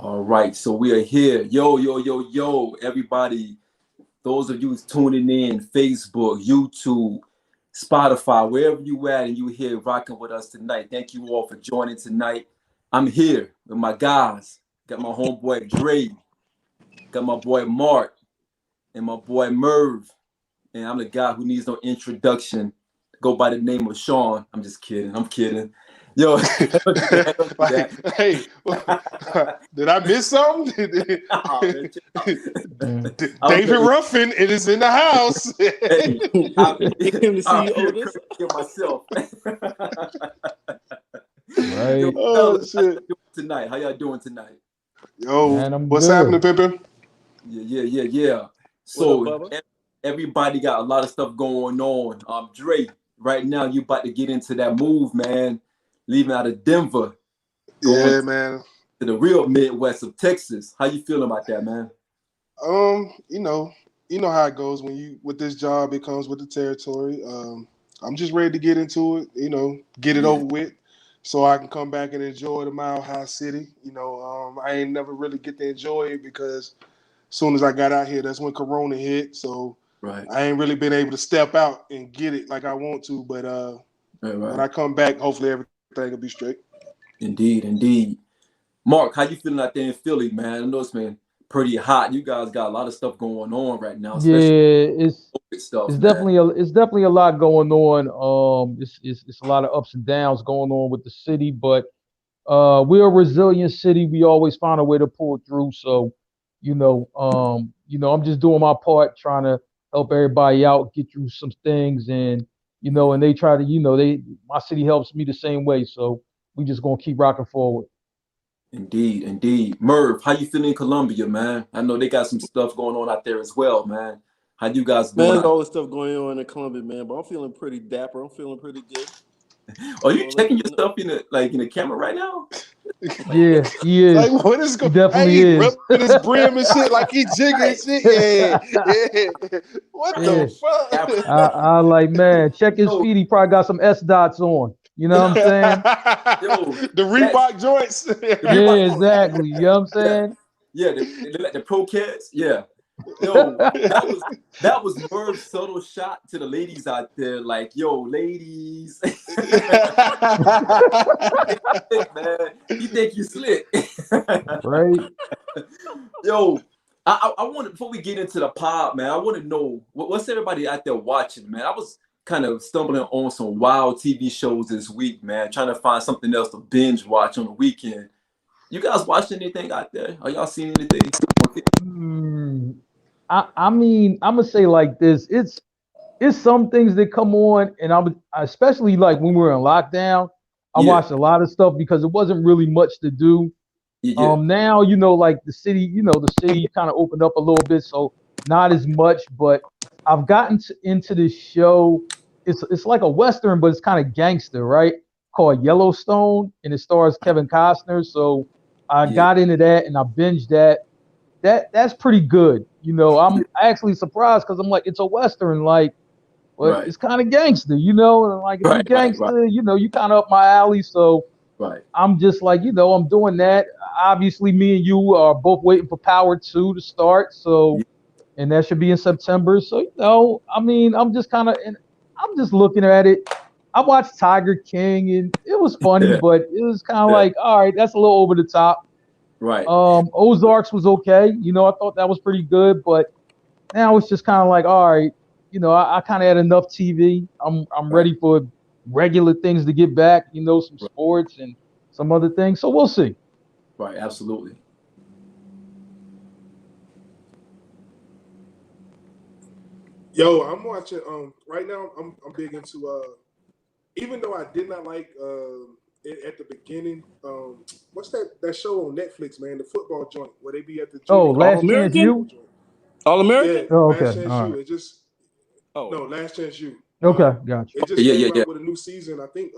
All right, so we are here. Yo, everybody. Those of you tuning in, Facebook, YouTube, Spotify, wherever you at and you here rocking with us tonight. Thank you all for joining tonight. I'm here with my guys. Got my homeboy Dre, got my boy Mark, and my boy Merv. And I'm the guy who needs no introduction. Go by the name of Sean. I'm just kidding. I'm kidding. Yo, Like, hey, did I miss something? David Ruffin, it is in the house. Hey, Him to see I'm you, here Otis. correcting myself. Right. Yo, Oh, fellas, how y'all shit. doing tonight? How y'all doing tonight? Yo, Man, I'm what's good. happening, Pimpin? Yeah. What So up, Bubba? everybody got a lot of stuff going on. Dre, right now you about to get into that move, man. Leaving out of Denver, going Yeah, man. to the real Midwest of Texas. How you feeling about that, man? You know how it goes when you with this job. It comes with the territory. I'm just ready to get into it. Get it over with, so I can come back and enjoy the Mile High City. I ain't never really get to enjoy it because as soon as I got out here, that's when Corona hit. So Right. I ain't really been able to step out and get it like I want to. But when I come back, hopefully everything will be straight. Indeed. Mark, how you feeling out there in Philly, man? I know it's been pretty hot. You guys got a lot of stuff going on right now, Yeah, especially it's COVID stuff, it's man. definitely a lot going on. It's a lot of ups and downs going on with the city, but we're a resilient city. We always find a way to pull through. So, I'm just doing my part, trying to help everybody out, get through some things, and and they try to, my city helps me the same way. So we just gonna keep rocking forward. Indeed. Merv, how you feeling in Columbia, man? I know they got some stuff going on out there as well, man. How you guys Man, doing? there's all this stuff going on in Columbia, man. But I'm feeling pretty dapper. I'm feeling pretty good. Are you Well, checking let- yourself in the camera right now? Yeah, he is. Like, what is He going? definitely Hey, is. rubbing his brim and shit, like he jigging shit. Yeah. What Yeah. the fuck? I like, man, check his Yo, feet. He probably got some S dots on. You know what I'm saying? yo, The Reebok joints. the Yeah, Reebok, exactly. You know what I'm saying? they look like the Pro Cats, yeah. Yo, that was Merv's subtle shot to the ladies out there, like, yo, ladies, man, you think you slick? Right? Yo, I want before we get into the pod, man, I want to know what's everybody out there watching, man. I was kind of stumbling on some wild TV shows this week, man, trying to find something else to binge watch on the weekend. You guys watching anything out there? Are y'all seeing anything? Hmm. I mean, I'm gonna say like this. It's some things that come on, and especially like when we were in lockdown, I Yeah, watched a lot of stuff because it wasn't really much to do. yeah, Now, like the city kind of opened up a little bit, so not as much. But I've gotten into this show. It's like a western, but it's kind of gangster, right? Called Yellowstone, and it stars Kevin Costner. So I yeah, got into that and I binged that. That's pretty good. I'm actually surprised because I'm like, it's a western, like, but right, it's kind of gangster, and like if you right, gangster, you kind of up my alley. So right. I'm just like, I'm doing that. Obviously, me and you are both waiting for Power 2 to start. So, Yeah, and that should be in September. So, I mean, I'm just I'm just looking at it. I watched Tiger King and it was funny, yeah, but it was kind of yeah, like, all right, that's a little over the top. right, Ozarks was okay. I thought that was pretty good, but now it's just kind of like, all right, I kind of had enough TV. I'm right, ready for regular things to get back, some right, sports and some other things. So we'll see. right. Absolutely. Yo, I'm watching. Right now, I'm big into. Even though I did not like it at the beginning. What's that show on Netflix, man? The football joint where they be at the Oh, juvie All house Last playing Chance American? football You. joint. All Yeah, American? Oh, Last okay. Chance All You. right. It just Oh, Last Chance You. Okay, gotcha. It just Okay, came yeah. out with a new season. I think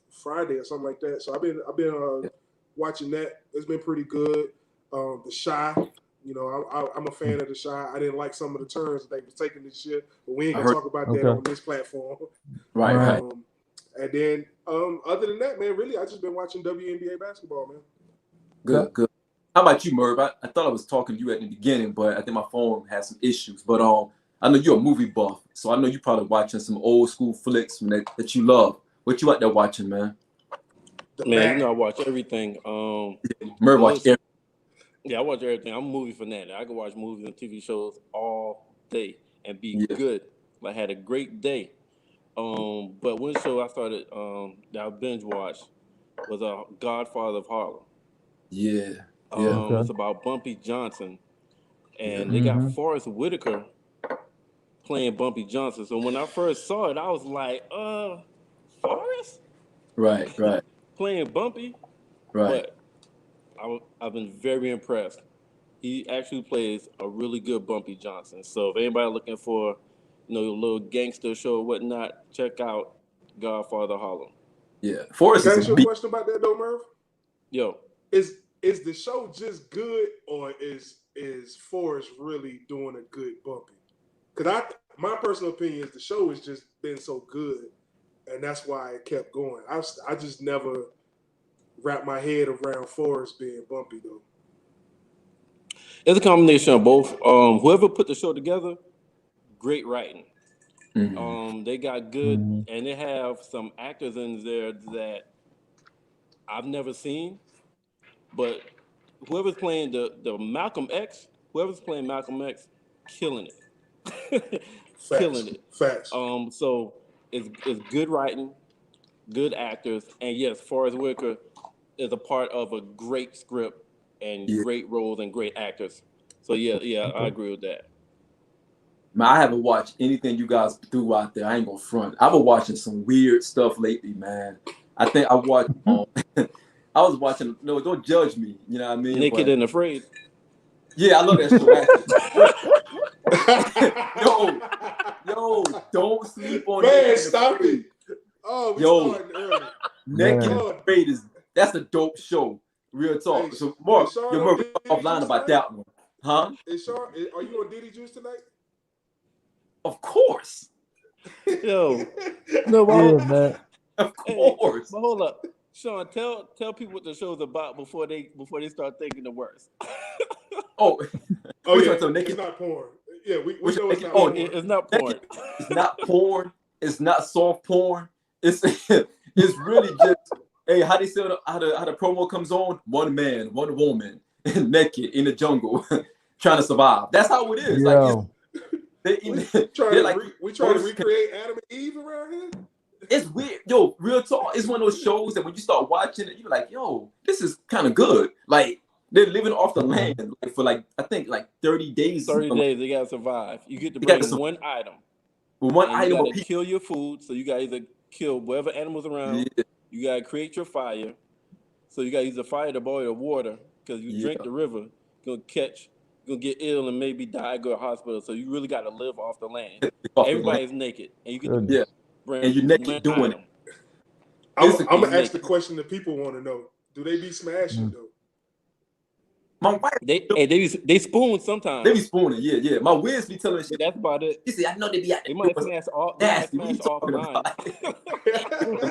Friday or something like that. So I've been watching that. It's been pretty good. The Shy. I'm a fan of The Shy. I didn't like some of the turns that they was taking this shit, but we ain't I gonna heard. talk about that Okay. on this platform. Right. Right. And then other than that, man, really, I just been watching WNBA basketball, man. Okay. Good. How about you, Merv? I thought I was talking to you at the beginning, but I think my phone has some issues. But I know you're a movie buff, so I know you're probably watching some old school flicks that you love. What you out there watching, man? The Man, you Bat. know I watch everything. Merv watch Listen, everything. yeah, I watch everything. I'm a movie fanatic. I can watch movies and TV shows all day and be Yeah, good. I had a great day. But one show I started that I binge watched was Godfather of Harlem. yeah, yeah, Okay. It's about Bumpy Johnson, yeah. and they got Mm-hmm. Forrest Whitaker playing Bumpy Johnson. So when I first saw it, I was like, Forrest Right, right, playing Bumpy? right. But I've been very impressed. He actually plays a really good Bumpy Johnson. So if anybody looking for, a little gangster show or whatnot, check out Godfather Harlem. Yeah, Forrest Can I is ask a you a beat. question about that though, Merv? Yo, Is the show just good, or is Forrest really doing a good Bumpy? Because my personal opinion is the show has just been so good, and that's why it kept going. I just never wrapped my head around Forrest being Bumpy though. it's a combination of both. Whoever put the show together, great writing. Mhm. They got good, and they have some actors in there that I've never seen. But whoever's playing the Malcolm X, whoever's playing Malcolm X, killing it, killing Facts, it. facts. So it's good writing, good actors, and yes, Forrest Whitaker is a part of a great script and Yeah, great roles and great actors. So yeah, I agree with that. man, I haven't watched anything you guys threw out there. I ain't gonna front. I've been watching some weird stuff lately, man. I think I watched. I was watching. No, don't judge me. You know what I mean? Naked But and Afraid. yeah, I love that show. Actually, yo, don't sleep on Man, Naked and stop Afraid. it. Oh, we Yo, starting early. Naked Man. and Afraid that's a dope show. Real Hey, talk. So, is Mark, Sean yo, on Mark, Diddy offline Juice about tonight? that one, huh? Are you on Diddy Juice tonight? Of course, Yo, no, Yeah, but man. of hey, course. but hold up, Sean, tell people what the show's about before they start thinking the worst. Oh, Oh which yeah, one? So it's Naked. not porn. Yeah, we Which know one? it's Naked. not Oh, porn. It's not porn. Naked. It's not porn. It's not soft porn. It's it's really just hey, how they say how the promo comes on? One man, one woman, naked in the jungle, trying to survive. That's how it is. Like Yo. they're like We trying to first. recreate Adam and Eve around here. It's weird, yo. Real talk. It's one of those shows that when you start watching it, you're like, yo, this is kind of good. Like they're living off the land like, for like I think like 30 days. 30 days, they gotta survive. You get to You got bring to one item, with one and you item of gotta people. kill your food. So you gotta either kill whatever animals around. Yeah, You gotta create your fire. So you gotta use the fire to boil the water because you yeah. drink the river, you're gonna get ill and maybe die, go to hospital. So you really gotta live off the land. Off the land. Everybody's naked, and you get to Goodness. Yeah, bring and you're naked one doing item. it. I'm Basically, gonna ask the naked. question that people want to know: do they be smashing though? my wife, They spoon they sometimes, be spooning. Yeah, yeah. My Wiz be telling me but shit. that's about it. She said, I know they be out They there might doing smash all. They might nasty. What you smash talking offline. about?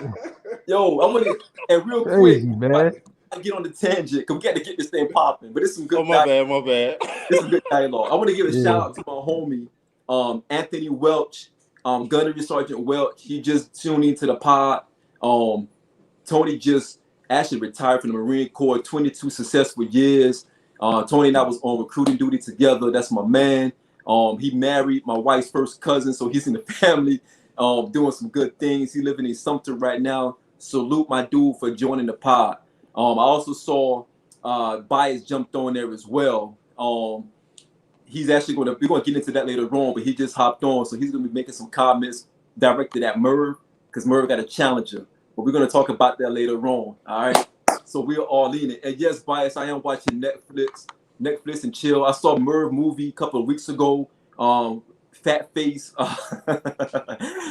Yo, I want to, and real quick, Crazy, man. I get on the tangent because we got to get this thing popping. But it's some good Oh my bad, my bad. It's some good dialogue. I want to give a Yeah. shout out to my homie, Anthony Welch, Gunnery Sergeant Welch. He just tuned into the pod. Tony just actually retired from the Marine Corps, 22 successful years. Tony and I was on recruiting duty together. That's my man. He married my wife's first cousin, so he's in the family, doing some good things. He living in Sumter right now. Salute my dude for joining the pod. I also saw Bias jumped on there as well. He's actually we're gonna get into that later on, but he just hopped on, so he's gonna be making some comments directed at Merv because Merv got a challenger. But we're gonna talk about that later on. All right. So we're all in it. And yes, Bias, I am watching Netflix and chill. I saw Merv movie a couple of weeks ago. Fat face.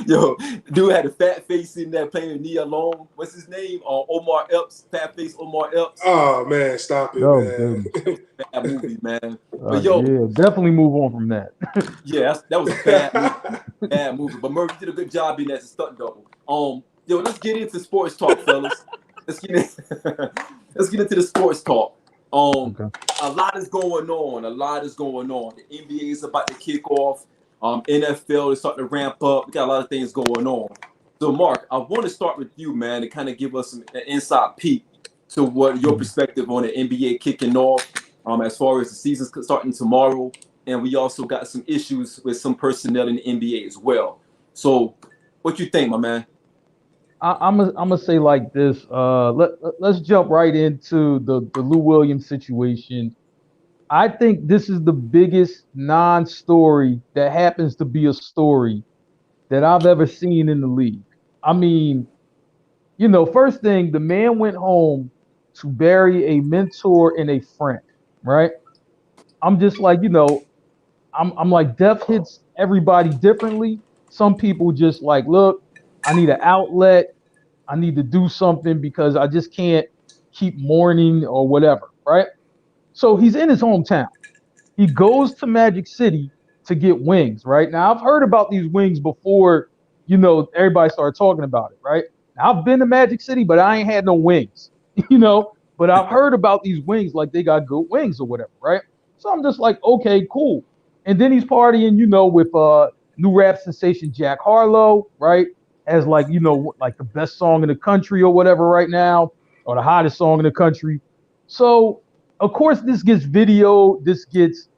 Yo, dude had a fat face in there playing Nia Long. What's his name? Omar Epps. Fat face Omar Epps. Oh man, stop it, Oh, man. goodness. Bad movie, man. But yo, Yeah, definitely move on from that. yeah, that was a bad movie. Bad movie. But Murphy did a good job being as a stunt double. Yo, let's get into sports talk, fellas. Let's get into the sports talk. Okay. A lot is going on. A lot is going on. The NBA is about to kick off. NFL is starting to ramp up. We got a lot of things going on. So, Mark, I want to start with you, man, to kind of give us an inside peek to what your perspective on the NBA kicking off, as far as the season's starting tomorrow, and we also got some issues with some personnel in the NBA as well. So, what you think, my man? I'm gonna say like this. Let's jump right into the Lou Williams situation. I think this is the biggest non-story that happens to be a story that I've ever seen in the league. I mean, first thing, the man went home to bury a mentor and a friend, right? I'm just like, I'm like death hits everybody differently. Some people just like, look, I need an outlet. I need to do something because I just can't keep mourning or whatever, right? So he's in his hometown. He goes to Magic City to get wings, right? Now I've heard about these wings before, everybody started talking about it, right? Now, I've been to Magic City, but I ain't had no wings, but I've heard about these wings, like they got good wings or whatever, right? So I'm just like, okay, cool. And then he's partying, with new rap sensation Jack Harlow, right? As like, like the best song in the country or whatever right now, or the hottest song in the country. So of course this gets video, this gets,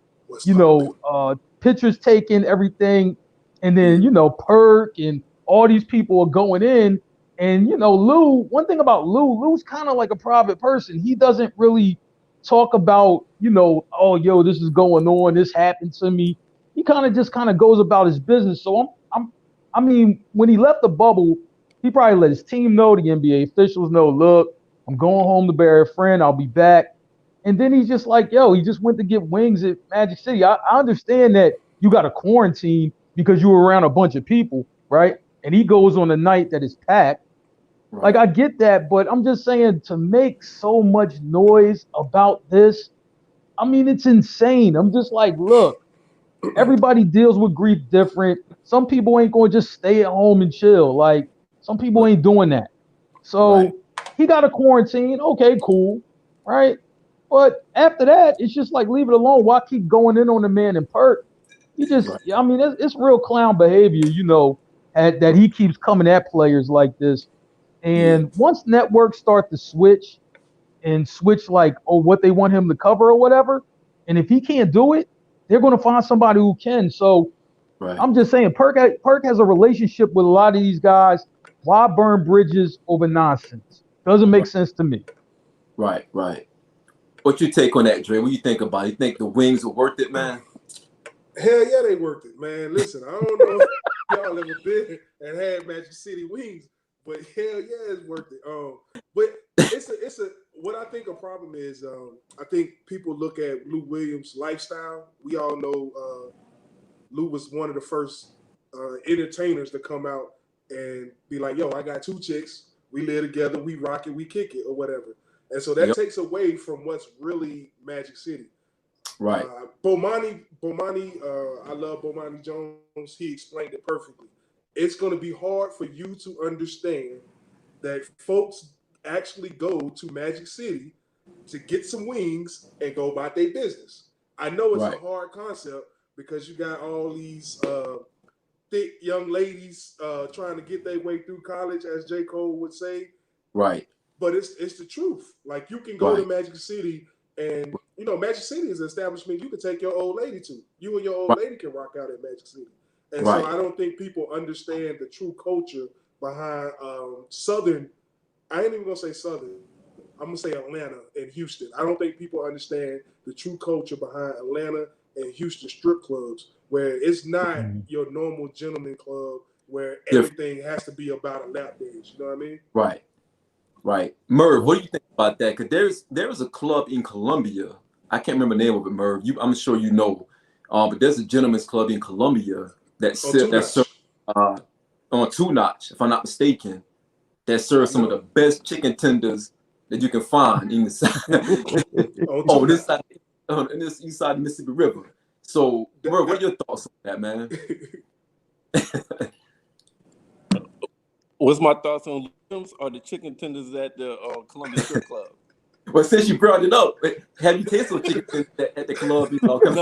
pictures taken, everything. And then, Perk and all these people are going in. And, Lou, one thing about Lou's kind of like a private person. He doesn't really talk about, oh, yo, this is going on, this happened to me. He just goes about his business. So I mean, when he left the bubble, he probably let his team know, the NBA officials know, look, I'm going home to bury a friend. I'll be back. And then he's just like, yo, he just went to get wings at Magic City. I understand that you got a quarantine because you were around a bunch of people, right? And he goes on a night that is packed. Right. Like, I get that, but I'm just saying, to make so much noise about this, I mean, it's insane. I'm just like, look, everybody deals with grief different. Some people ain't going to just stay at home and chill. Like, some people ain't doing that. So he got a quarantine. Okay, cool. Right. But after that, it's just like, leave it alone. Why keep going in on the man in Perk? He just, I mean, it's real clown behavior, that he keeps coming at players like this. And once networks start to switch like, what they want him to cover or whatever, and if he can't do it, they're going to find somebody who can. So I'm just saying, Perk has a relationship with a lot of these guys. Why burn bridges over nonsense? Doesn't make sense to me. Right. What's your take on that, Dre? What do you think about it? You think the wings are worth it, man? Hell yeah, they worth it, man. Listen, I don't know if y'all ever been and had Magic City wings, but hell yeah, it's worth it. But it's a what I think a problem is. I think people look at Lou Williams' lifestyle. We all know Lou was one of the first entertainers to come out and be like, "Yo, I got two chicks. We live together. We rock it. We kick it, or whatever." And so that takes away from what's really Magic City. Right. Bomani, I love Bomani Jones. He explained it perfectly. It's going to be hard for you to understand that folks actually go to Magic City to get some wings and go about their business. I know it's a hard concept because you got all these thick young ladies trying to get their way through college, as J. Cole would say. Right. But it's the truth. Like, you can go to Magic City, and Magic City is an establishment you can take your old lady to. You and your old lady can rock out at Magic City. And so I don't think people understand the true culture behind Southern. I ain't even gonna say Southern. I'm gonna say Atlanta and Houston. I don't think people understand the true culture behind Atlanta and Houston strip clubs, where it's not your normal gentleman club where everything has to be about a lap dance. You know what I mean? Right. Merv, what do you think about that? Because there's a club in Colombia. I can't remember the name of it, Merv. I'm sure you know. But there's a gentleman's club in Colombia that's on Two Notch, if I'm not mistaken, that serves some of the best chicken tenders that you can find in the in this east side of the Mississippi River. So, Merv, what are your thoughts on that, man? What's my thoughts on Williams or the chicken tenders at the Columbia Strip Club? Well, since you brought it up, have you tasted some chicken at the club? You know, 'cause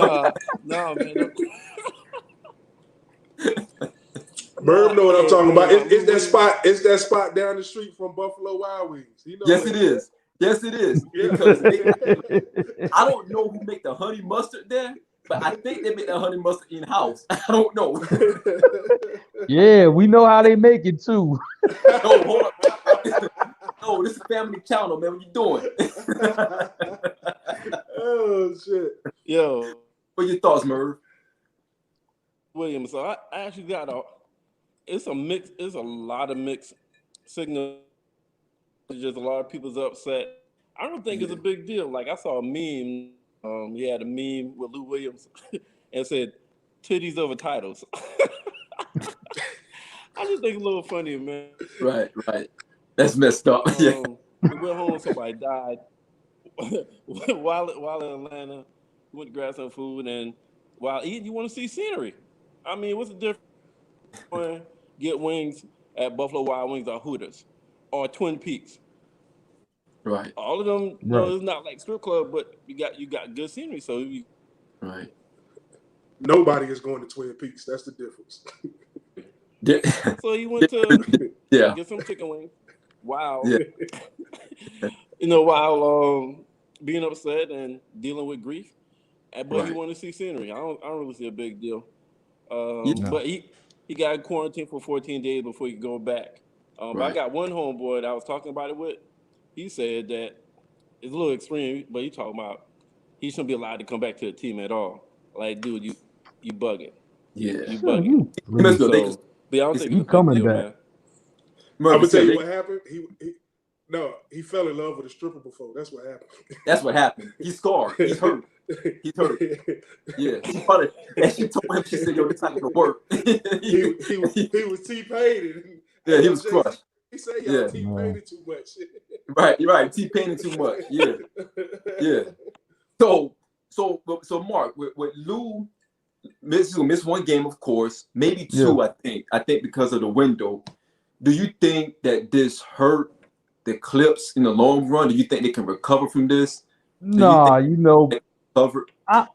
No, man. Merv know what I'm talking about. man, It's that spot. It's that spot down the street from Buffalo Wild Wings. You know yes, it is. Yes, it is. Yeah. Because I don't know who make the honey mustard there, but I think they make the honey mustard in house. I don't know. Yeah, we know how they make it too. No, hold up. No, this is family channel, man. What you doing? Oh shit. Yo, What your thoughts, Merv? William. So I actually got it's a lot of mixed signals. Just a lot of people's upset. I don't think it's a big deal. Like I saw a meme. He had a meme with Lou Williams and said titties over titles. I just think it's a little funny, man. Right. That's messed up. Yeah. We went home, somebody died. while in Atlanta, we went to grab some food, and while eating, you want to see scenery. I mean, what's the difference? Get wings at Buffalo Wild Wings or Hooters or Twin Peaks. Right. All of them, you know, it's not like strip club, but you got good scenery. So right. Nobody is going to Twin Peaks. That's the difference. So he went to yeah. get some chicken wings. Wow. Yeah. You know, while being upset and dealing with grief, but he wanted to see scenery. I don't really see a big deal. But he got quarantined for 14 days before he could go back. But I got one homeboy that I was talking about it with. He said that it's a little extreme, but he talking about he shouldn't be allowed to come back to the team at all. Like, dude, you bugging. Yeah. You bugging. So, but I don't think you it's a coming big deal, back. man. I'm gonna tell you what happened. He fell in love with a stripper before. That's what happened. That's what happened. He's scarred. He's hurt. He's hurt. Yeah. And she told him, she said, yo, this not gonna work. he was T-painted. Yeah, he was crushed. He said y'all T-painted too much. Right. T-painted too much. Yeah. Yeah. So Mark, with Lou, miss one game, of course, maybe two, I think because of the window. Do you think that this hurt the Clips in the long run? Do you think they can recover from this? Nah, you know, I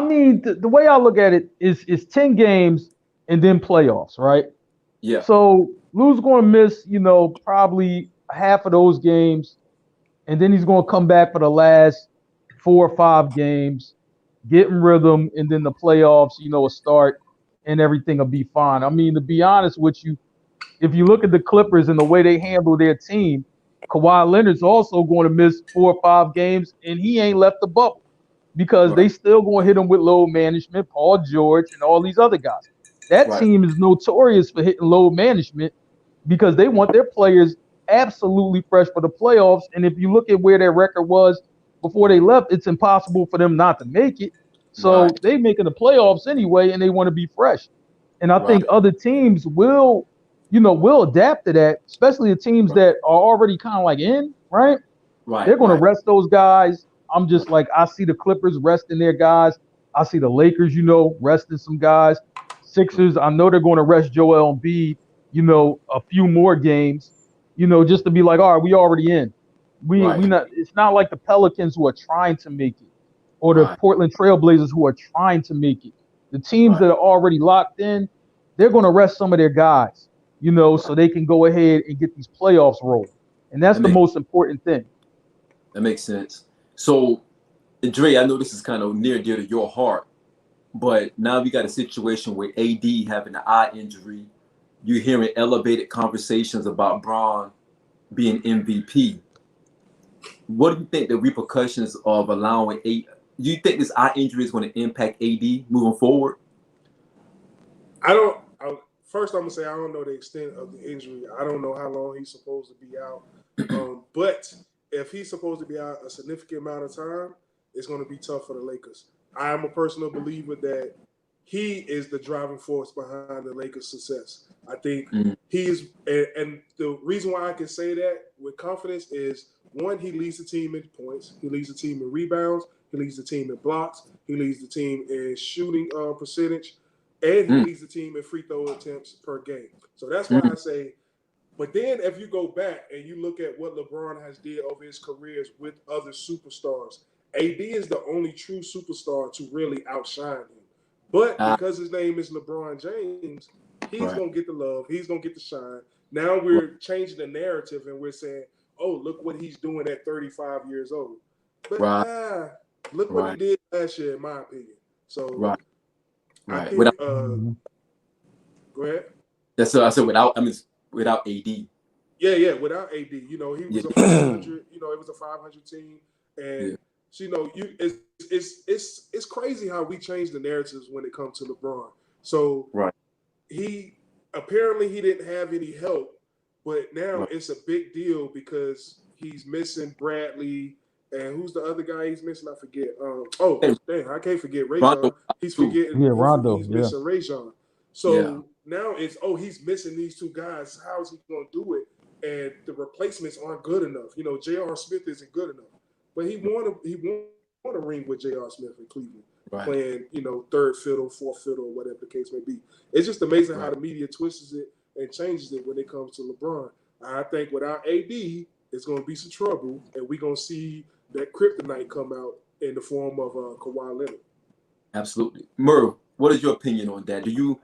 mean, the way I look at it is 10 games and then playoffs, right? Yeah. So Lou's going to miss, you know, probably half of those games, and then he's going to come back for the last 4 or 5 games, get in rhythm, and then the playoffs, you know, will start and everything will be fine. I mean, to be honest with you, if you look at the Clippers and the way they handle their team, Kawhi Leonard's also going to miss 4 or 5 games, and he ain't left the bubble because they still going to hit him with load management, Paul George, and all these other guys. That team is notorious for hitting load management because they want their players absolutely fresh for the playoffs. And if you look at where their record was before they left, it's impossible for them not to make it. So they making the playoffs anyway, and they want to be fresh. And I think other teams will adapt to that, especially the teams that are already kind of like in, right? Right. They're going to rest those guys. I'm just like, I see the Clippers resting their guys. I see the Lakers, you know, resting some guys. Sixers, I know they're going to rest Joel Embiid, you know, a few more games, you know, just to be like, all right, we already in. We not. It's not like the Pelicans who are trying to make it, or the Portland Trailblazers who are trying to make it. The teams that are already locked in, they're going to rest some of their guys, you know, so they can go ahead and get these playoffs rolling. And that's the most important thing. That makes sense. So, Dre, I know this is kind of near dear to your heart, but now we got a situation with AD having an eye injury. You're hearing elevated conversations about Bron being MVP. What do you think the repercussions of allowing do you think this eye injury is going to impact AD moving forward? First, I'm going to say I don't know the extent of the injury. I don't know how long he's supposed to be out. But if he's supposed to be out a significant amount of time, it's going to be tough for the Lakers. I am a personal believer that he is the driving force behind the Lakers' success. I think he is, and the reason why I can say that with confidence is, one, he leads the team in points, he leads the team in rebounds, he leads the team in blocks, he leads the team in shooting percentage, and he leads the team in free throw attempts per game. So that's why I say, But then if you go back and you look at what LeBron has did over his careers with other superstars, AD is the only true superstar to really outshine him. But because his name is LeBron James, he's going to get the love. He's going to get the shine. Now we're changing the narrative and we're saying, oh, look what he's doing at 35 years old. But look what he did last year, in my opinion. So I think, go ahead. That's what I said. Without AD. Yeah, without AD, he was a 500. It was a 500 team, and it's crazy how we change the narratives when it comes to LeBron. So he didn't have any help, but now it's a big deal because he's missing Bradley, and who's the other guy he's missing? I forget. I can't forget Rajon. He's forgetting. Rondo. He's missing Rajon. So now it's he's missing these two guys. How is he going to do it? And the replacements aren't good enough. J.R. Smith isn't good enough, but he won a ring with J.R. Smith in Cleveland, playing third fiddle, fourth fiddle, whatever the case may be. It's just amazing how the media twists it and changes it when it comes to LeBron. I think without AD, it's going to be some trouble, and we're going to see that kryptonite come out in the form of Kawhi Leonard. Absolutely, Merv. What is your opinion on that? Do you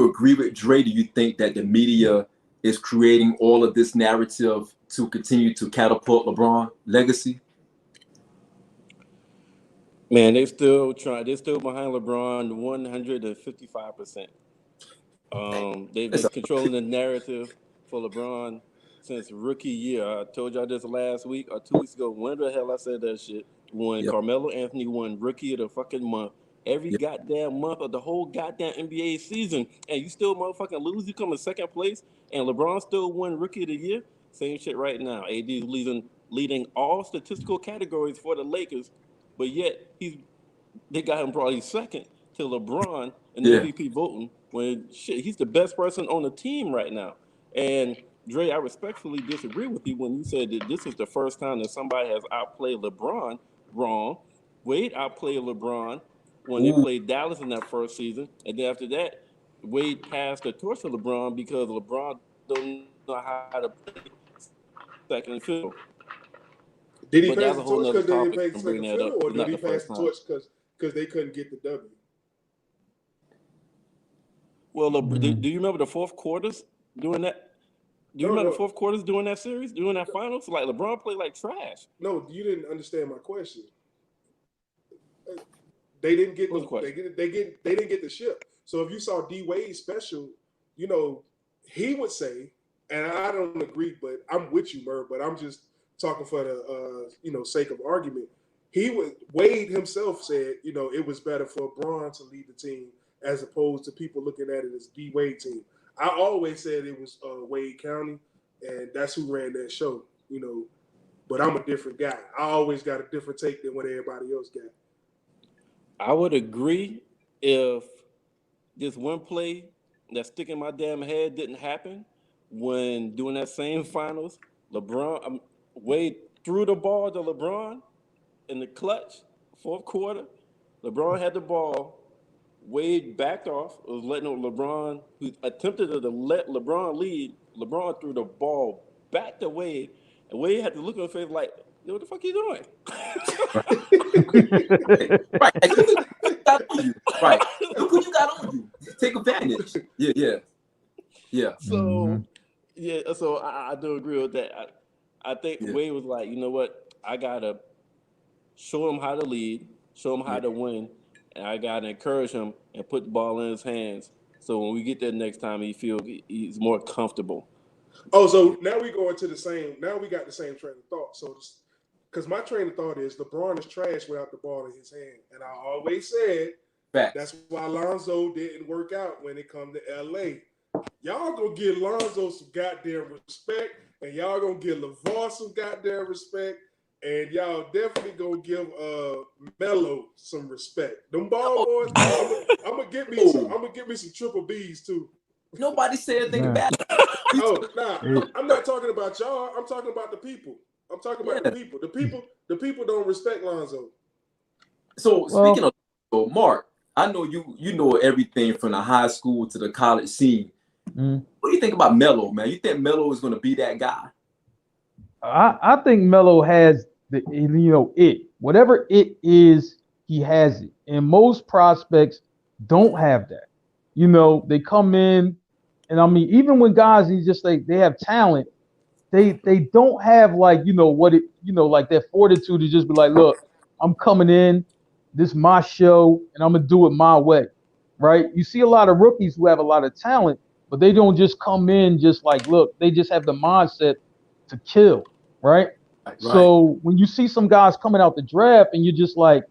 agree with Dre? Do you think that the media is creating all of this narrative to continue to catapult LeBron legacy? Man, they're still behind LeBron 155%. They've been controlling the narrative for LeBron since rookie year. I told y'all this last week or 2 weeks ago. When the hell I said that shit? When Carmelo Anthony won rookie of the fucking month. Every goddamn month of the whole goddamn NBA season, and you still motherfucking lose. You come in second place, and LeBron still won Rookie of the Year. Same shit right now. AD is leading all statistical categories for the Lakers, but yet they got him probably second to LeBron in the MVP voting. When he's the best person on the team right now. And Dre, I respectfully disagree with you when you said that this is the first time that somebody has outplayed LeBron. Wrong. Wade outplayed LeBron when they played Dallas in that first season. And then after that, Wade passed the torch to LeBron because LeBron don't know how to play second fiddle. Did he pass the torch because they didn't play second fiddle, or did he pass the torch because they couldn't get the W? Well, do you remember the fourth quarters doing that? Do you remember the fourth quarters doing that series, doing that finals? Like LeBron played like trash. No, you didn't understand my question. They didn't get they didn't get the ship. So if you saw D Wade's special, he would say, and I don't agree, but I'm with you, Merv, but I'm just talking for the sake of argument. Wade himself said, it was better for Bron to lead the team as opposed to people looking at it as D Wade team. I always said it was Wade County, and that's who ran that show, but I'm a different guy. I always got a different take than what everybody else got. I would agree if this one play that stick in my damn head didn't happen when doing that same finals. Wade threw the ball to LeBron in the clutch, fourth quarter. LeBron had the ball. Wade backed off. It was letting LeBron, who attempted to let LeBron lead. LeBron threw the ball back to Wade, and Wade had to look at his face like, what the fuck you doing? Right. Look what you got on you. Take advantage. Yeah. So, so I do agree with that. I think Wade was like, you know what? I got to show him how to lead, show him how to win, and I got to encourage him and put the ball in his hands. So when we get there next time, he's more comfortable. Oh, so now we go into now we got the same train of thought. So, because my train of thought is LeBron is trash without the ball in his hand. And I always said that's why Lonzo didn't work out when it come to LA. Y'all gonna give Lonzo some goddamn respect, and y'all gonna give LeVar some goddamn respect, and y'all definitely gonna give Melo some respect. Them ball boys, I'm gonna get me some triple B's too. Nobody said anything bad. I'm not talking about y'all. I'm talking about the people. I'm talking about the people. The people don't respect Lonzo. So speaking of Mark, I know you know everything from the high school to the college scene. What do you think about Melo, man? You think Melo is going to be that guy? I think Melo has whatever it is, he has it. And most prospects don't have that. They come in, and I mean, even when guys, they have talent, they don't have like like that fortitude to just be like, look, I'm coming in, this is my show, and I'm gonna do it my way, right? You see a lot of rookies who have a lot of talent, but they don't just come in just like, look, they just have the mindset to kill, right? So when you see some guys coming out the draft and you're just like,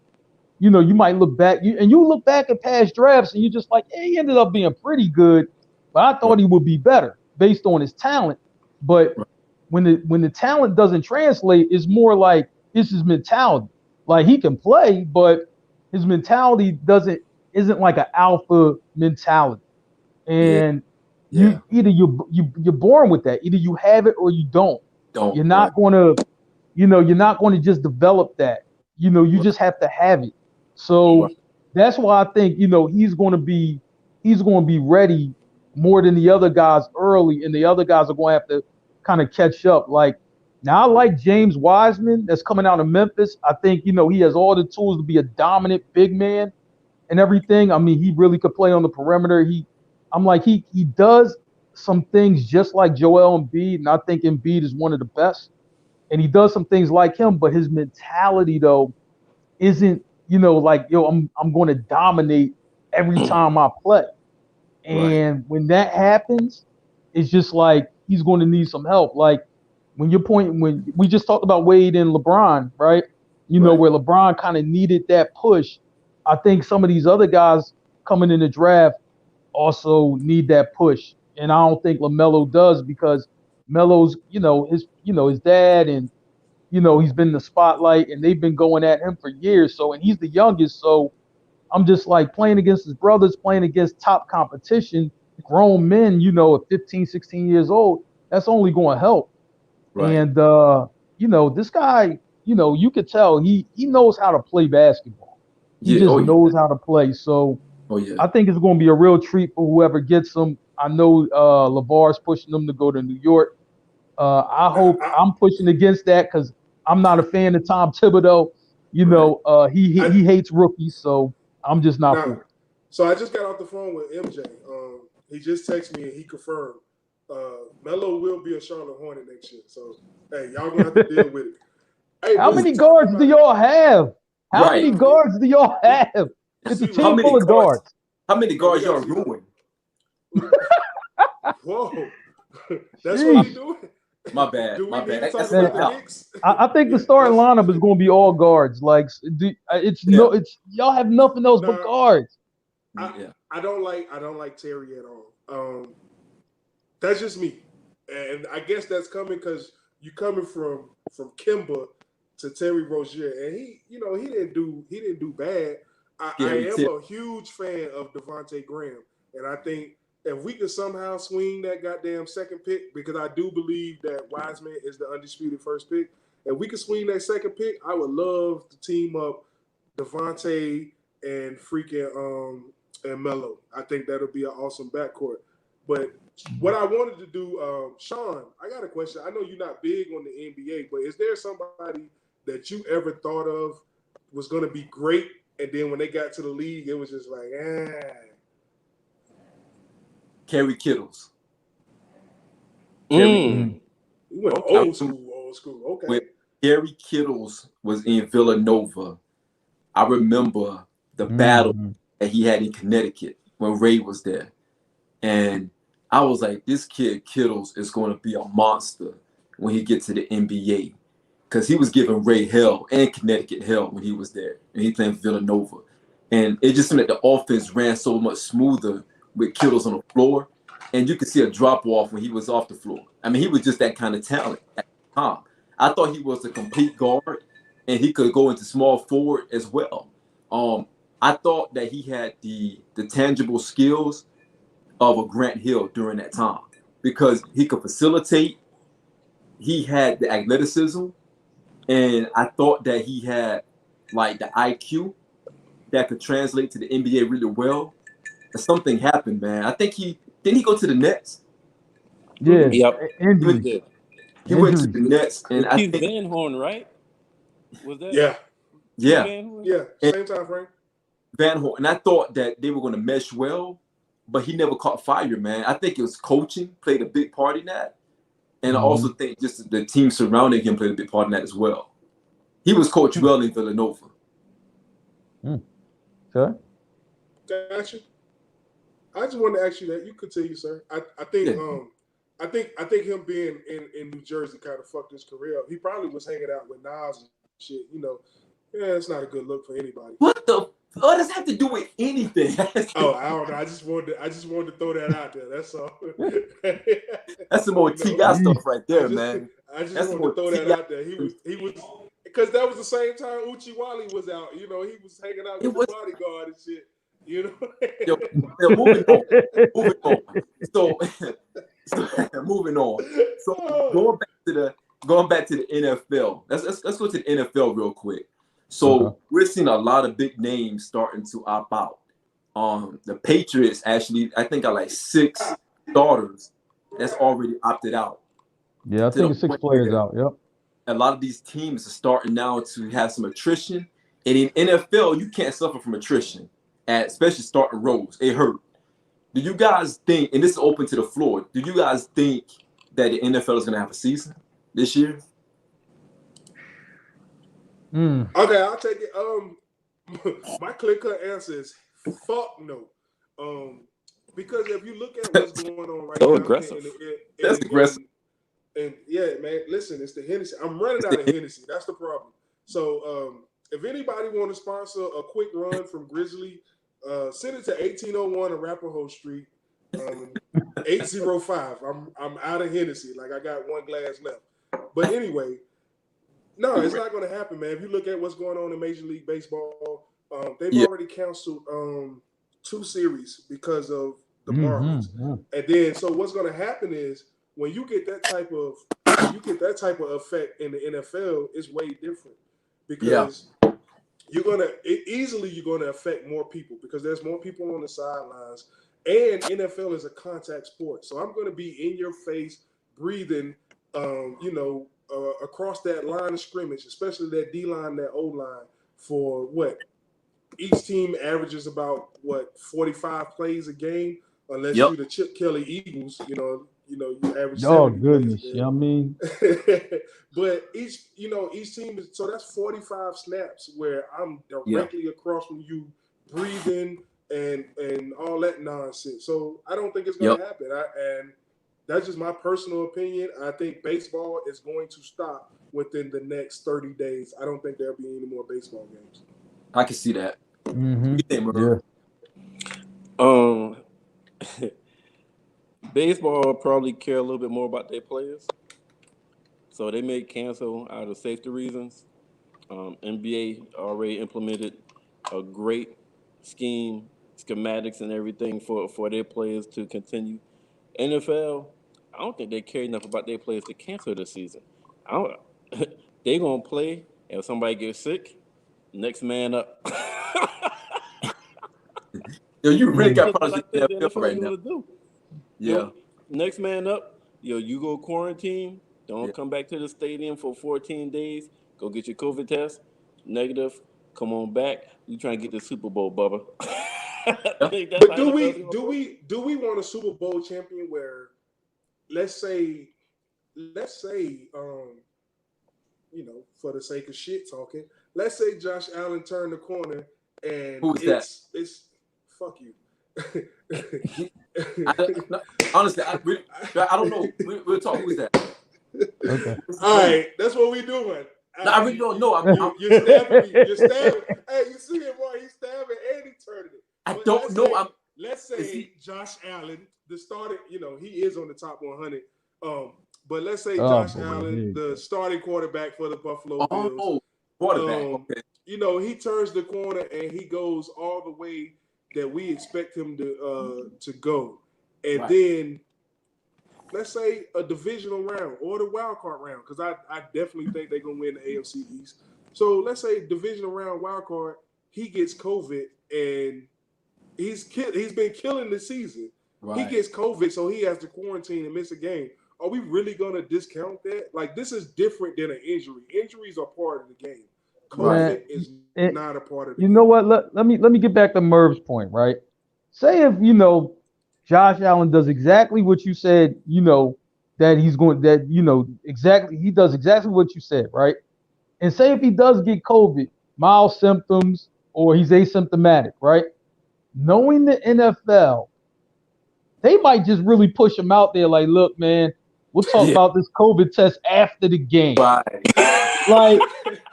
you might look back, you look back at past drafts and you're just like, hey, he ended up being pretty good, but I thought he would be better based on his talent. But when the talent doesn't translate, it's more like it's his mentality. Like he can play, but his mentality isn't like an alpha mentality. And you're born with that. Either you have it or you don't. You're not gonna just develop that. You just have to have it. So that's why I think he's going to be ready more than the other guys early, and the other guys are going to have to kind of catch up. Like now, I like James Wiseman that's coming out of Memphis. I think he has all the tools to be a dominant big man and everything. I mean, he really could play on the perimeter. He does some things just like Joel Embiid, and I think Embiid is one of the best. And he does some things like him, but his mentality though isn't, like, I'm going to dominate every time I play. And when that happens, it's just like he's going to need some help. Like when we just talked about Wade and LeBron, right? Where LeBron kind of needed that push. I think some of these other guys coming in the draft also need that push. And I don't think LaMelo does, because Melo's, his dad, and he's been in the spotlight and they've been going at him for years. So, and he's the youngest. So I'm just like playing against his brothers, playing against top competition, grown men, at 15, 16 years old, that's only going to help. And, this guy, you could tell he knows how to play basketball. He knows how to play. So I think it's going to be a real treat for whoever gets him. I know LeVar's pushing them to go to New York. I hope I'm pushing against that because I'm not a fan of Tom Thibodeau. He hates rookies, so I'm just not for it. So I just got off the phone with MJ. He just texted me and he confirmed Melo will be a Charlotte Hornet next year. So hey, y'all gonna have to deal with it. Hey, how many guards do y'all have? How many guards do y'all have? It's a team full of guards. How many guards y'all ruined? Whoa, that's what we doing. My bad. I think the starting lineup is going to be all guards. Like y'all have nothing else but guards. I don't like Terry at all. That's just me, and I guess that's coming because you coming from Kemba to Terry Rozier, and he didn't do bad. I am a huge fan of Devontae Graham, and I think if we could somehow swing that goddamn second pick, because I do believe that Wiseman is the undisputed first pick, if we could swing that second pick, I would love to team up Devontae and freaking and Melo. I think that'll be an awesome backcourt. But what I wanted to do, Sean, I got a question. I know you're not big on the NBA, but is there somebody that you ever thought of was going to be great, and then when they got to the league, it was just like, Kerry Kittles. We went old school. Okay. When Kerry Kittles was in Villanova, I remember the battle that he had in Connecticut when Ray was there. And I was like, this kid Kittles is going to be a monster when he gets to the NBA. Because he was giving Ray hell and Connecticut hell when he was there. And he played Villanova. And it just seemed like the offense ran so much smoother with Kittles on the floor. And you could see a drop-off when he was off the floor. I mean, he was just that kind of talent at the time. I thought he was a complete guard, and he could go into small forward as well. I thought that he had the tangible skills of a Grant Hill during that time because he could facilitate. He had the athleticism, and I thought that he had like the IQ that could translate to the NBA really well. But something happened, man. I think he Didn't he go to the Nets? Yeah, Yep. injuries. Yeah. He went to the Injuries. Nets, and I Keith think Van Horn, right? Was that Yeah, Keith yeah, Van Horn? yeah, And- same time frame. Van Horn. And I thought that they were going to mesh well, but he never caught fire, man. I think it was coaching played a big part in that, and I also think just the team surrounding him played a big part in that as well. He was coached well in Villanova. Okay. Gotcha. I just wanted to ask you that. You continue, sir. I think Yeah. I think him being in New Jersey kind of fucked his career up. He probably was hanging out with Nas and shit. You know, yeah, it's not a good look for anybody. What the? What does that have to do with anything? Oh, I don't know. I just wanted to throw that out there. That's all. That's some more You know, T.I. stuff right there, I just, man. I just That's wanted more to throw that T.I. out there. He was because that was the same time Uchi Wally was out. You know, he was hanging out It with was- the bodyguard and shit. You know. Yo, moving on. Moving on. So moving on. So going back to the NFL. Let's go to the NFL real quick. So we're seeing a lot of big names starting to opt out. The Patriots actually, I think, got like 6 starters that's already opted out. Yeah, I think it's 6 players out. Yep. A lot of these teams are starting now to have some attrition. And in NFL, you can't suffer from attrition, especially starting roles. It hurt. Do you guys think, and this is open to the floor, do you guys think that the NFL is going to have a season this year? Okay, I'll take it. My clear-cut answer is fuck no. Because if you look at what's going on right now, aggressive. That's aggressive. And yeah, man, listen, it's the Hennessy. I'm running out of Hennessy. That's the problem. So if anybody want to sponsor a quick run from Grizzly, send it to 1801 Arapahoe Street, 805. I'm out of Hennessy. Like I got 1 glass left. But anyway, no, it's not going to happen, man. If you look at what's going on in Major League Baseball, they've already canceled 2 series because of the Marlins. And then, so what's going to happen is when you get that type of effect in the NFL, it's way different because you're going to affect more people because there's more people on the sidelines, and NFL is a contact sport. So I'm going to be in your face, breathing, across that line of scrimmage, especially that D line, that O line, for what each team averages about 45 plays a game, unless you're the Chip Kelly Eagles, you average. Oh goodness, I mean, but each team is, so that's 45 snaps where I'm directly across from you, breathing and all that nonsense. So I don't think it's going to happen. And that's just my personal opinion. I think baseball is going to stop within the next 30 days. I don't think there'll be any more baseball games. I can see that. Baseball probably care a little bit more about their players, so they may cancel out of safety reasons. NBA already implemented a great scheme, schematics, and everything for their players to continue. NFL, I don't think they care enough about their players to cancel the season. They gonna play, and if somebody gets sick, next man up. Yo, you really got problems like with the the NFL right now. do. Yeah. Next man up. You go quarantine. Don't come back to the stadium for 14 days. Go get your COVID test. Negative. Come on back. We trying to get the Super Bowl, Bubba. But do we want a Super Bowl champion where, let's say, for the sake of shit talking, let's say Josh Allen turned the corner and it's fuck you. Honestly, I don't know. We'll talk. Who's that? Okay. All right, that's what we doing. No, I really don't know. You're stabbing me. You're stabbing. Hey, you see him, boy? He's stabbing and he turning it. I don't know. Let's say Josh Allen, the starting, he is on the top 100. But let's say Josh Allen, the starting quarterback for the Buffalo Bills. Oh, quarterback. Okay. He turns the corner and he goes all the way that we expect him to go. And then let's say a divisional round or the wild card round, because I definitely think they're gonna win the AFC East. So let's say divisional round wild card, he gets COVID and he's been killing the season. He Right. gets COVID, so he has to quarantine and miss a game. Are we really gonna discount that? Like, this is different than an injury. Injuries are part of the game. Right. COVID is And not a part of the you know game. what? Let me get back to Merv's point, right? Say if Josh Allen does exactly what you said, that he's going that exactly he does exactly what you said, right? And say if he does get COVID, mild symptoms, or he's asymptomatic, right? Knowing the NFL, they might just really push him out there like, look, man, we'll talk Yeah. about this COVID test after the game. Right. Like,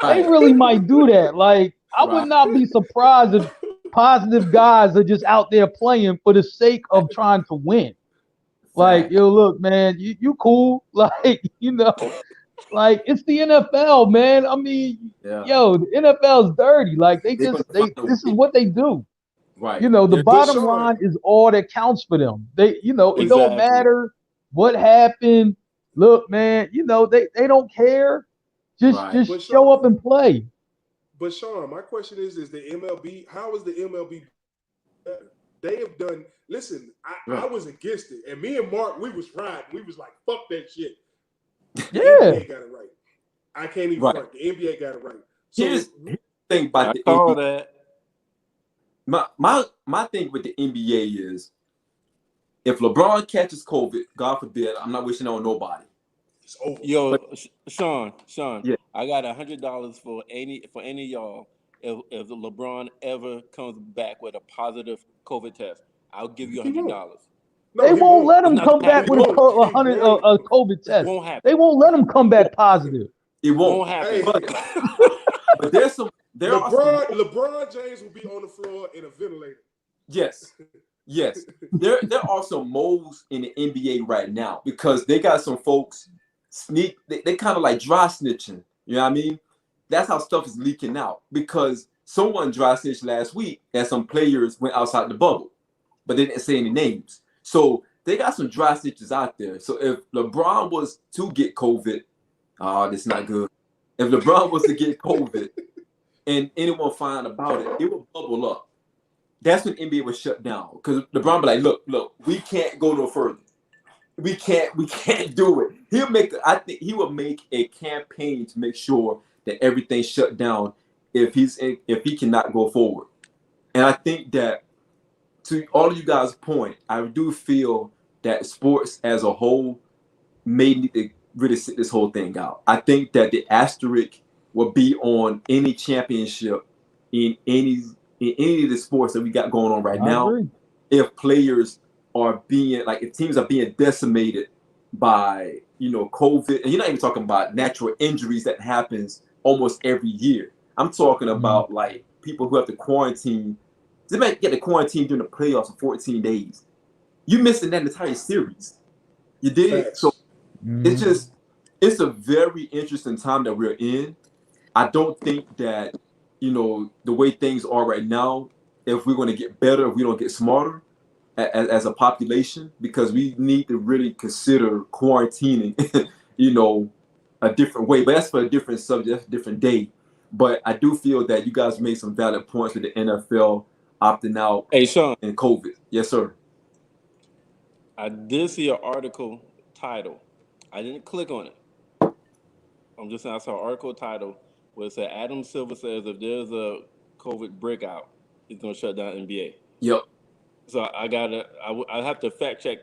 they Right. really might do that. Like, I would Right. not be surprised if positive guys are just out there playing for the sake of trying to win. Like, Fact. yo, look, man, you cool. Like, like it's the NFL, man. I mean, Yeah. yo, the NFL's dirty. Like They're gonna find a this is way. what they do. Right. The Yeah, But bottom Sean, line is all that counts for them. It don't exactly. matter what happened. Look, man, they don't care. Just Right. just but show up Sean, and play. but Sean, my question is the MLB? How is the MLB better? They have done. Listen, I Right. was against it, and me and Mark, we was riding. We was like, "Fuck that shit." The Yeah. NBA got it right. I can't even Right. front. The NBA got it right. So Here's the thing about I the saw NBA. that. My thing with the NBA is if LeBron catches COVID, God forbid, I'm not wishing on nobody. it's over. Yo, But Sean, yeah, I got $100 for any of y'all. If LeBron ever comes back with a positive COVID test, I'll give you He won't. $100. No, They he won't won't. let It's him not come gonna back He happen. with won't. a He won't. COVID It test. won't happen. They won't let him come back positive. it won't. Won't happen. Hey, But there are some LeBron James will be on the floor in a ventilator. yes. There are some moles in the NBA right now because they got some folks they kind of like dry snitching. You know what I mean? That's how stuff is leaking out because someone dry snitched last week and some players went outside the bubble, but they didn't say any names. So they got some dry snitches out there. So if LeBron was to get COVID, that's not good. If LeBron was to get COVID and anyone find about it would bubble up. That's when NBA was shut down because LeBron be like, look, we can't go no further. We can't do it. I think he will make a campaign to make sure that everything's shut down if he cannot go forward. And I think that to all of you guys' point, I do feel that sports as a whole may need to really sit this whole thing out. I think that the asterisk will be on any championship in any of the sports that we got going on right I now. agree. If players are being if teams are being decimated by COVID, and you're not even talking about natural injuries that happens almost every year. I'm talking about like people who have to quarantine. They might get the quarantine during the playoffs for 14 days. You missing that entire series. You did. Facts. So it's a very interesting time that we're in. I don't think that the way things are right now, if we're going to get better, if we don't get smarter as a population, because we need to really consider quarantining a different way. But that's for a different subject, that's a different day. But I do feel that you guys made some valid points with the NFL opting out Hey, Sean, and COVID. Yes, sir. I did see an article title. I didn't click on it. I'm just saying I saw an article title where it said Adam Silver says if there's a COVID breakout, he's going to shut down NBA. Yep. So I have to fact check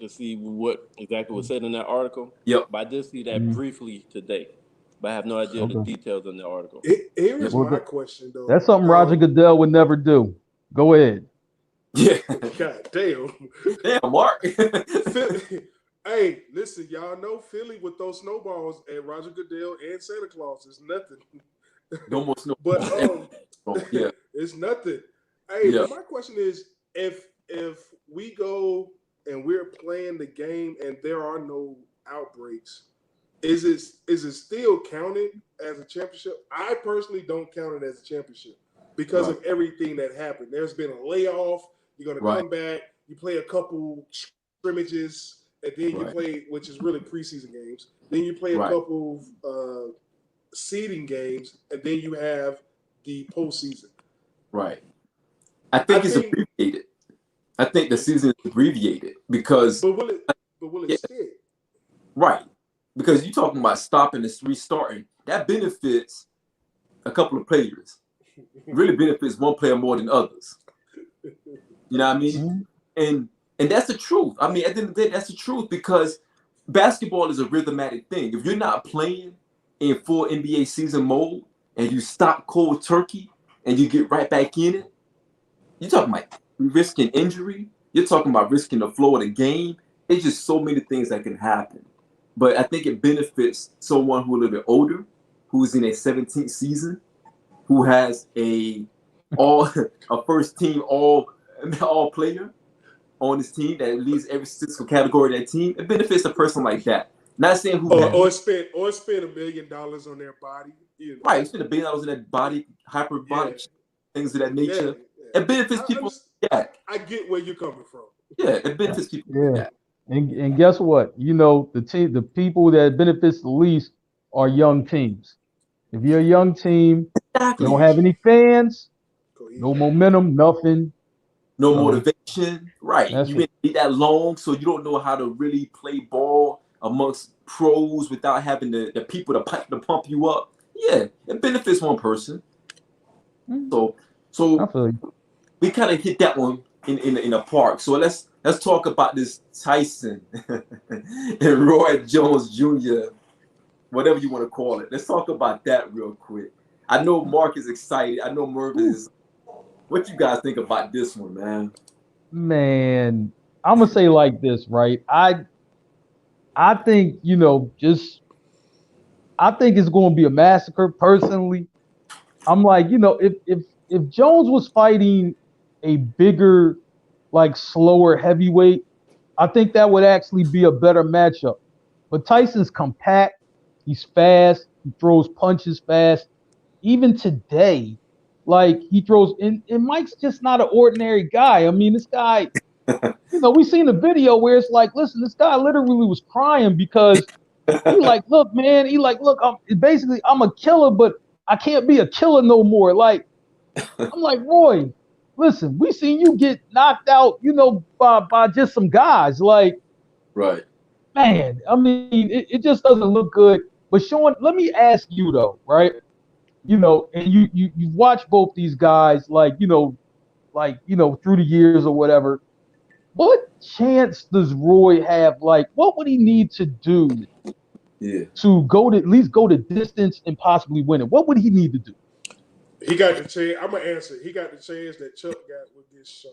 to see what exactly was said in that article. Yep. But I did see that briefly today. But I have no idea the details in the article. Here's Well, my question, though. That's something Roger Goodell would never do. Go ahead. Yeah. God damn. Damn, Mark. Hey, listen, y'all know Philly with those snowballs and Roger Goodell and Santa Claus is nothing. No more snow. But Yeah. it's nothing. Hey, Yeah. but my question is, if we go and we're playing the game and there are no outbreaks, is it still counted as a championship? I personally don't count it as a championship because of everything that happened. There's been a layoff. You're gonna come back. You play a couple scrimmages, and then you play, which is really preseason games. Then you play a couple seeding games, and then you have the postseason. Right. I think it's abbreviated. I think the season is abbreviated because But will it Yeah. stick? right. Because you're talking about stopping and restarting. That benefits a couple of players. Really benefits one player more than others. You know what I mean? Mhm. And that's the truth. I mean, at the end of the day, that's the truth because basketball is a rhythmatic thing. If you're not playing in full NBA season mode and you stop cold turkey and you get right back in it, you're talking about risking injury. You're talking about risking the flow of the game. It's just so many things that can happen. But I think it benefits someone who a little bit older, who's in a 17th season, who has a first team all player on his team that leads every statistical category of that team. It benefits a person like that. Not saying who Or spend $1 million on their body. You know. right, spend $1 billion in that body, hyperbolic things of that nature. It benefits people. I get where you're coming from. Yeah, it benefits people. Yeah. And guess what? You know, the people that benefits the least are young teams. If you're a young team, Exactly. you don't have any fans, no momentum, nothing. No So, motivation. Right. that's You it. been that long, so you don't know how to really play ball amongst pros without having the people to pump you up. Yeah, it benefits one person. I So feel you. we kind of hit that one in a park. So let's talk about this Tyson and Roy Jones Jr., whatever you want to call it. Let's talk about that real quick. I know Mark is excited. I know Mervin is. What you guys think about this one, man? Man, I'm gonna say like this, right? I think, you know, I think it's gonna be a massacre personally. I'm like, you know, if Jones was fighting a bigger, like slower heavyweight, I think that would actually be a better matchup. But Tyson's compact, he's fast, he throws punches fast. Even today, like he throws and Mike's just not an ordinary guy. I mean, this guy, you know, we seen a video where it's like, listen, this guy literally was crying because he like, look, man, he like, look, I'm a killer, but I can't be a killer no more. Like, I'm like, Roy, listen, we seen you get knocked out, you know, by just some guys. Like, Right. man, I mean, it just doesn't look good. But Sean, let me ask you though, right? You know, and you watch both these guys, like, you know, through the years or whatever. What chance does Roy have? Like, what would he need to do to at least go the distance and possibly win it? What would he need to do? He got the chance. I'm gonna answer. He got the chance that Chuck got with this show.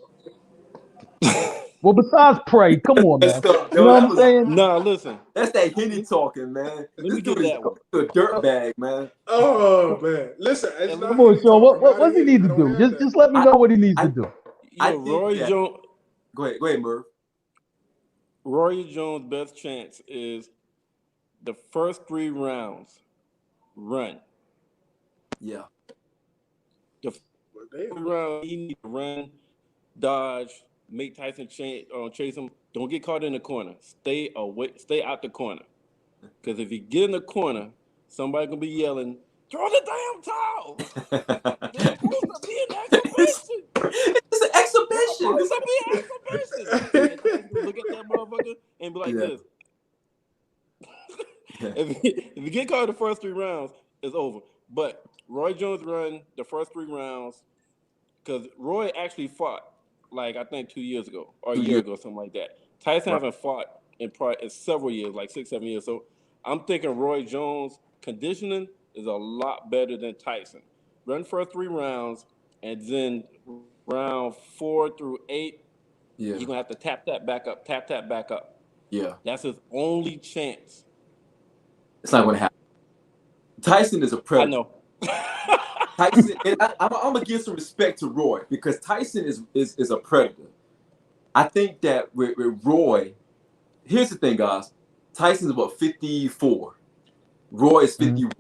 Well, besides pray, come on, man. You know what I'm saying? Nah, listen. That's that Henny talking, man. Let me get that one. A dirt bag, man. Oh man, listen. It's not Come on, Henny Sean. talking, What not does he Henny. need I to don't do? have that. Just let me know what he needs to do. I Yo, think Go ahead, Merv. Roy Jones' best chance is the first 3 rounds run. Yeah. The first round, he needs to run, dodge, make Tyson chase him. Don't get caught in the corner. Stay away. Stay out the corner. Because if you get in the corner, somebody gonna be yelling, "Throw the damn towel!" It's supposed to be an exhibition. It's an exhibition. It's supposed to be an exhibition. Look at that motherfucker and be like this. If you get caught in the first 3 rounds, it's over. But Roy Jones run the first 3 rounds because Roy actually fought, like, I think 2 years ago or a year ago, something like that. Tyson haven't fought in several years, like 6, 7 years. So I'm thinking Roy Jones' conditioning is a lot better than Tyson. Run first 3 rounds, and then round 4 through 8, you're going to have to tap that back up. Yeah. That's his only chance. It's not going to happen. Tyson is a predator. I know. Tyson, and I'm going to give some respect to Roy because Tyson is a predator. I think that with Roy, here's the thing, guys. Tyson's about 54. Roy is 51.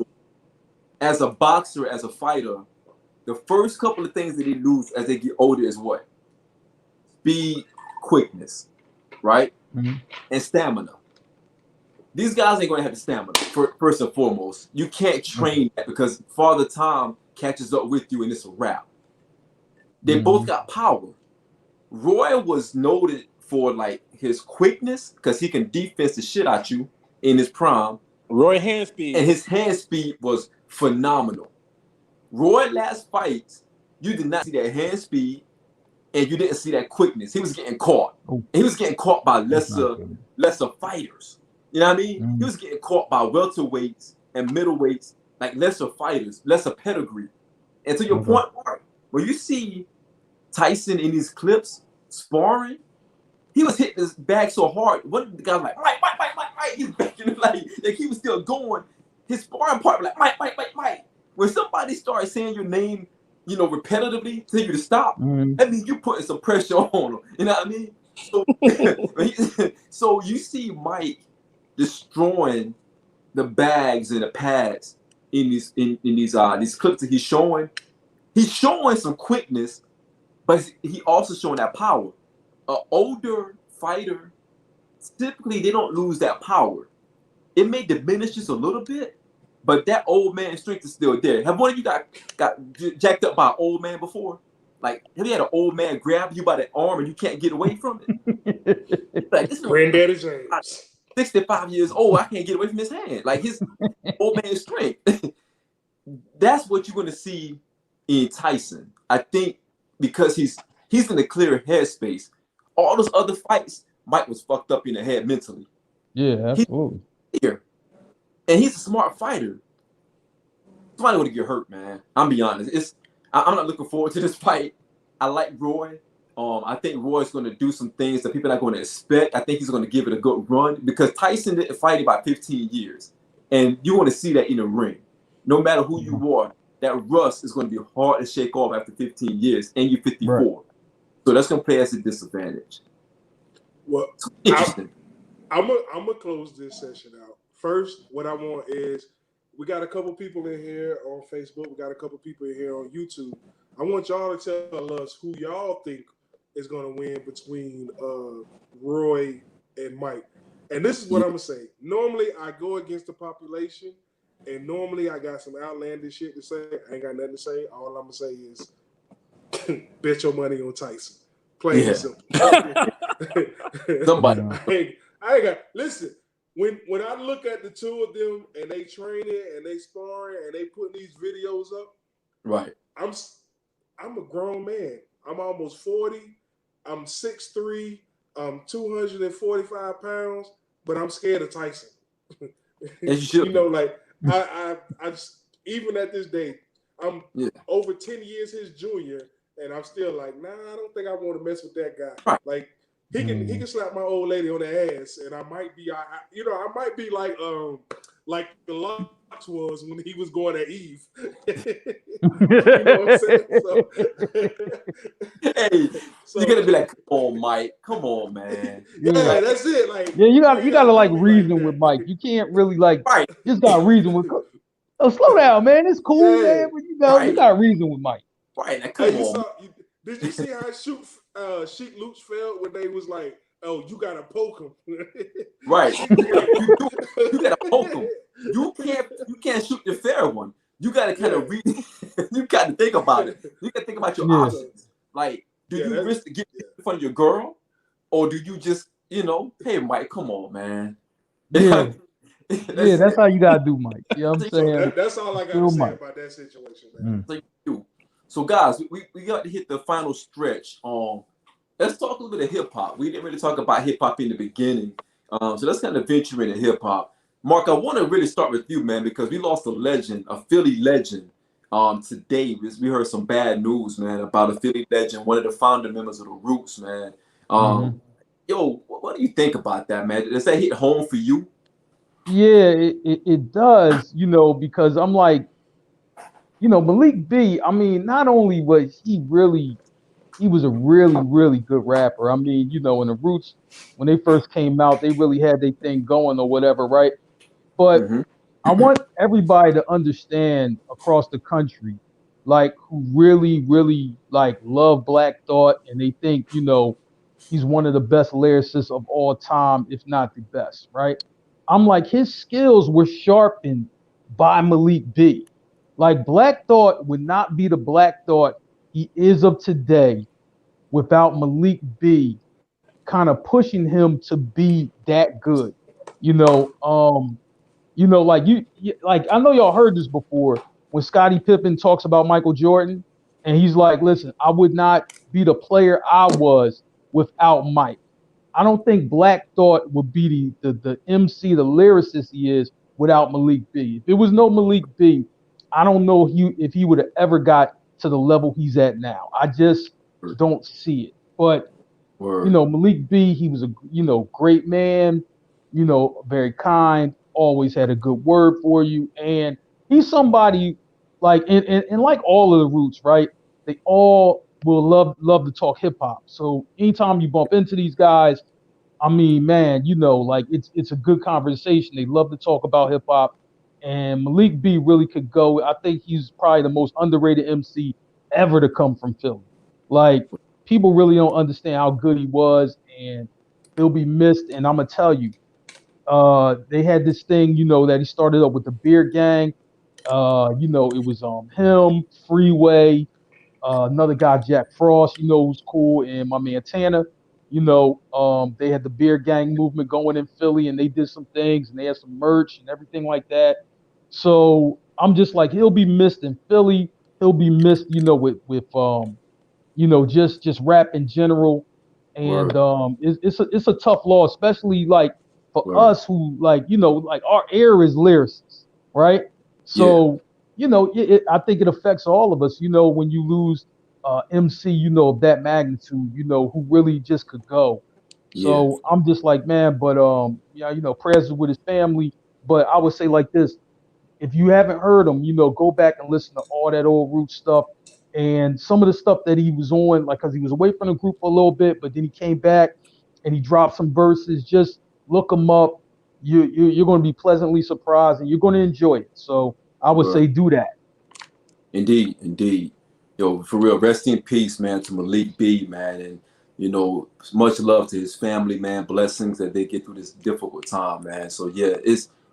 As a boxer, as a fighter, the first couple of things that they lose as they get older is what? Speed, quickness, right? And stamina. These guys ain't going to have the stamina, first and foremost. You can't train that because Father Time catches up with you and it's a wrap. They both got power. Roy was noted for like his quickness because he can defense the shit out you in his prime, Roy Hanspeed. and his hand speed was phenomenal. Roy last fights, you did not see that hand speed, and you didn't see that quickness. He was getting caught. And he was getting caught by lesser fighters. You know what I mean? He was getting caught by welterweights and middleweights, like lesser fighters, lesser pedigree. And to your point, Mark, when you see Tyson in these clips sparring, he was hitting his bag so hard. One of the guys like, Mike. He's backing it like he was still going. His sparring partner like, Mike. When somebody starts saying your name, repetitively, tell you to stop, that means you're putting some pressure on them. You know what I mean? So, so you see Mike destroying the bags and the pads in these clips that he's showing. He's showing some quickness, but he also showing that power. An older fighter, typically they don't lose that power. It may diminish just a little bit, but that old man strength is still there. Have one of you got jacked up by an old man before? Like, have you had an old man grab you by the arm and you can't get away from it? Like, this Granddaddy James, 65 years old, I can't get away from his hand. Like his old man strength. That's what you're going to see in Tyson. I think because he's in the clear headspace. All those other fights, Mike was fucked up in the head mentally. Yeah, absolutely. And he's a smart fighter. Somebody would get hurt, man. I'm be honest. I'm not looking forward to this fight. I like Roy. I think Roy's going to do some things that people are not going to expect. I think he's going to give it a good run because Tyson didn't fight about 15 years. And you want to see that in the ring. No matter who you are, that rust is going to be hard to shake off after 15 years, and you're 54. Right. So that's going to play as a disadvantage. Well, interesting. I'm gonna close this session out. First, what I want is we got a couple people in here on Facebook. We got a couple people in here on YouTube. I want y'all to tell us who y'all think is going to win between Roy and Mike. And this is what I'm going to say. Normally, I go against the population, and normally I got some outlandish shit to say. I ain't got nothing to say. All I'm going to say is bet your money on Tyson. Plain and simple. Somebody. I ain't got, listen, when I look at the two of them and they training and they sparring and they putting these videos up, right? I'm a grown man. I'm almost 40. I'm 6'3". I'm 245 pounds, but I'm scared of Tyson. You know, like I just, even at this day, I'm over 10 years his junior, and I'm still like, nah, I don't think I want to mess with that guy. Right. Like he can slap my old lady on the ass, and I might be, I might be like the Lux was when he was going at Eve. You know what I'm saying? Hey, so, you're gonna be like, come on, Mike, come on, man. Yeah, that's it. Like, yeah, you gotta like reason with Mike. You can't really like just gotta reason with. Oh, slow down, man. It's cool, man. But you gotta reason with Mike. Right, now, come on. Did you see how Sheik Luch felt when they was like, "Oh, you gotta poke him." Right, you gotta poke him. You can't shoot the fair one. You gotta kind of read. You gotta think about it. You gotta think about your options. Like, do you risk to get in front of your girl, or do you just, hey, Mike, come on, man. Yeah. That's how you gotta do, Mike. You know what I'm saying? That's all I gotta say about that situation, man. So guys, we got to hit the final stretch. Let's talk a little bit of hip hop. We didn't really talk about hip hop in the beginning. So let's kind of venture into hip hop. Mark, I want to really start with you, man, because we lost a legend, a Philly legend. Today we heard some bad news, man, about a Philly legend, one of the founder members of the Roots, man. Yo, what do you think about that, man? Does that hit home for you? Yeah, it does, because I'm like, Malik B, I mean, not only was he was a really, really good rapper. I mean, in the Roots, when they first came out, they really had their thing going or whatever, right? But I want everybody to understand across the country, like, who really, really, like, love Black Thought, and they think, he's one of the best lyricists of all time, if not the best, right? I'm like, his skills were sharpened by Malik B. Like, Black Thought would not be the Black Thought he is of today without Malik B kind of pushing him to be that good. You know, like like I know y'all heard this before when Scottie Pippen talks about Michael Jordan, and he's like, "Listen, I would not be the player I was without Mike." I don't think Black Thought would be the MC, the lyricist he is without Malik B. If there was no Malik B, I don't know if he would have ever got to the level he's at now. I just don't see it. But Malik B, he was a great man, very kind, always had a good word for you, and he's somebody like and like all of the Roots, right? They all will love to talk hip hop. So anytime you bump into these guys, I mean, man, like it's a good conversation. They love to talk about hip hop, and Malik B really could go. I think he's probably the most underrated MC ever to come from Philly. Like people really don't understand how good he was, and he'll be missed. And I'm gonna tell you, they had this thing, that he started up with the Beer Gang. It was him, Freeway, another guy, Jack Frost, who's cool, and my man Tanner. They had the Beer Gang movement going in Philly, and they did some things, and they had some merch and everything like that. So I'm just like, he'll be missed in Philly. He'll be missed, with just rap in general. And it's a tough law, especially like for us who like our air is lyricists, right? So I think it affects all of us. When you lose MC, of that magnitude, who really just could go. So I'm just like, man, but prayers with his family. But I would say like this: if you haven't heard him, go back and listen to all that old Root stuff and some of the stuff that he was on, like, because he was away from the group for a little bit, but then he came back and he dropped some verses. Just look him up. You're going to be pleasantly surprised and you're going to enjoy it. So I would say do that. Indeed. Yo, for real, rest in peace, man, to Malik B, man. And, much love to his family, man. Blessings that they get through this difficult time, man. So, yeah,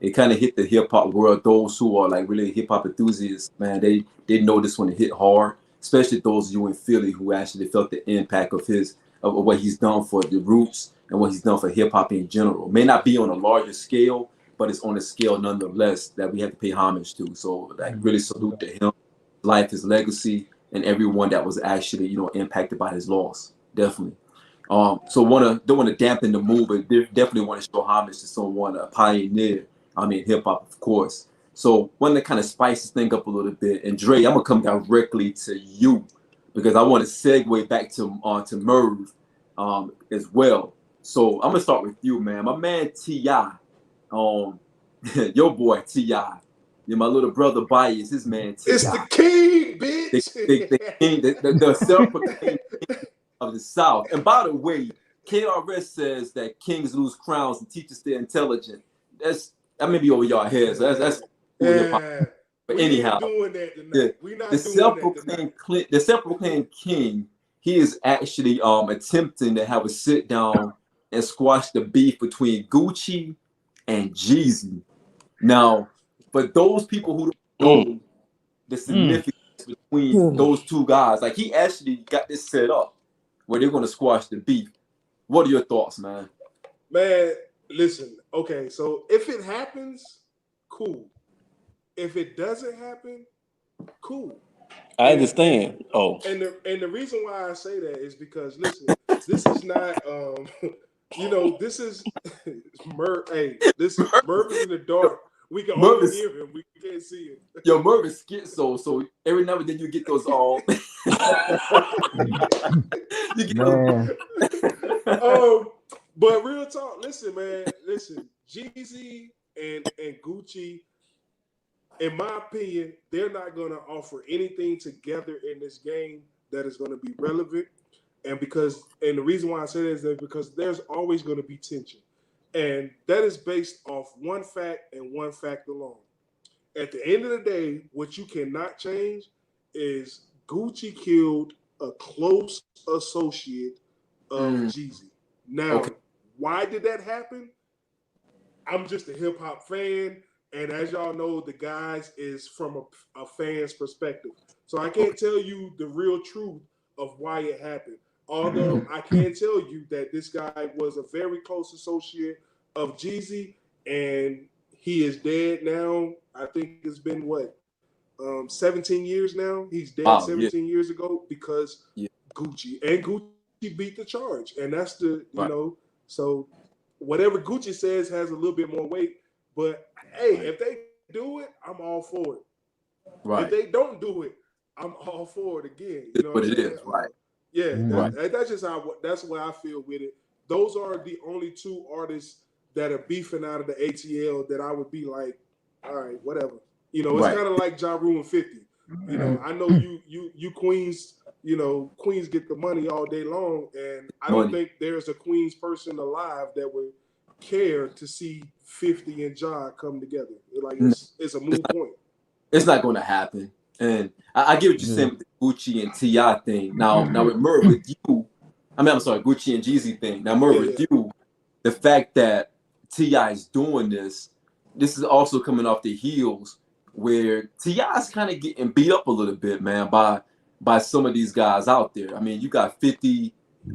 it kind of hit the hip-hop world. Those who are, like, really hip-hop enthusiasts, man, they know this one hit hard, especially those of you in Philly who actually felt the impact of what he's done for the Roots and what he's done for hip-hop in general. May not be on a larger scale, but it's on a scale nonetheless that we have to pay homage to. So, like, really salute to him, life, his legacy, and everyone that was actually, impacted by his loss. Definitely. So don't want to dampen the mood, but definitely want to show homage to someone, a pioneer. I mean, hip hop, of course. So want to kind of spice this thing up a little bit. And Dre, I'm gonna come directly to you because I want to segue back to Merv as well. So I'm gonna start with you, man. My man T.I. Your boy T.I. Yeah, my little brother Bias, his man T.I. It's the king, bitch. The king, the self-proclaimed king of the South. And by the way, KRS says that kings lose crowns and teachers stay intelligent. That may be over y'all heads. So that's yeah. But anyhow, doing that tonight. We not the self-proclaimed king, he is actually attempting to have a sit down and squash the beef between Gucci and Jeezy. Now, for those people who don't know the significance between those two guys, like he actually got this set up where they're going to squash the beef. What are your thoughts, man? Man, listen. Okay, so if it happens, cool. If it doesn't happen, cool. I understand. And the reason why I say that is because listen, this is not this is Merv. Hey, this Merv is in the dark. We can only hear him. We can't see him. Yo, Merv is schizo, so every now and then you get those you get but real talk, listen, man. Listen, Jeezy and Gucci, in my opinion, they're not gonna offer anything together in this game that is gonna be relevant. And the reason why I say that is that because there's always gonna be tension. And that is based off one fact and one fact alone. At the end of the day, what you cannot change is Gucci killed a close associate of Jeezy. Now, why did that happen? I'm just a hip hop fan. And as y'all know, the guys is from a fan's perspective. So I can't tell you the real truth of why it happened. Although I can tell you that this guy was a very close associate of Jeezy, and he is dead now. I think it's been 17 years now. He's dead Wow, 17 years ago because Yeah. Gucci beat the charge, and that's the Right. So whatever Gucci says has a little bit more weight. But hey, Right. if they do it, I'm all for it. Right. If they don't do it, I'm all for it again. You It's know what what I'm it saying? is, right. Yeah, Mhm. that's just that's the way I feel with it. Those are the only two artists that are beefing out of the ATL that I would be like, all right, whatever. It's Right. kind of like Ja Rule and 50. I know you Queens, Queens get the money all day long, and I don't Money. think there's a Queens person alive that would care to see 50 and Ja come together. Like it's a moot point. It's not going to happen. And I get what you're saying with the Gucci and T.I. thing. Now with Merv, with you, I'm sorry, Gucci and Jeezy thing. Now, Merv, with you, the fact that T.I. is doing this is also coming off the heels where T.I. is kind of getting beat up a little bit, man, by some of these guys out there. I mean, you got 50 and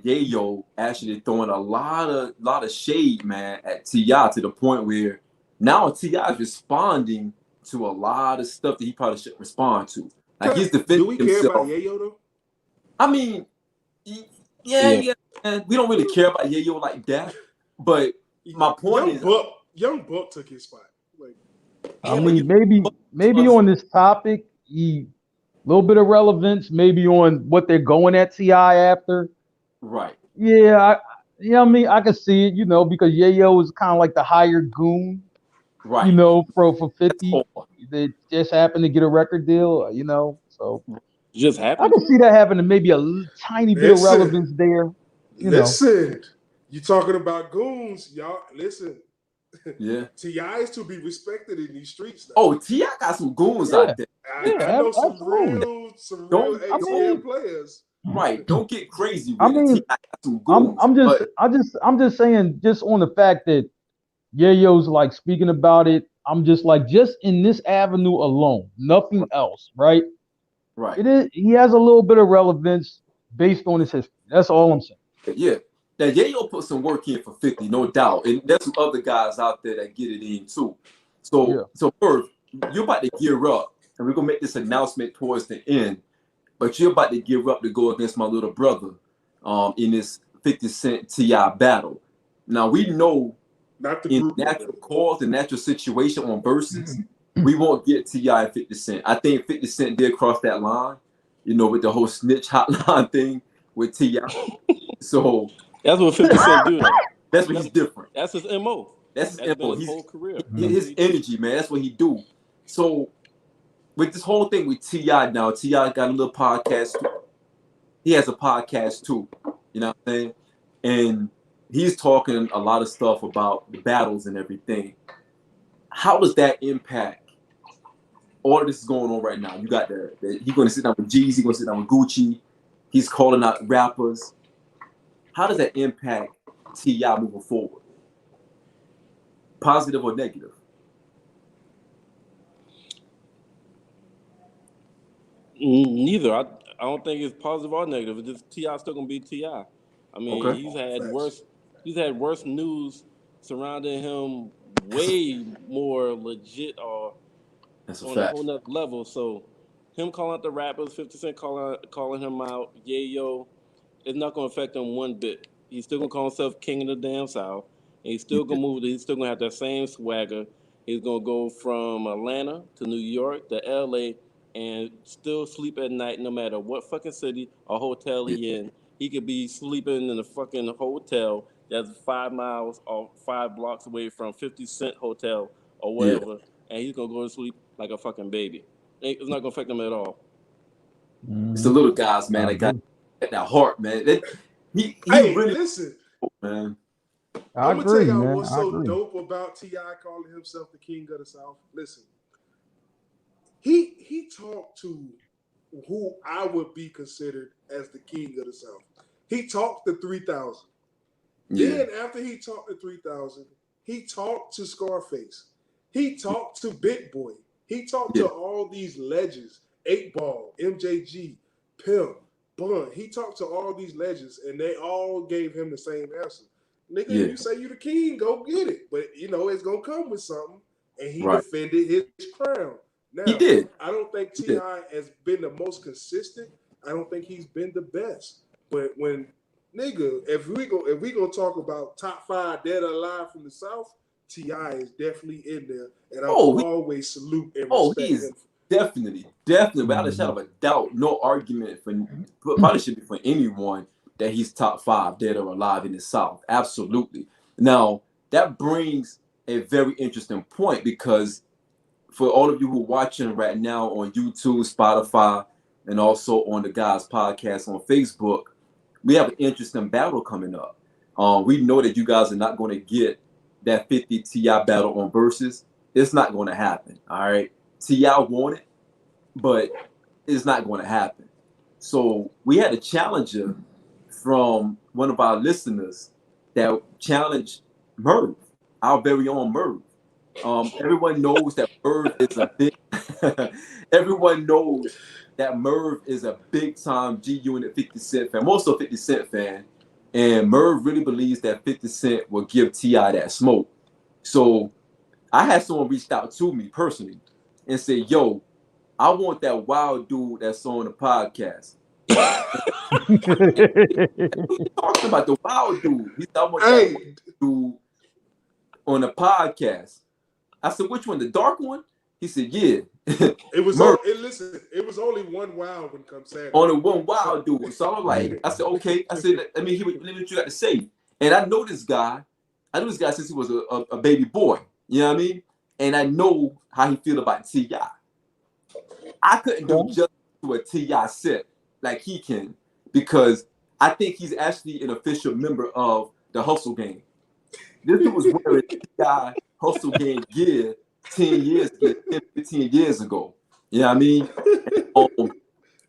Yayo actually throwing a lot of shade, man, at T.I. to the point where now T.I. is responding to a lot of stuff that he probably shouldn't respond to. Like he's defending Do we care himself. about Yayo though? I mean, yeah, man. We don't really care about Yayo like that. But my point is, Young Buck took his spot. Like, I mean, maybe on this topic, a little bit of relevance, maybe on what they're going at T.I. after. Right. Yeah, I mean, I can see it, because Yayo is kind of like the hired goon, Right. for 50. They just happened to get a record deal, so Just I happened. can see that happening. Maybe a tiny bit of relevance there. Listen, you talking about goons, y'all. Listen, Yeah. T.I. is to be respected in these streets now. Oh, T.I. got some goons out there. I know some absolutely. real ATL players. Right. Don't get crazy with I mean, it. T.I. got some goons. I'm just saying, just on the fact that Yayo's like speaking about it, I'm just like, just in this avenue alone, nothing else, right? Right. It is. He has a little bit of relevance based on his history. That's all I'm saying. Yeah. Now Yayo put some work in for 50, no doubt. And there's some other guys out there that get it in too. So Irv, you're about to gear up, and we're gonna make this announcement towards the end. But you're about to gear up to go against my little brother in this 50 Cent T.I. battle. Now we know in natural cause and natural situation on verses, we won't get T.I. and 50 Cent. I think 50 Cent did cross that line, with the whole snitch hotline thing with T.I. So that's what 50 Cent do. That's what he's different. That's his MO. That's his MO. His whole career. His energy, man. That's what he do. So with this whole thing with T.I. now, T.I. got a little podcast too. He has a podcast too. You know what I'm saying? And he's talking a lot of stuff about the battles and everything. How does that impact all of this is going on right now? You got he's going to sit down with Jeezy, he's going to sit down with Gucci. He's calling out rappers. How does that impact T.I. moving forward? Positive or negative? Neither. I don't think it's positive or negative. It's just T.I. still gonna be T.I. I mean, he's had worse news surrounding him, way more legit or on a whole nother level. So him calling out the rappers, 50 Cent calling him out, Yayo, it's not gonna affect him one bit. He's still gonna call himself king of the damn South. And he's still gonna move. He's still gonna have that same swagger. He's gonna go from Atlanta to New York to LA and still sleep at night no matter what fucking city or hotel he in. He could be sleeping in a fucking hotel that's 5 miles or 5 blocks away from 50 Cent Hotel or whatever, and he's gonna go to sleep like a fucking baby. It's not gonna affect him at all. It's the little guys, man. That got that heart, man. He really listen, man. I'm gonna tell y'all what's so dope about T.I. calling himself the king of the South. Listen, he talked to who I would be considered as the king of the South. He talked to 3,000. Then after he talked to 3,000, he talked to Scarface. He talked to Big Boy. He talked to all these legends: 8 Ball, MJG, Pimp, Bun. He talked to all these legends, and they all gave him the same answer. Nigga, Yeah. you say you the king, go get it. But it's gonna come with something. And he Right. defended his crown. Now, He did. I don't think He T.I. has been the most consistent. I don't think he's been the best. But when nigga, if we gonna talk about top 5 dead or alive from the South, T.I. is definitely in there. And I'll always salute and respect he's him. definitely, without a shadow of a doubt, no argument probably should be for anyone that he's top 5 dead or alive in the South. Absolutely. Now, that brings a very interesting point, because for all of you who are watching right now on YouTube, Spotify, and also on the Guys Podcast on Facebook, we have an interesting battle coming up. We know that you guys are not going to get that 50 T.I. battle on Versus. It's not going to happen. All right. T.I. won it, but it's not going to happen. So we had a challenger from one of our listeners that challenged Merv, our very own Merv. Everyone knows that Merv is a big. Everyone knows that Merv is a big time G Unit 50 Cent fan, also 50 Cent fan, and Merv really believes that 50 Cent will give T.I. that smoke. So I had someone reached out to me personally and said, "Yo, I want that wild dude that's on the podcast." Talking about the wild dude. He said, "I want that wild dude on the podcast." I said, "Which one? The dark one?" He said, "Yeah." It was only one wild one come Saturday. Only one wild dude. So I'm like, I said, okay. I said, let me hear what you got to say. And I know this guy. I knew this guy since he was a baby boy. You know what I mean? And I know how he feel about T.I. I couldn't do justice to a T.I. set like he can, because I think he's actually an official member of the Hustle Gang. This dude was wearing T.I. Hustle Gang gear 10, 15 years ago. You know what I mean?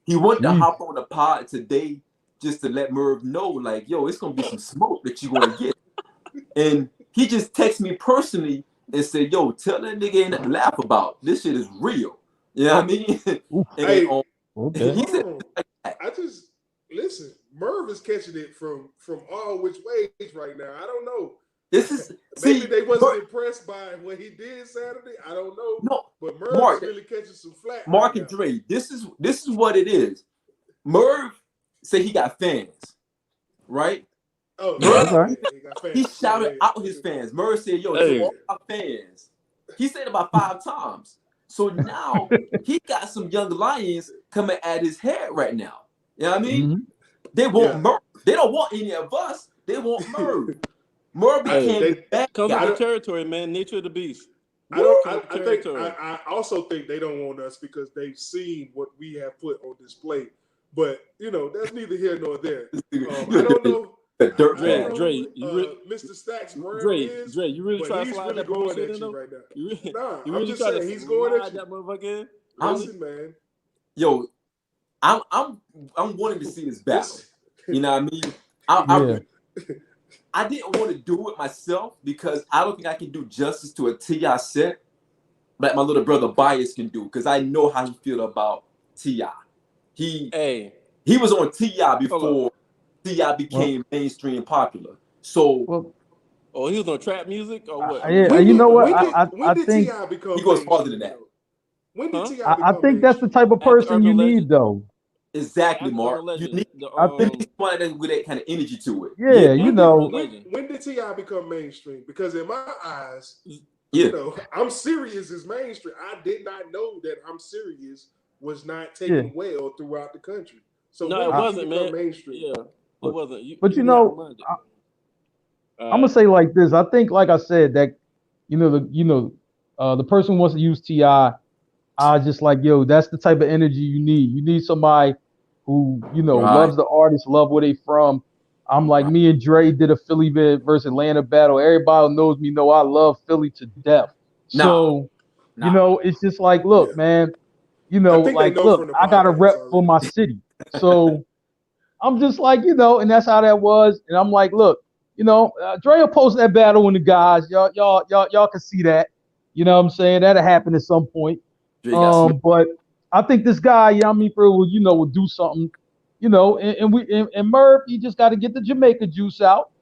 He wanted to hop on the pod today just to let Merv know, like, yo, it's going to be some smoke that you're going to get. And he just texted me personally and said, yo, tell that nigga ain't nothing to laugh about. This shit is real. You know what I mean? And, he said, I just, listen, Merv is catching it from all which ways right now. I don't know. Maybe they wasn't impressed by what he did Saturday. I don't know. No, but Merv is really catching some flack. Mark and Dre, this is what it is. Merv said he got fans, right? Oh, Merv, he shouted out his fans. Merv said, "Yo, to all my fans." He said it about 5 times. So now he got some young lions coming at his head right now. You know what I mean? Mm-hmm. They want Merv. They don't want any of us. They want Merv. Merv became comes with the territory, man. Nature of the beast. I also think they don't want us because they've seen what we have put on display. But that's neither here nor there. I don't know. Dre, Mr. Stacks, Dre, you really trying to slide that bullshit in right now? Nah, I'm just saying he's going at you. That motherfucker. Listen, man. Yo, I'm wanting to see this battle. You know what I mean? I didn't want to do it myself because I don't think I can do justice to a T.I. set like my little brother Bias can do, because I know how he feel about T.I. He was on T.I. before T.I. became mainstream popular. So, he was on trap music or what? You know what? I think T.I. become he goes farther than that. When did T.I. I think that's the type of person you need, though. Exactly, Mark. You need one with that kind of energy to it. Yeah, When did T.I. become mainstream? Because in my eyes, Yeah. I'm Serious is mainstream. I did not know that I'm Serious was not taken well throughout the country. So no, it wasn't, man. Mainstream. Yeah, it wasn't. But I'm gonna say like this. I think, like I said, that the person wants to use T.I. I just like, yo, that's the type of energy you need. You need somebody who loves the artist, love where they from. I'm like, me and Dre did a Philly versus Atlanta battle. Everybody who knows me know I love Philly to death. So, it's just like, look, man, I got a rep for my city. So I'm just like, and that's how that was. And I'm like, look, Dre will post that battle in the guys. Y'all can see that. You know what I'm saying? That'll happen at some point. But I think this guy, will do something, you know, and Merv, you just got to get the Jamaica juice out,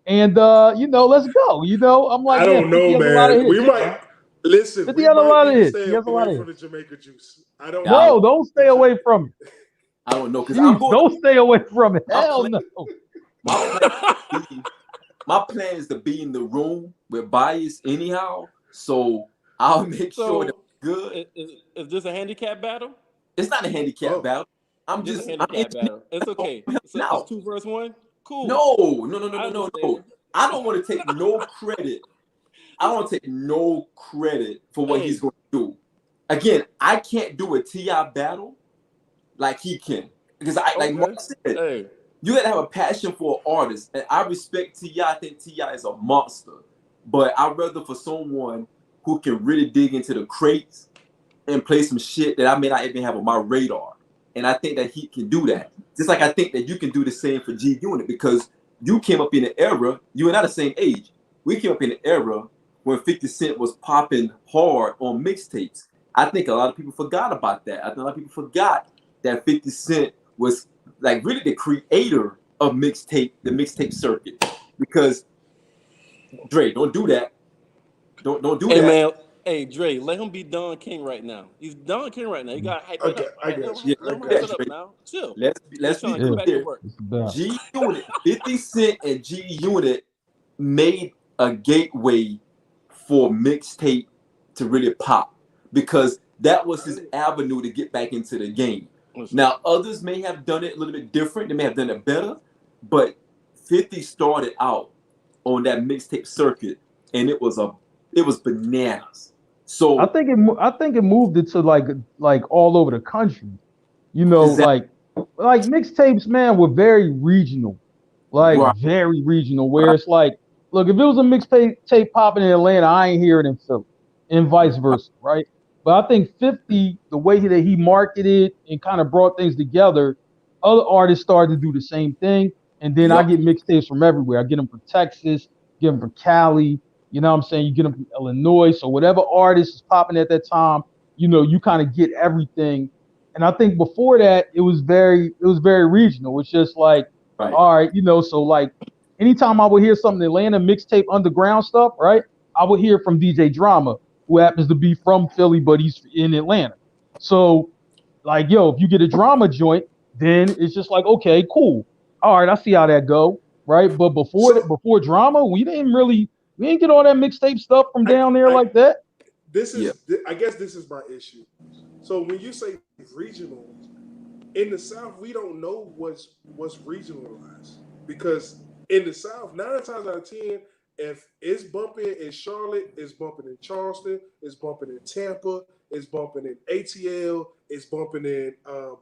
and you know, let's go. You know, I'm like, I man, don't 50 know, has a lot of man. We hits, might man. listen. 50 We has a might lot of need to hits. stay He has a lot away of from hits. the Jamaica juice. I don't Yeah, No, don't stay away from it. I don't know because Jeez, don't stay away from it. My Hell plan- no. my plan is to be in the room with bias anyhow. So I'll make sure that So, it's good. is this a handicap battle? It's not a handicap Oh. battle. I'm This just is a I'm handicap entertaining. battle. It's okay. So Now. it's 2 versus 1. Cool. No. I understand. I don't want to take no credit. I don't want to take no credit for what he's Hey. going to do. Again, I can't do a T.I. battle like he can. Because like Okay. Mark said, Hey. you gotta have a passion for an artist. And I respect T.I. I think T.I. is a monster. But I'd rather for someone who can really dig into the crates and play some shit that I may not even have on my radar. And I think that he can do that. Just like I think that you can do the same for G Unit, because you came up in an era, you and I the same age. We came up in an era when 50 Cent was popping hard on mixtapes. I think a lot of people forgot about that. I think a lot of people forgot that 50 Cent was like really the creator of the mixtape circuit. Because Dre, don't do that. Don't do Hey that. man. Hey Dre, let him be Don King right now. He's Don King right now. You gotta hype it up. I Let got him, you. let him I hype got it up Dre. now. Chill. Let's He's be trying to get back to clear. work. It's about. G Unit, 50 Cent and G Unit made a gateway for mixtape to really pop, because that was his avenue to get back into the game. Now, others may have done it a little bit different. They may have done it better, but 50 started out on that mixtape circuit, and it was bananas. So I think it moved it to like all over the country. You know, exactly. like mixtapes, man, were very regional, like Right. very regional. Where it's like, look, if it was a mixtape tape popping in Atlanta, I ain't hear it in Philly, and vice versa, right? But I think 50, the way that he marketed and kind of brought things together, other artists started to do the same thing. And then I Yep. get mixtapes from everywhere. I get them from Texas, get them from Cali. You know what I'm saying? You get them from Illinois. So whatever artist is popping at that time, you know, you kind of get everything. And I think before that, it was very regional. It's just like, Right. all right, you know, so like anytime I would hear something Atlanta mixtape underground stuff, right? I would hear from DJ Drama, who happens to be from Philly, but he's in Atlanta. So like, yo, if you get a Drama joint, then it's just like, okay, cool. All right, I see how that go, right? But before Drama, we didn't get all that mixtape stuff from down there like that. I guess this is my issue. So when you say regional, in the South, we don't know what's regionalized, because in the South, 9 times out of 10, if it's bumping in Charlotte, it's bumping in Charleston, it's bumping in Tampa, it's bumping in ATL, it's bumping in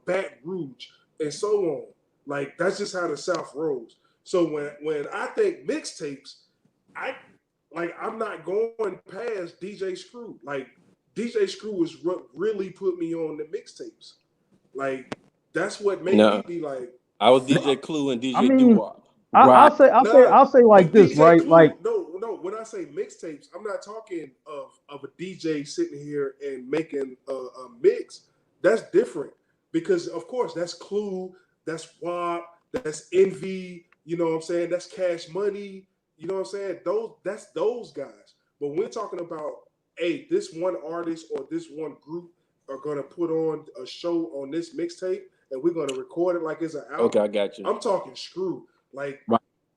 Baton Rouge, and so on. Like, that's just how the South rolls. So when I think mixtapes, I'm not going past DJ Screw. Like, DJ Screw is what really put me on the mixtapes. Like, that's what made me be like. I was DJ Clue and DJ I mean, Doo-Wop. I'll say like this, DJ right? Clue, Like, no. When I say mixtapes, I'm not talking of a DJ sitting here and making a mix. That's different, because of course that's Clue, that's WAP, that's Envy. You know what I'm saying? That's Cash Money. You know what I'm saying? That's those guys. But we're talking about, hey, this one artist or this one group are gonna put on a show on this mixtape, and we're gonna record it like it's an album. Okay, I got you. I'm talking Screw, like,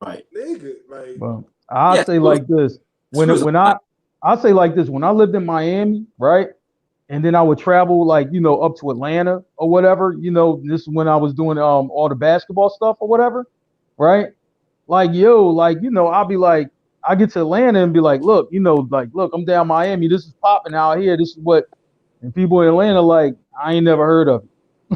Right. nigga, like. well, I'll say like this. When I say like this, when I lived in Miami, right? And then I would travel like, you know, up to Atlanta or whatever, you know, this is when I was doing all the basketball stuff or whatever, right? Like, yo, like, you know, I'll be like, I get to Atlanta and be like, look, you know, like, look, I'm down Miami. This is popping out here. This is what, and people in Atlanta, like, I ain't never heard of it.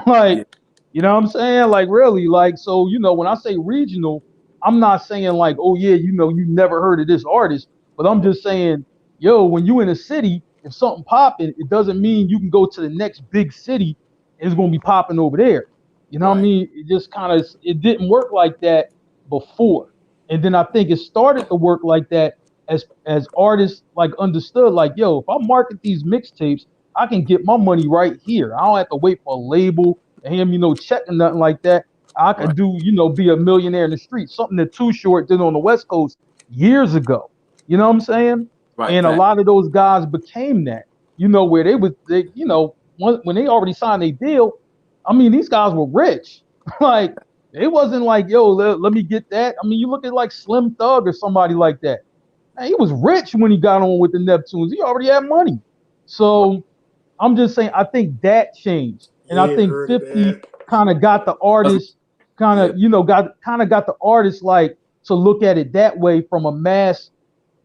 Like, you know what I'm saying? Like, really, like, so, you know, when I say regional, I'm not saying like, oh yeah, you know, you never heard of this artist, but I'm just saying, yo, when you in a city, if something popping, it doesn't mean you can go to the next big city and it's gonna be popping over there. You know what I mean? It just kind of, it didn't work like that before. And then I think it started to work like that as artists like understood, like, yo, if I market these mixtapes, I can get my money right here. I don't have to wait for a label. hand me no check or nothing like that. I could do, be a millionaire in the street, something that Too Short did on the West Coast years ago. You know what I'm saying? Right. And a lot of those guys became that, where when they already signed a deal, I mean, these guys were rich. Like, it wasn't like, yo, let me get that. I mean, you look at like Slim Thug or somebody like that. Man, he was rich when he got on with the Neptunes. He already had money. So I'm just saying, I think that changed. And I think 50 kind of got the artist got the artist like to look at it that way from a mass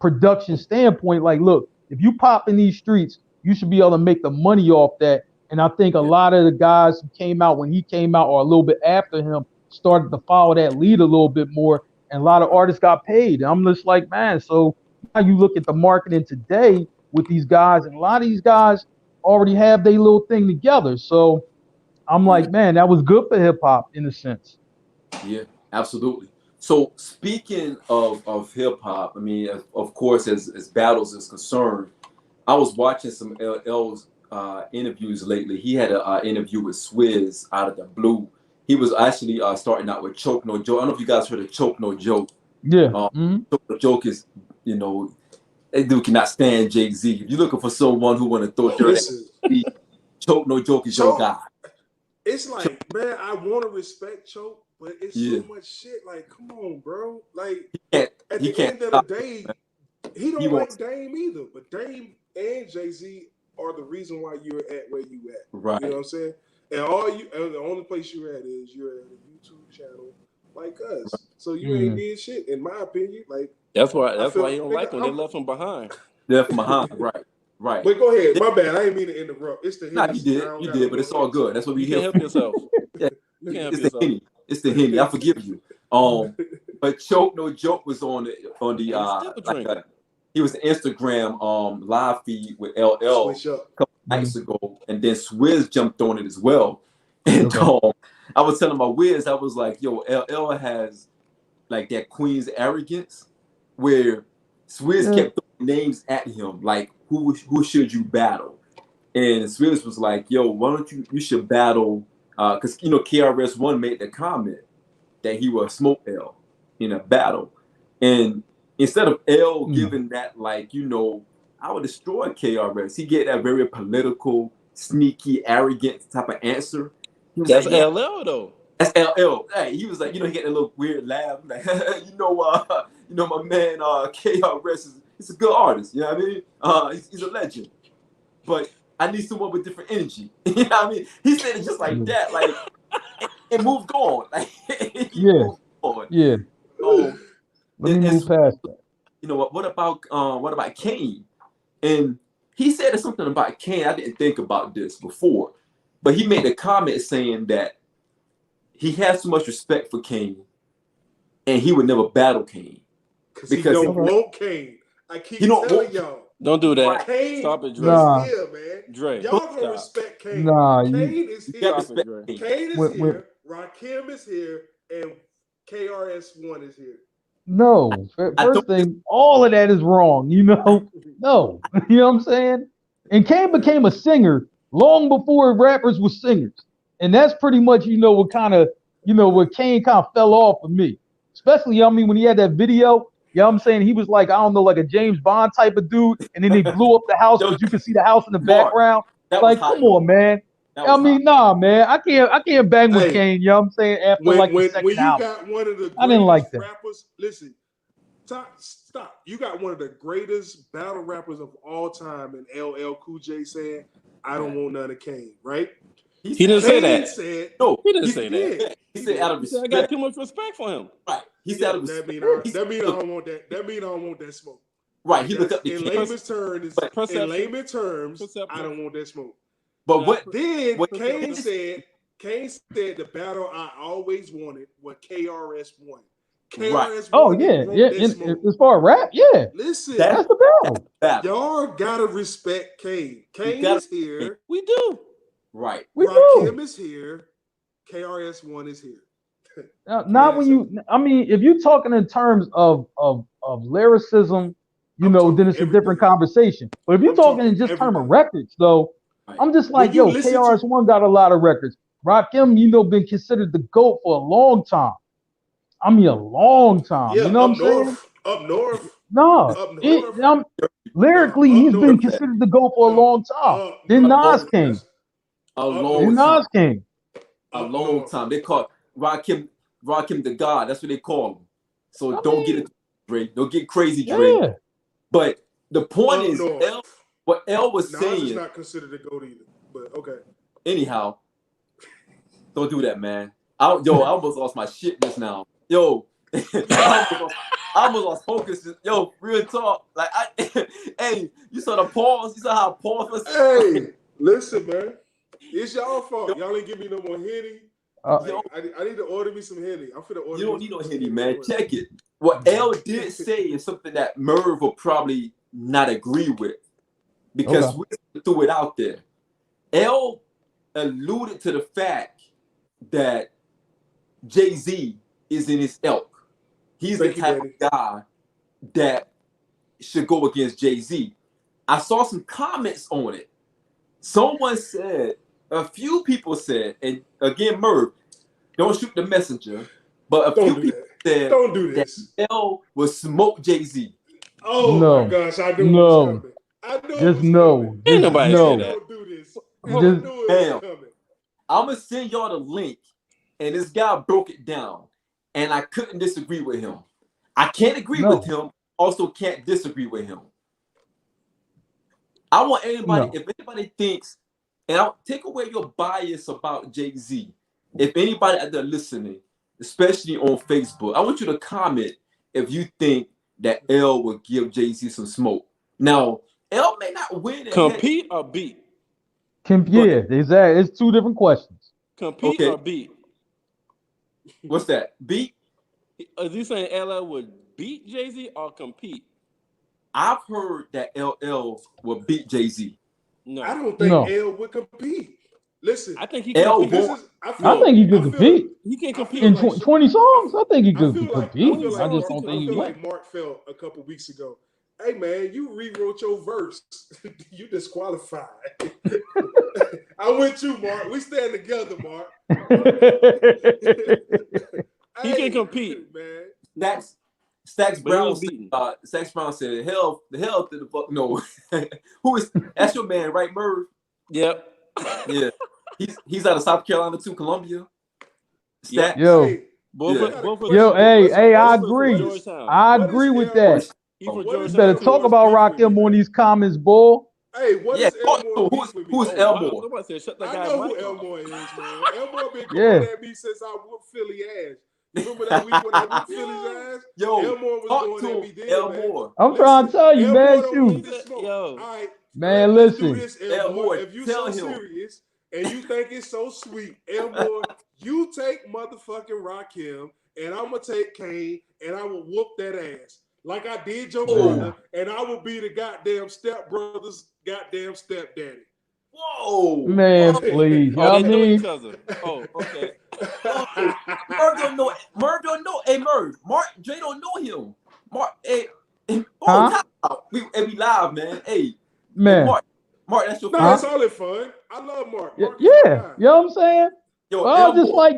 production standpoint. Like, look, if you pop in these streets, you should be able to make the money off that. And I think a lot of the guys who came out when he came out or a little bit after him started to follow that lead a little bit more. And a lot of artists got paid. And I'm just like, man, so now you look at the marketing today with these guys, and a lot of these guys already have their little thing together. So I'm like, man, that was good for hip hop in a sense. Yeah, absolutely. So speaking of hip hop, I mean, of course, as battles is concerned, I was watching some LL's interviews lately. He had an interview with Swizz out of the blue. He was actually starting out with Choke No Joke. I don't know if you guys heard of Choke No Joke. Yeah. Choke No Joke is, that dude cannot stand Jay-Z. If you're looking for someone who want to throw dirt at Jay-Z, Choke No Joke is your guy. It's like, man, I want to respect Choke, but it's so much shit. Like, come on, bro. Like, at the end of the day, he don't like Dame either. But Dame and Jay-Z are the reason why you're at where you at. Right. You know what I'm saying? And the only place you're at is you're at a YouTube channel like us. Right. So you ain't did shit, in my opinion. Like that's why he don't like when they left him behind. Left him behind, right. Right. But go ahead. My bad. I didn't mean to interrupt. It's the Henny. You did, but it's all good. That's what we can help yourself. Yeah. It's the Henny. I forgive you. But Choke No Joke was on the he was an Instagram live feed with LL a couple nights ago, and then Swizz jumped on it as well. And I was telling my Wiz, I was like, yo, LL has like that Queen's arrogance where Swizz kept throwing names at him, like who should you battle? And Swizz was like, yo, why don't you should battle, because KRS-One made the comment that he would smoke L in a battle. And instead of L giving that, like, I would destroy KRS, he get that very political, sneaky, arrogant type of answer. That's like, LL though. That's LL. Hey, he was like, he get a little weird laugh, like, my man KRS he's a good artist. You know what I mean? He's a legend. But I need someone with different energy. You know what I mean? He said it just like that, like, and moved on. Like, moved on. Yeah. Let me move past that. What about Kane? And he said something about Kane. I didn't think about this before, but he made a comment saying that he has too much respect for Kane, and he would never battle Kane because he don't want Kane. I keep telling y'all. Don't do that. Kane Stop it, Dre. Is here, man. Dre. Y'all gonna respect Kane. Kane is here. Kane is here. Rakim is here, and KRS-One is here. No, first thing, all of that is wrong. No, you know what I'm saying? And Kane became a singer long before rappers were singers. And that's pretty much, what kind of, where Kane kind of fell off for me. Especially, when he had that video, I'm saying? He was like, I don't know, like a James Bond type of dude. And then they blew up the house, but you can see the house in the background. Like, come on, man. Nah, man. I can't bang with Kane, you know what I'm saying? After the second album. Got one of the I didn't like that. Rappers, listen, stop. You got one of the greatest battle rappers of all time in LL Cool J saying, I don't want none of Kane, right? He didn't say that. He didn't say that. He said out of respect. I got too much respect for him. Right. He said out of respect. That mean I don't want that. That mean I don't want that smoke. Right. He looked up the in layman's terms. I don't want that smoke. But Kane said the battle I always wanted was KRS won. Right. Oh yeah. As far as rap, yeah. Listen, that's the battle. Y'all gotta respect Kane. Kane is here. We do. Right. Rakim is here. KRS-One is here. Not when you. I mean, if you're talking in terms of lyricism, then it's a different conversation. But if you're talking in just terms of records, though, I'm just like, KRS-One got a lot of records. Rakim, been considered the GOAT for a long time. I mean, a long time. Yeah, you know what I'm saying? Up north. No, Up north. lyrically, No, he's been north. considered the GOAT for a long time. Then Nas came. A long time. They call Rakim the God. That's what they call him. So don't get it, Dre. Don't get crazy, Dre. Yeah. But the point is, what L was saying. Nas is not considered a GOAT either. But okay. Anyhow, don't do that, man. I almost lost my shit just now. Yo, I almost lost focus. Yo, real talk. Like, hey, you saw the pause? You saw how pause was? Hey, listen, man. It's y'all fault. Y'all ain't give me no more Henny. I need to order me some Henny. I'm finna order. You don't need no Henny, man. Check it. What L did say is something that Merv will probably not agree with because we threw it out there. L alluded to the fact that Jay-Z is in his ilk. He's the type of guy that should go against Jay-Z. I saw some comments on it. Someone said, a few people said, and again, Merv, don't shoot the messenger, but a few people said don't do this. That L will smoke Jay-Z. Oh my gosh, I knew it was coming. I knew just no. Ain't nobody say that. Don't do this. I'm gonna send y'all the link, and this guy broke it down, and I couldn't disagree with him. I can't agree with him, also can't disagree with him. I want anybody, if anybody thinks, and I'll take away your bias about Jay-Z. If anybody out there listening, especially on Facebook, I want you to comment if you think that L will give Jay-Z some smoke. Now, L may not win. Compete or beat? Yeah, exactly. It's two different questions. Compete or beat? What's that? Beat? Is he saying LL would beat Jay-Z or compete? I've heard that LL will beat Jay-Z. No, I don't think L would compete. Listen, I think he can compete. I think he could compete. He can compete in 20 songs. I think he could compete. I just don't think he feel would. like Mark felt a couple weeks ago. Hey man, you rewrote your verse. You disqualified. I'm with you, Mark. We stand together, Mark. He can compete, man. Stacks Brown said, "Hell to the fuck no." Who is that's your man, right, Merv? Yep. Yeah. He's out of South Carolina too, Columbia. Stacks. Yo, hey, I agree. I agree with that. You better talk about Rakim on these comments, boy. Hey, what is Elmore? Who's Elmore? Somebody said, shut that guy. I know who Elmore is, man. Elmore been coming at me since I whooped Philly ass. Remember that week when I whooped Philly's ass? Yo, Elmore was going at me then, Elmore. I'm trying to tell you, man. Shoot. Yo. All right, man, listen. Do this, Elmore. If you so serious and you think it's so sweet, Elmore, you take motherfucking Rakim and I'm gonna take Kane and I will whoop that ass. Like I did your brother, and I will be the goddamn stepbrother's goddamn stepdaddy. Whoa, man, please. Oh, they know each other. Oh, okay. Merv don't know. Merv don't know. Hey, Merv, Mark, Jay don't know him. Mark, hey, we live, man. Hey, man, Mark, that's your. No, it's all in fun. I love Mark. Yeah, you know what I'm saying? Yo, I was just like,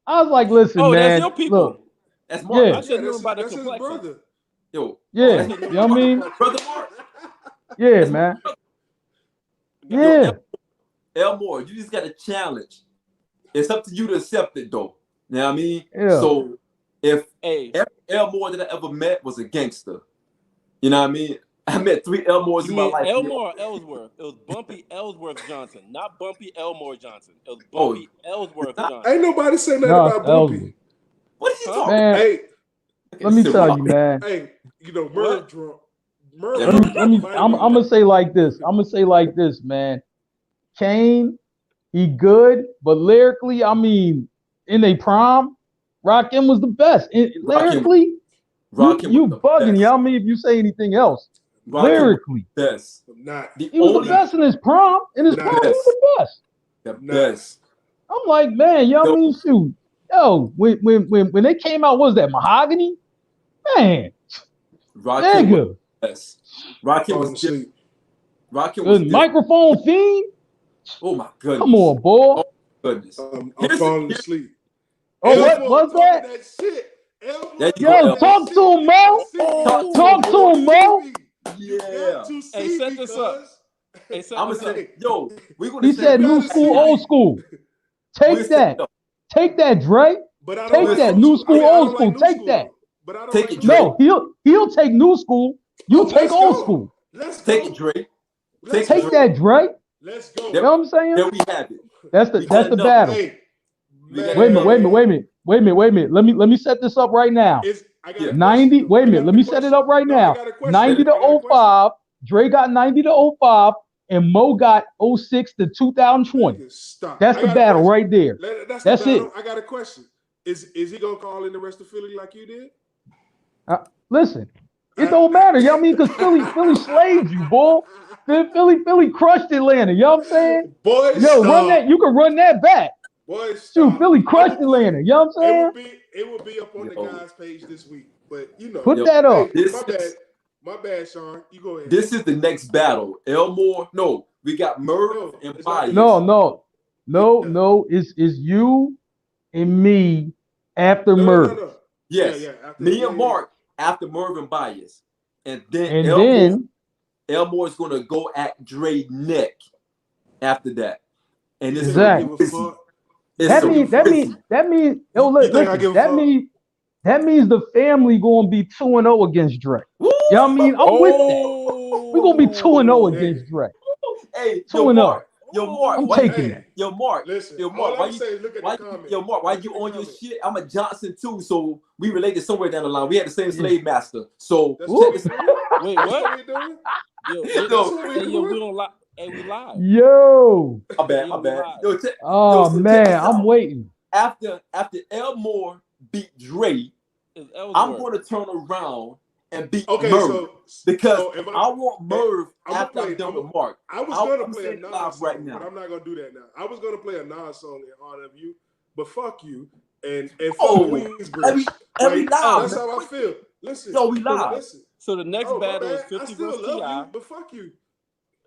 I was like, listen, man. That's your people. Look, that's Mark. Yeah. I should know about that's the his brother. Yo, yeah, you know what I mean? Brother Mark. Yeah, man. Yeah. Elmore, you just got a challenge. It's up to you to accept it, though. You know what I mean? Yeah. So if every Elmore that I ever met was a gangster, you know what I mean? I met 3 Elmores in my life. Elmore or Ellsworth? It was Bumpy Ellsworth Johnson, not Bumpy Elmore Johnson. It was Bumpy Ellsworth Johnson. Ain't nobody say nothing about Bumpy. Ellsworth. What are you talking man, Hey, let me tell you, man. Hey, you know, Merv drunk. I'm gonna say like this. Man. Kane, he good, but lyrically, I mean, in a prime, Rakim was the best. Lyrically, you bugging. I mean, if you say anything else, lyrically, best. He was the best in his prime. In his prime, he was the best. The best. I'm like, man, y'all mean shoot. Yo, when they came out, what was that Mahogany? Man, Rakim was best. Rakim was microphone fiend. Oh my goodness. Come on, boy. Goodness. I'm falling asleep. Oh, what was that? Shit. Yo, talk to him, Mo. Talk to him, Mo. Yeah. Hey, set this up. Hey, I'm gonna say, yo, we're gonna. He said new school, old school. Take that. Take that, Dre. Take that new school, old school. Take that. But I don't take like it, Dre. No, he'll take new school. You take old school. Let's take it, Dre. Take that, Dre. Let's go. You know what I'm saying? There we have it. That's the battle. Hey, wait a minute. Let me set this up right now. 90. Wait a minute. Let me set it up right now. 90 to 05. Dre got 90 to 05, and Mo got 06 to 2020. Stop. That's the battle right there. That's it. I got a question. Is he gonna call in the rest of Philly like you did? Listen, it don't matter. You know what I mean? Because Philly slaved you, boy. Philly crushed Atlanta. You know what I'm saying? Boys, run that. You can run that back. Boys, dude, Philly crushed Atlanta. You know what I'm saying? It will be up on the guys' page this week. But you know, put that up. My bad, Sean. You go ahead. This is the next battle. Elmore. No, we got Merv and Bias. No. It's you and me after Merv. No. Yes. After, me and Mark after Merv and Bias. And then Elmore is gonna go at Dre neck after that. And it's exactly. That means yo, listen, that means the family gonna be 2-0 against Dre. You know what I mean? I'm with that. We're gonna be 2-0 against Dre. Hey, 2-0. Yo, Mark, I'm taking that. Yo, Mark. Listen, yo, Mark, why you on your shit? I'm a Johnson too, so we related somewhere down the line. We had the same slave master. So check this out. Wait, what? We don't lie. Hey, we live. Yo. My bad. Yo, man, I'm waiting. After Elmore beat Dre, I'm going to turn around and beat Merv because I want Merv after I'm done with Mark. I was going to play a Nas song, but I'm not going to do that now. I was going to play a Nas song in honor of you, but fuck you and fuck Queensbridge. That's how I feel. Listen, we live. So the next battle is 50 versus T.I. But fuck you.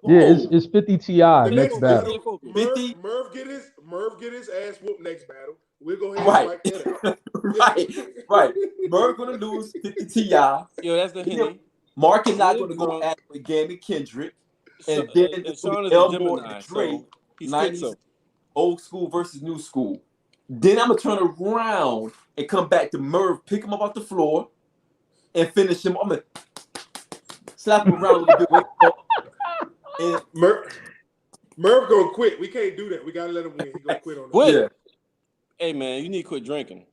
Yeah, it's 50 T.I. next battle. Merv get his ass whooped next battle. We'll go ahead and fight that out. right. Merv gonna lose 50 T.I. Yo, that's the Henny. Mark is not gonna go at again with Kendrick. And then Sean is Elmore Gemini, and Dre, so he's 90s, old school versus new school. Then I'm gonna turn around and come back to Merv, pick him up off the floor, and finish him. I'm gonna slap him around a little bit. And Merv gonna quit. We can't do that. We gotta let him win. He gonna quit on that. Yeah. Hey man, you need to quit drinking.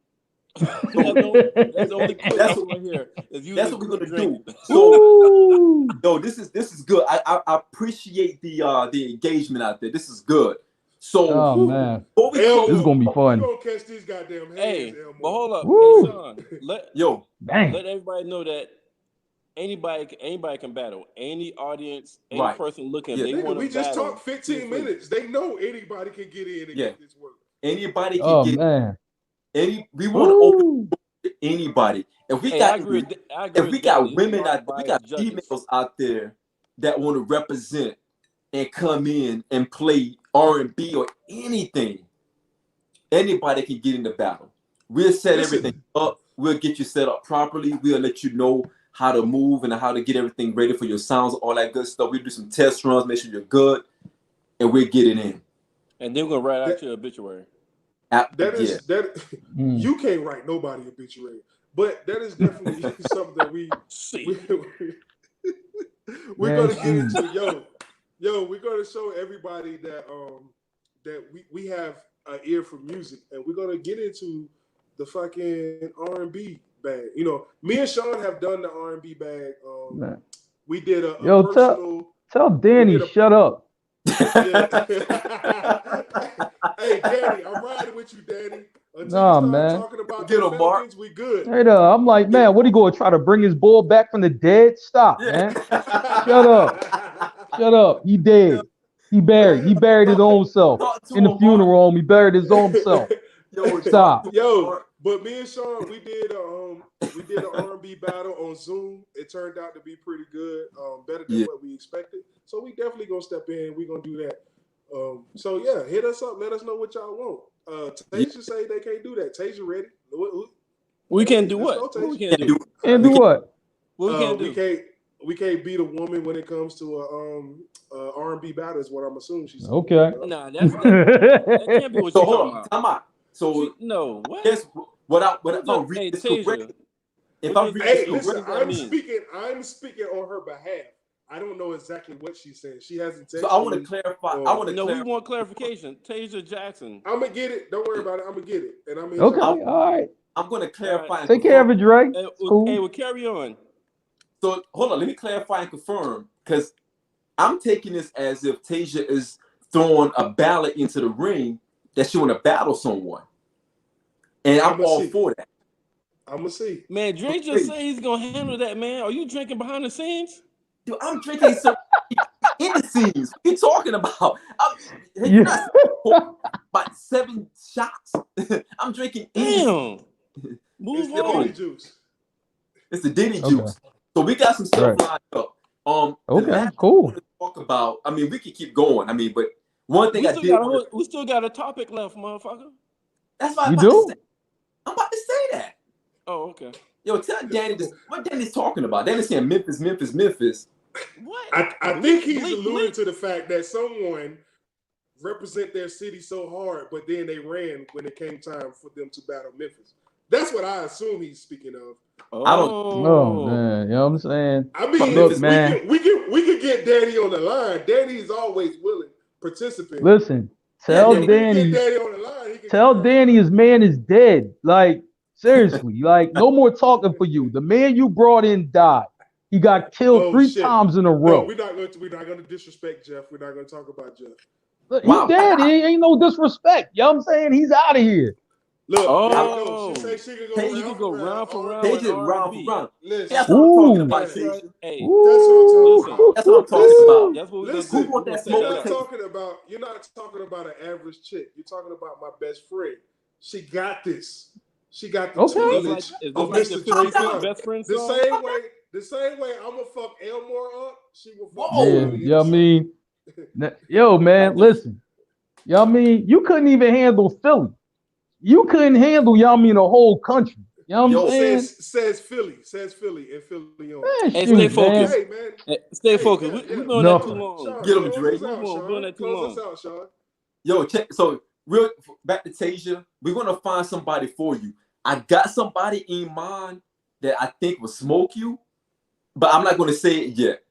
That's the only quit I want to hear. That's what we're gonna do. So, yo, this is good. I appreciate the engagement out there. This is good. So, man, this is gonna be fun. We're gonna catch these goddamn hands. Hey, but hold up, hey, Sean, let everybody know that anybody can battle. Any audience, any person looking, they want to we just talked 15 minutes. They know anybody can get in and get this work. Anybody can get. Man. We want to open to anybody. If we got women out there, we got females out there that want to represent and come in and play R&B or anything. Anybody can get in the battle. We'll set everything up. We'll get you set up properly. We'll let you know how to move and how to get everything ready for your sounds, all that good stuff. We'll do some test runs, make sure you're good, and we'll get it in. And then we're gonna write out your obituary. You can't write nobody obituary, but that is definitely something that we're gonna get into. Yo, we're gonna show everybody that that we have an ear for music, and we're gonna get into the fucking R&B bag. You know, me and Sean have done the R&B bag. We did a personal. Tell Danny shut up. Hey, Danny, I'm riding with you, Danny. Man. Talking about the Philippines, we good. Hey, I'm like, man, what are you going to try to bring his bull back from the dead? Stop, man. Shut up. He dead. He buried his own self in the funeral home. He buried his own self. Stop. Yo, but me and Sean, we did an R&B battle on Zoom. It turned out to be pretty good, better than what we expected. So we definitely gonna step in. We're gonna do that. So yeah, hit us up. Let us know what y'all want. Tasia say they can't do that. Tasia ready? We can't do Let's what? go, What we Tasia. can't do? And do what? What we can't do? We can't beat a woman when it comes to a R&B battle. Is what I'm assuming she's saying. Okay. Nah, that can't be what So you're hold talking on, about. time out. So No, what? guess what? If Hey, I'm reading this Tasia, correct, if what I'm reading Hey, this listen, correct, I'm speaking on her behalf. I don't know exactly what she's saying. She hasn't texted so I want to me. clarify. I want to no, we clarify. want clarification. Tasia Jackson. I'm gonna get it. Don't worry about it. I'm gonna get it. And I mean, Okay. All right. I'm going to clarify. And Take care of it, Dre. Hey, Cool. hey, we'll carry on. So hold on, let me clarify and confirm, because I'm taking this as if Tasia is throwing a ballot into the ring that she want to battle someone, and I'm all for that. I'm gonna see. Man, Dre just said he's gonna handle that, man. Are you drinking behind the scenes? Dude, I'm drinking some in the scenes. What are you talking about? Yeah. About 7 shots. I'm drinking. Damn. Move It's the on. Diddy juice. It's the Diddy Okay. juice. So we got some stuff Right. lined up. Okay, cool. I want to talk about. I mean, we can keep going. I mean, but one thing We still got a topic left, motherfucker. That's why We do. I'm about to say that. Oh, okay. Yo, tell Danny this. What Danny's talking about? Danny's saying Memphis, Memphis, Memphis. What? I think he's alluding to the fact that someone represent their city so hard, but then they ran when it came time for them to battle Memphis. That's what I assume he's speaking of. I don't. Oh man, you know what I'm saying? I mean, Look, man. we could get Danny on the line. Danny's always willing participant. Listen, tell Danny. Danny. Get Danny on the line. Tell Danny his man is dead. Like seriously, like no more talking for you. The man you brought in died. He got killed 3 times in a row. No, we're not going to disrespect Jeff. We're not going to talk about Jeff. Look, he dead. He ain't no disrespect. You know what I'm saying? He's out of here. Look, she say she can go round for round. They just round for round. Listen, that's what I'm talking about. Hey, that's what I'm talking about. That's what listen, who want that smoke? You're not talking about an average chick. You're talking about my best friend. She got this. She got the tutelage of Mr. Dre Club. Best friend the same way I'm gonna fuck Elmore up. She will fuck. You know what I mean? Yo, man, listen. You know what I mean? You couldn't even handle Philly. You couldn't handle, you know what I mean, the whole country. You know what I'm saying? Says Philly and Philly on. Hey, stay focused. Hey, man. Hey, stay focused. We're doing that too long. Get him, Dre. We're doing that too long. Close us out, Sean. Yo, check. So, back to Tasia. We're gonna find somebody for you. I got somebody in mind that I think will smoke you, but I'm not gonna say it yet.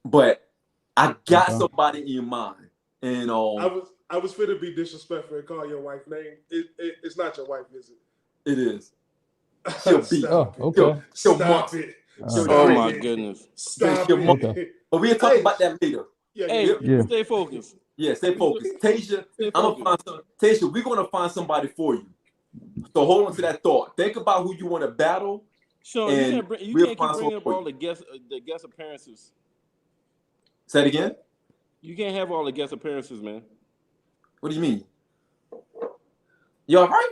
But I got somebody in mind, and I was fit to be disrespectful and call your wife name. It's not your wife, is it? It is. She'll be. Okay. Stop it. Oh my goodness. Stop it. But we'll talk about that later. Yeah. Stay focused. Yeah, stay focused. Tasia, I'm gonna find some. Tasia, we're gonna find somebody for you. So hold on to that thought. Think about who you want to battle. Sure, you can't keep bringing up all the guest appearances. Say it again. You can't have all the guest appearances, man. What do you mean? You all right?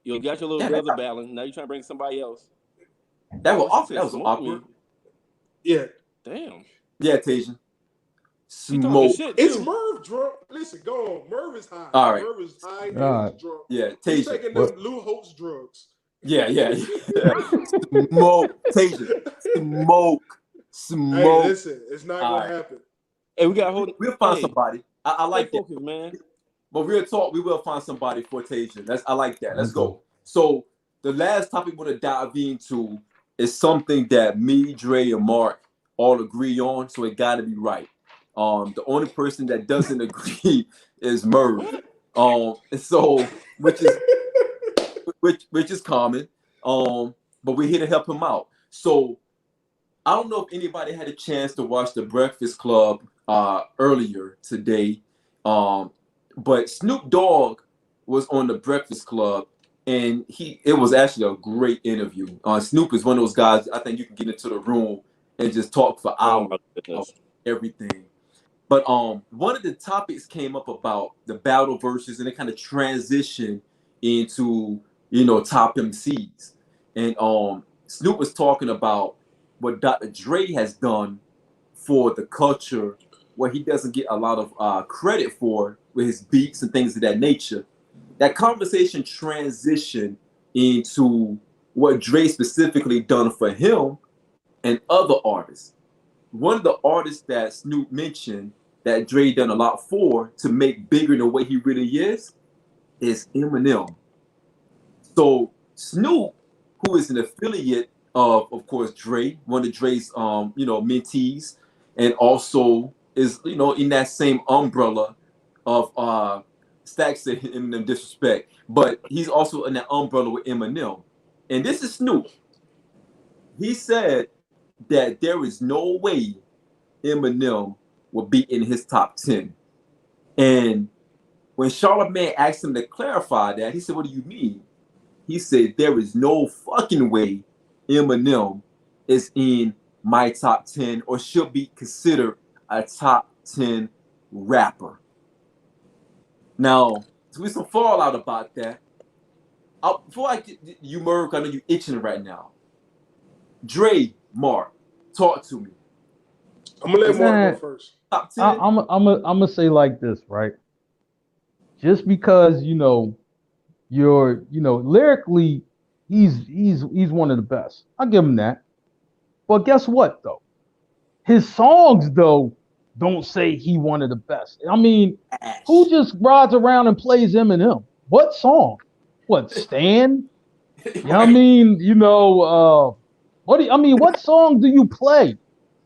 You got your little brother battling. Now you're trying to bring somebody else. That was awkward. That was awkward. Yeah. Damn. Yeah, Tasia. Smoke. It's Merv drunk. Listen, go on. Merv is high. All right. Merv is high. Right. Drunk. Yeah, Tasia. He's taking them Lou Holtz drugs. Yeah. Smoke. Tasia. Smoke. Hey, listen, it's not gonna happen. Hey, we'll find somebody. I like that, man. But real talk, we will find somebody for Tasia. I like that. Let's go. So the last topic we're gonna dive into is something that me, Dre, and Mark all agree on. So it got to be right. The only person that doesn't agree is Merv. So which is common. But we're here to help him out. So I don't know if anybody had a chance to watch The Breakfast Club earlier today. But Snoop Dogg was on The Breakfast Club, and it was actually a great interview. Snoop is one of those guys, I think you can get into the room and just talk for hours about everything. But one of the topics came up about the battle verses, and it kind of transitioned into, top MCs. And Snoop was talking about what Dr. Dre has done for the culture where he doesn't get a lot of credit for with his beats and things of that nature. That conversation transitioned into what Dre specifically done for him and other artists. One of the artists that Snoop mentioned that Dre done a lot for to make bigger the way he really is Eminem. So Snoop, who is an affiliate of course, Dre, one of Dre's mentees, and also is in that same umbrella of Stacks and Eminem disrespect, but he's also in that umbrella with Eminem. And this is Snoop. He said that there is no way Eminem will be in his top 10. And when Charlamagne asked him to clarify that, he said, "What do you mean?" He said, "There is no fucking way Eminem is in my top 10 or should be considered a top 10 rapper." Now, there's some fallout about that. Before I get you, Merv, I know you itching right now. Dre, Mark, talk to me. I'm gonna let Mark go first. Top 10? I'm gonna say like this, right? Just because you're lyrically, he's one of the best. I'll give him that. But guess what though? His songs though don't say he one of the best. I mean, who just rides around and plays Eminem? What song? What, Stan? I mean, what song do you play?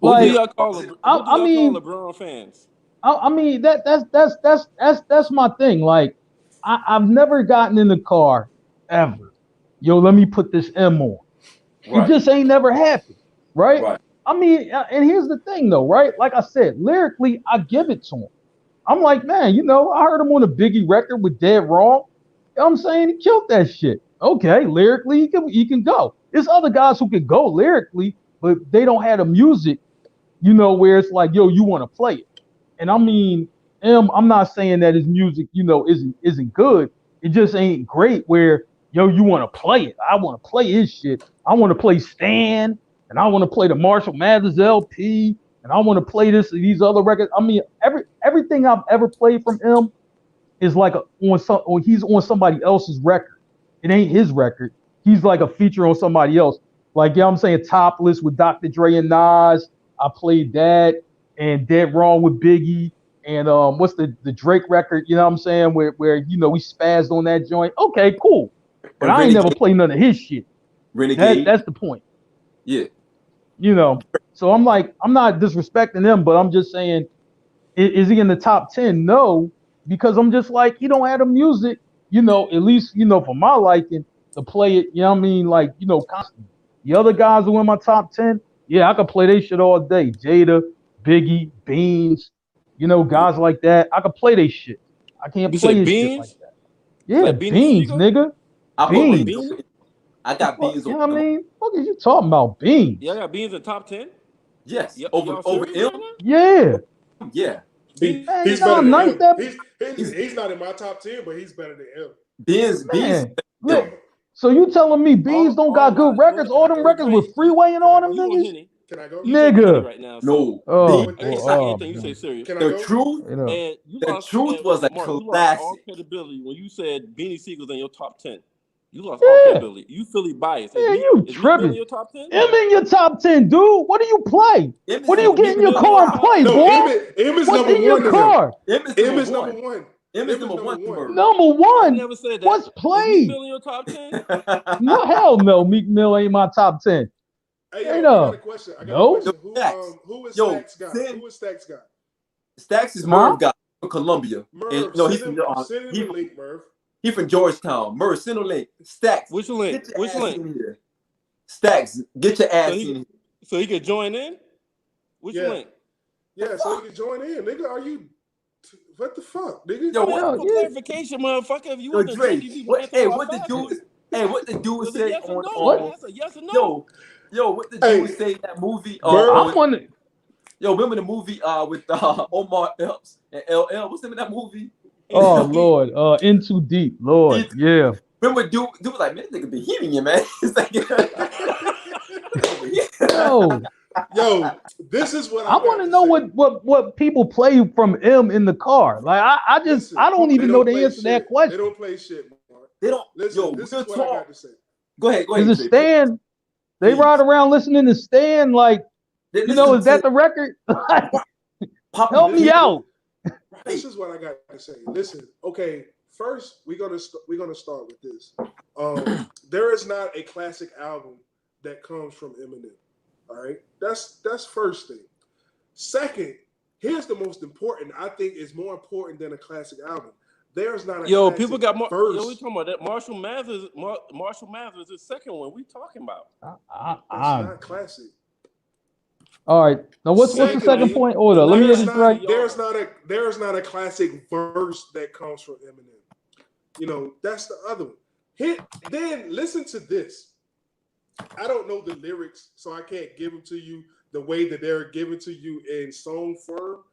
Who do y'all call LeBron fans? I mean, that's my thing. Like, I've never gotten in the car ever. Yo, let me put this M on. Right. It just ain't never happened, right? I mean, and here's the thing though, right? Like I said, lyrically, I give it to him. I'm like, man, I heard him on a Biggie record with Dead Wrong. You know what I'm saying? He killed that shit. Okay, lyrically, he can go. There's other guys who can go lyrically, but they don't have the music, where it's like, yo, you want to play it. And I mean, I'm not saying that his music, isn't good. It just ain't great where, yo, you want to play it. I want to play his shit. I want to play Stan, and I want to play the Marshall Mathers LP, and I want to play these other records. I mean, everything I've ever played from him is like he's on somebody else's record. It ain't his record. He's like a feature on somebody else. Like, I'm saying Topless with Dr. Dre and Nas. I played that, and Dead Wrong with Biggie, and what's the Drake record? You know what I'm saying? Where we spazzed on that joint. Okay, cool. But I ain't never played none of his shit. Renegade. That's the point. Yeah. So I'm like, I'm not disrespecting him, but I'm just saying, is he in the top 10? No, because I'm just like, he don't have the music, at least, for my liking, to play it, like, constantly. The other guys who in my top 10, yeah, I could play their shit all day. Jada, Biggie, Beans, guys like that. I could play their shit. I can't play his shit like that. Yeah, like Beans, nigga. Beans. I got Beans. You know what I mean? What are you talking about? Beans. Yeah, I got Beans in top 10. Yes. Over M. Yeah. Yeah. He's not in my top 10, but he's better than him. Beans. Look, so you telling me Beans don't got good records? All them records with Freeway and all them niggas? Can I go? Nigga. Right now, no. You say serious. The truth was a classic. You lost all credibility when you said Beanie Siegel's in your top 10. You lost all credibility. You Philly biased. Yeah, you tripping. In your top 10? M in your top 10, dude. What do you play? What do you get in your car and play, boy? M is What's number in your car? M is number one. M is number one. Number one? I never said that. What's played? Meek Mill in your top 10? No, hell no. Meek Mill ain't my top 10. Hey, I got a question. Who is Stacks guy? Who is Stacks guy? Stacks is Merv guy from Columbia. Merv, he's from Merv. He from Georgetown. Merv, send a link. Stacks. Which link? Which link? Stacks, get your ass in here. So he can join in? Which link? Yeah, so he can join in. Nigga, are you... What the fuck, nigga? Yo, clarification, motherfucker. If you want to drink, what the dude say yes on... No. That's a yes or no. Yo, what the dude say in that movie? I'm wondering... Yo, remember the movie with Omar Epps and LL? What's the name of that movie? Oh Lord, In Too Deep, Lord, yeah. Remember, dude was like, man, this nigga be heating you, man. It's like, Yo, this is what I want to know what people play from M in the car. Like I don't even know the answer to that question. They don't play shit, Mark. They don't. Listen, Yo, this is what I got to say. Go ahead. Is it Stan? They ride around listening to Stan, like, you know, is that the record? Help me out. This is what I got to say. Listen, okay, first we're gonna start with this. There is not a classic album that comes from Eminem. All right, that's first thing. Second, here's the most important. I think is more important than a classic album. There's not a people got more. verse. We talking about that Marshall Mathers. Marshall Mathers is the second one. We talking about. That's not classic. All right. Now what's the second point order? Let me get this right. There's not a classic verse that comes from Eminem. You know, that's the other one. Then listen to this. I don't know the lyrics, so I can't give them to you the way that they're given to you in song form.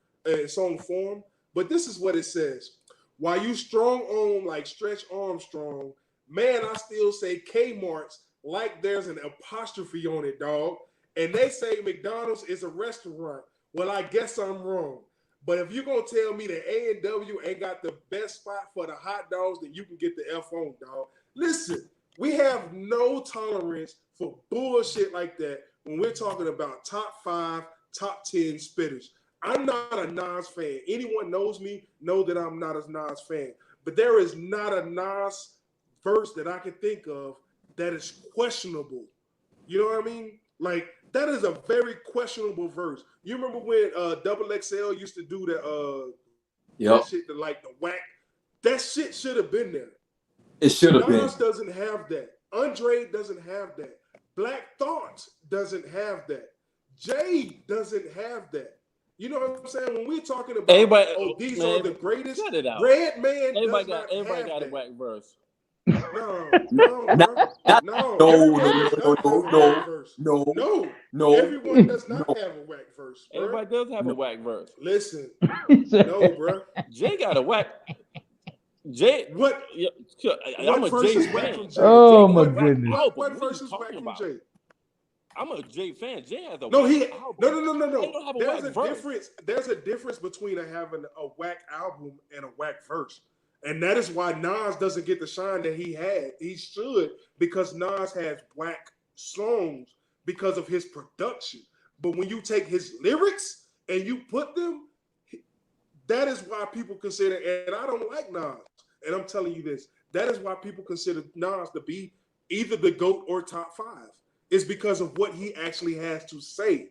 But this is what it says. While you strong on like Stretch Armstrong, man, I still say Kmart's like there's an apostrophe on it, dog. And they say McDonald's is a restaurant. Well, I guess I'm wrong. But if you're going to tell me that A&W ain't got the best spot for the hot dogs, then you can get the F on, dog. Listen, we have no tolerance for bullshit like that when we're talking about top 5, top 10 spitters. I'm not a Nas fan. Anyone knows me know that I'm not a Nas fan. But there is not a Nas verse that I can think of that is questionable. You know what I mean? Like, that is a very questionable verse. You remember when Double XL used to do that shit, the whack? That shit should have been there. It should have been. Nas doesn't have that. Andre doesn't have that. Black Thought doesn't have that. Jay doesn't have that. You know what I'm saying? When we're talking about, these are the greatest. Redman everybody got a whack verse. No. Everyone does not have a whack verse. Bro. Everybody does have a whack verse. Listen, no, bro. Jay got a whack. Jay, what? I'm a Jay fan. Oh my goodness. What verse is whack from Jay? I'm a Jay fan. Jay has a no. No. There's a difference between having a whack album and a whack verse. And that is why Nas doesn't get the shine that he had. He should, because Nas has whack songs because of his production. But when you take his lyrics and you put them, that is why people consider, and I don't like Nas, and I'm telling you this, that is why people consider Nas to be either the GOAT or top 5. It's because of what he actually has to say.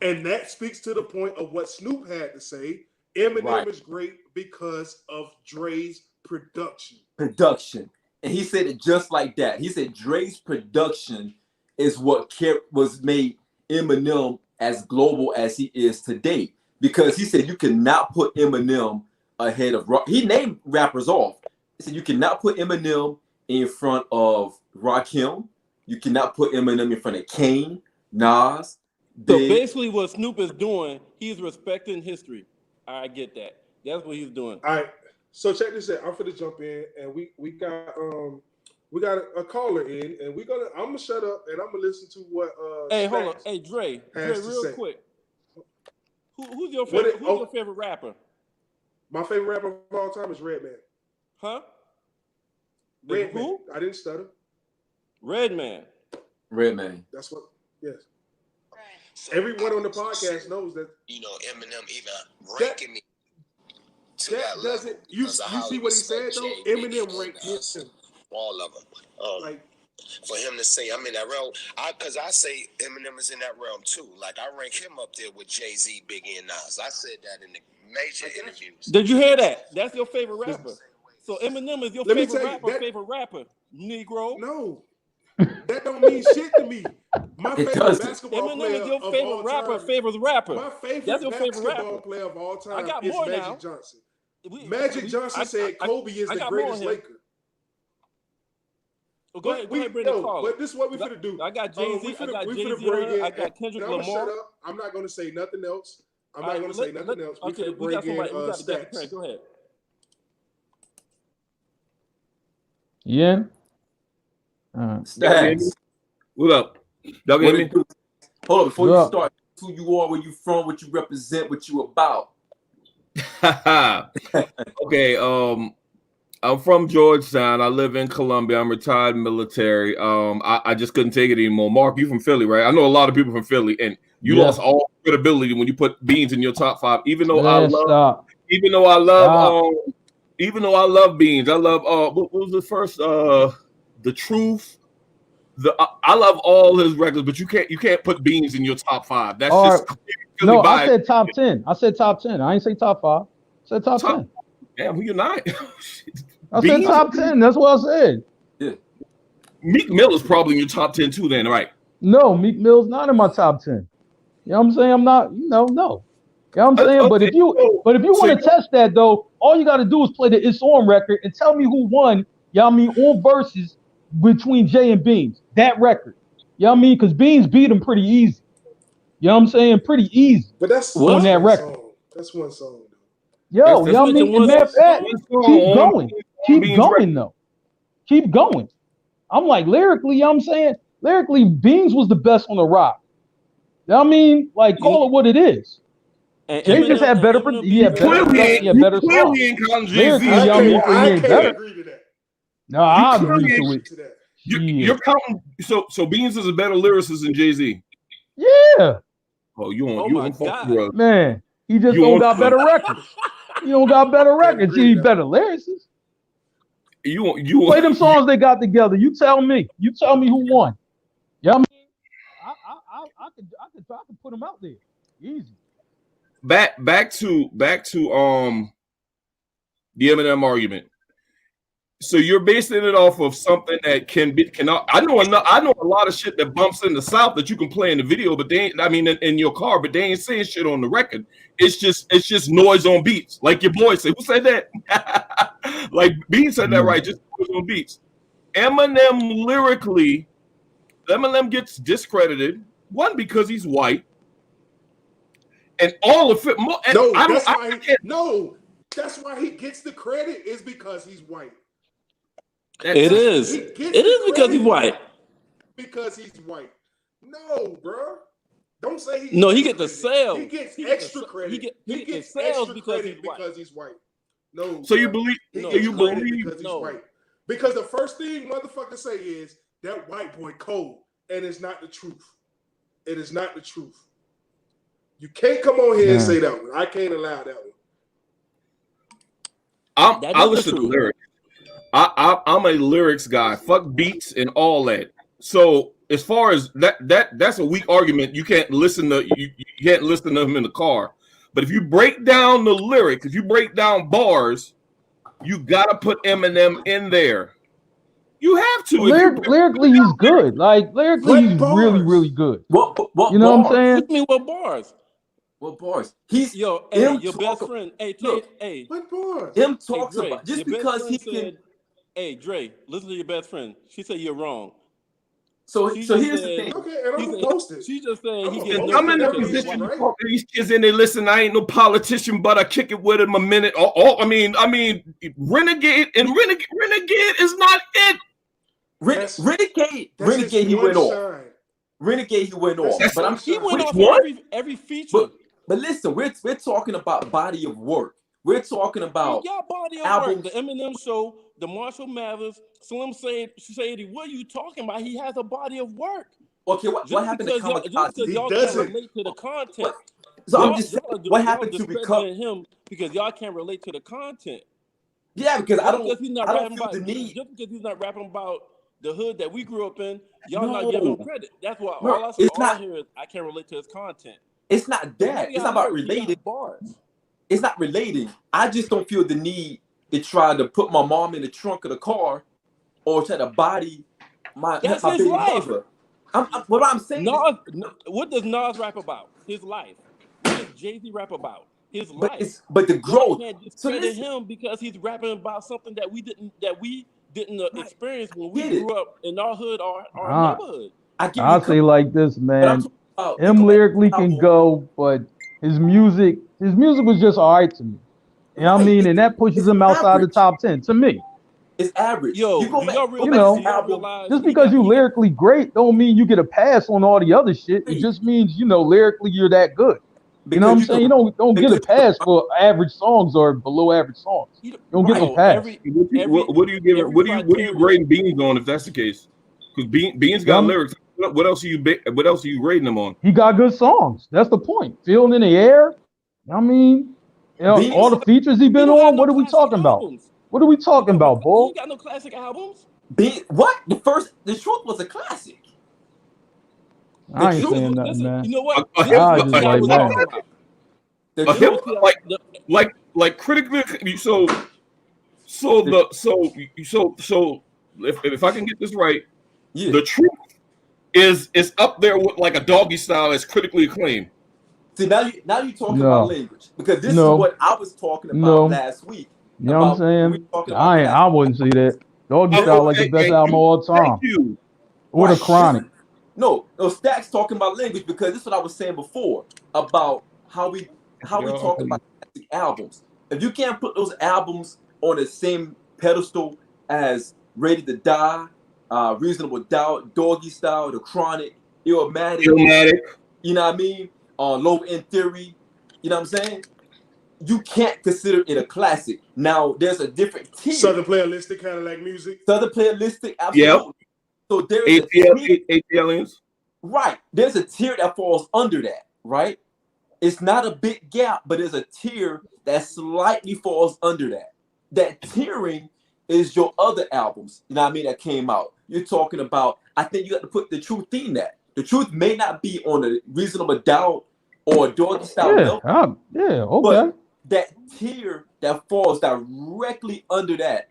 And that speaks to the point of what Snoop had to say. Eminem is great because of Dre's production. And he said it just like that. He said Dre's production is what was made Eminem as global as he is today. Because he said you cannot put Eminem ahead of rock. He named rappers off. He said you cannot put Eminem in front of Rakim. You cannot put Eminem in front of Kane, Nas. So basically what Snoop is doing, he's respecting history. I get that. That's what he's doing. All right. So check this out. I'm gonna jump in, and we got a caller in, and I'm gonna shut up and I'm gonna listen to what. Hey, hold on. Hey, Dre, real quick. Who's your favorite? Who's your favorite rapper? My favorite rapper of all time is Redman. Huh? Redman. Who? I didn't stutter. Redman. That's what. Yes. So everyone on the podcast knows that. You know, Eminem even ranking me. That doesn't. You see what he said though? Eminem ranked him. All of them. For him to say I'm in that realm, because I say Eminem is in that realm too. Like I rank him up there with Jay-Z, Biggie, and Nas. I said that in the major interviews. Did you hear that? That's your favorite rapper. So Eminem is your favorite rapper, Negro. No, that don't mean shit to me. My favorite basketball Eminem player is your favorite rapper, favorite rapper. My favorite That's your favorite basketball rapper. player of all time I got is more Magic now. Johnson. Magic Johnson said Kobe is the greatest Laker. Well, go ahead, bring the call. But this is what we're going to do. I got Jay-Z, I got Kendrick Lamar. Shut up. I'm not going to say nothing else. We're going to bring in Stacks. Go ahead. Yeah. Stacks. What up? Y'all get me? Hold on, before you start, who you are, where you from, what you represent, what you about. Okay, I'm from Georgetown. I live in Columbia. I'm retired military. I just couldn't take it anymore. Mark, you from Philly, right? I know a lot of people from Philly, and you lost all credibility when you put Beans in your top 5. Even though I love Beans. I love what was the first The Truth. I love all his records, but you can't put Beans in your top 5. That's just no. I said top 10. I said top 10. I ain't say top 5. I said top 10. Damn, who you not? I said top 10. That's what I said. Yeah. Meek Mill is probably in your top 10 too, then, right? No, Meek Mill's not in my top 10. You know what I'm saying? I'm not. No. You know what I'm saying? Okay. But if you want to test that though, all you got to do is play the It's On record and tell me who won. You know what I mean? On versus between Jay and Beans. That record. You know what I mean? Because Beans beat him pretty easy. You know what I'm saying? Pretty easy. But that's on that record. That's one song. Yo, you know what I mean? Keep going though. Keep going. I'm like lyrically, you know what I'm saying? Lyrically, Beans was the best on the rock. You know what I mean? Like, call it what it is. Jay just had better songs. Lyrically, you know what I mean? I can't agree to that. No, I agree to it. You're counting. So Beans is a better lyricist than Jay-Z. Yeah. Oh, you on fuck, bro. Man, he just don't got better records. You don't got better records. He better lyricists. You play them songs they got together. You tell me. You tell me who won. You know what I mean? I could put them out there. Easy. Back to the Eminem argument. So you're basing it off of something that cannot. I know a lot of shit that bumps in the South that you can play in the video, but they ain't, I mean in your car, but they ain't saying shit on the record. It's just noise on beats, like your boy said. Who said that? Like Bean said that right, just noise on beats. Eminem lyrically, Eminem gets discredited. One, because he's white, and all of it. That's why he gets the credit is because he's white. It is because he's white. Because he's white. No, bro. Don't say he's no. He gets the sales. He gets extra credit. He gets sales because he's white. No. So you believe? Because he's white. Because the first thing motherfuckers say is that white boy cold, and it's not the truth. It is not the truth. You can't come on here and say that one. I can't allow that one. I listen to lyrics. I'm a lyrics guy. Fuck beats and all that. So as far as that's a weak argument. You can't listen to you can't listen to them in the car. But if you break down the lyrics, if you break down bars, you gotta put Eminem in there. You have to. Lyrically, he's good. Like lyrically, he's really, really good. What you know what I'm saying? What do you mean what bars? What bars? He's your best friend. Hey, what bars? Him talks about just because he can. Hey, Dre, listen to your best friend. She said you're wrong. So here's the thing. Okay, and I'm posted. She just said he gets. I'm in a position to talk to these kids and they listen. I ain't no politician, but I kick it with him a minute. I mean, Renegade and Renegade is not it. Renegade, he went off. Renegade, he went off. But he went off every feature. But listen, we're talking about body of work. We're talking about body of work. The Eminem Show, the Marshall Mathers, Slim Shady. What are you talking about? He has a body of work. Okay, what happened to Kamikaze? He y'all can't relate to the content. So I'm just saying, what happened to become him? Because y'all can't relate to the content. Yeah, because I don't feel the need. Just because he's not rapping about the hood that we grew up in, y'all not giving him credit. That's why all I hear is I can't relate to his content. It's not that. It's not about related bars. It's not relating. I just don't feel the need to try to put my mom in the trunk of the car or try to body my baby mother. What I'm saying what does Nas rap about? His life. What does Jay-Z rap about? His life. But the growth. You can't discredit him because he's rapping about something that we didn't experience when we grew up in our hood, our neighborhood. I'll say like this, man. Him lyrically can go, but his music was just all right to me. You know what I mean? And that pushes him outside the top 10 to me. It's average. Yo, you go do back, y'all go realize, back know, to the album. just because you lyrically great don't mean you get a pass on all the other shit. It just means, lyrically you're that good. You know what I'm saying? You don't get a pass for average songs or below average songs. You don't get no pass. What are you giving? What are you grading Beans on if that's the case? Because Beans got lyrics. What else are you grading them on? He got good songs. That's the point. Feeling in the air. I mean, all the features he been on. What are we talking about? What are we talking about, boy? You ain't got no classic albums. What? The Truth was a classic. I ain't saying nothing, man. You know what? I just like, man. Like critically, if I can get this right, The Truth is up there with like a Doggy Style as critically acclaimed. See, now you talking about language, because this is what I was talking about last week. You know what I'm saying? I wouldn't see that. Doggy Style like the best album of all time. Or The Chronic. No, Stacks talking about language, because this is what I was saying before about how we talk about classic albums. If you can't put those albums on the same pedestal as Ready to Die, Reasonable Doubt, Doggy Style, The Chronic, Illmatic, you know what I mean? Low End Theory, you know what I'm saying? You can't consider it a classic. Now, there's a different tier. Southern Playalistic, kind of like music. Southern Playalistic, absolutely. Yep. So there's aliens. Right. There's a tier that falls under that, right? It's not a big gap, but there's a tier that slightly falls under that. That tiering is your other albums, you know what I mean, that came out. You're talking about, I think you have to put The Truth in that. The Truth may not be on a Reasonable Doubt or Doggy Style. Okay. But that tier that falls directly under that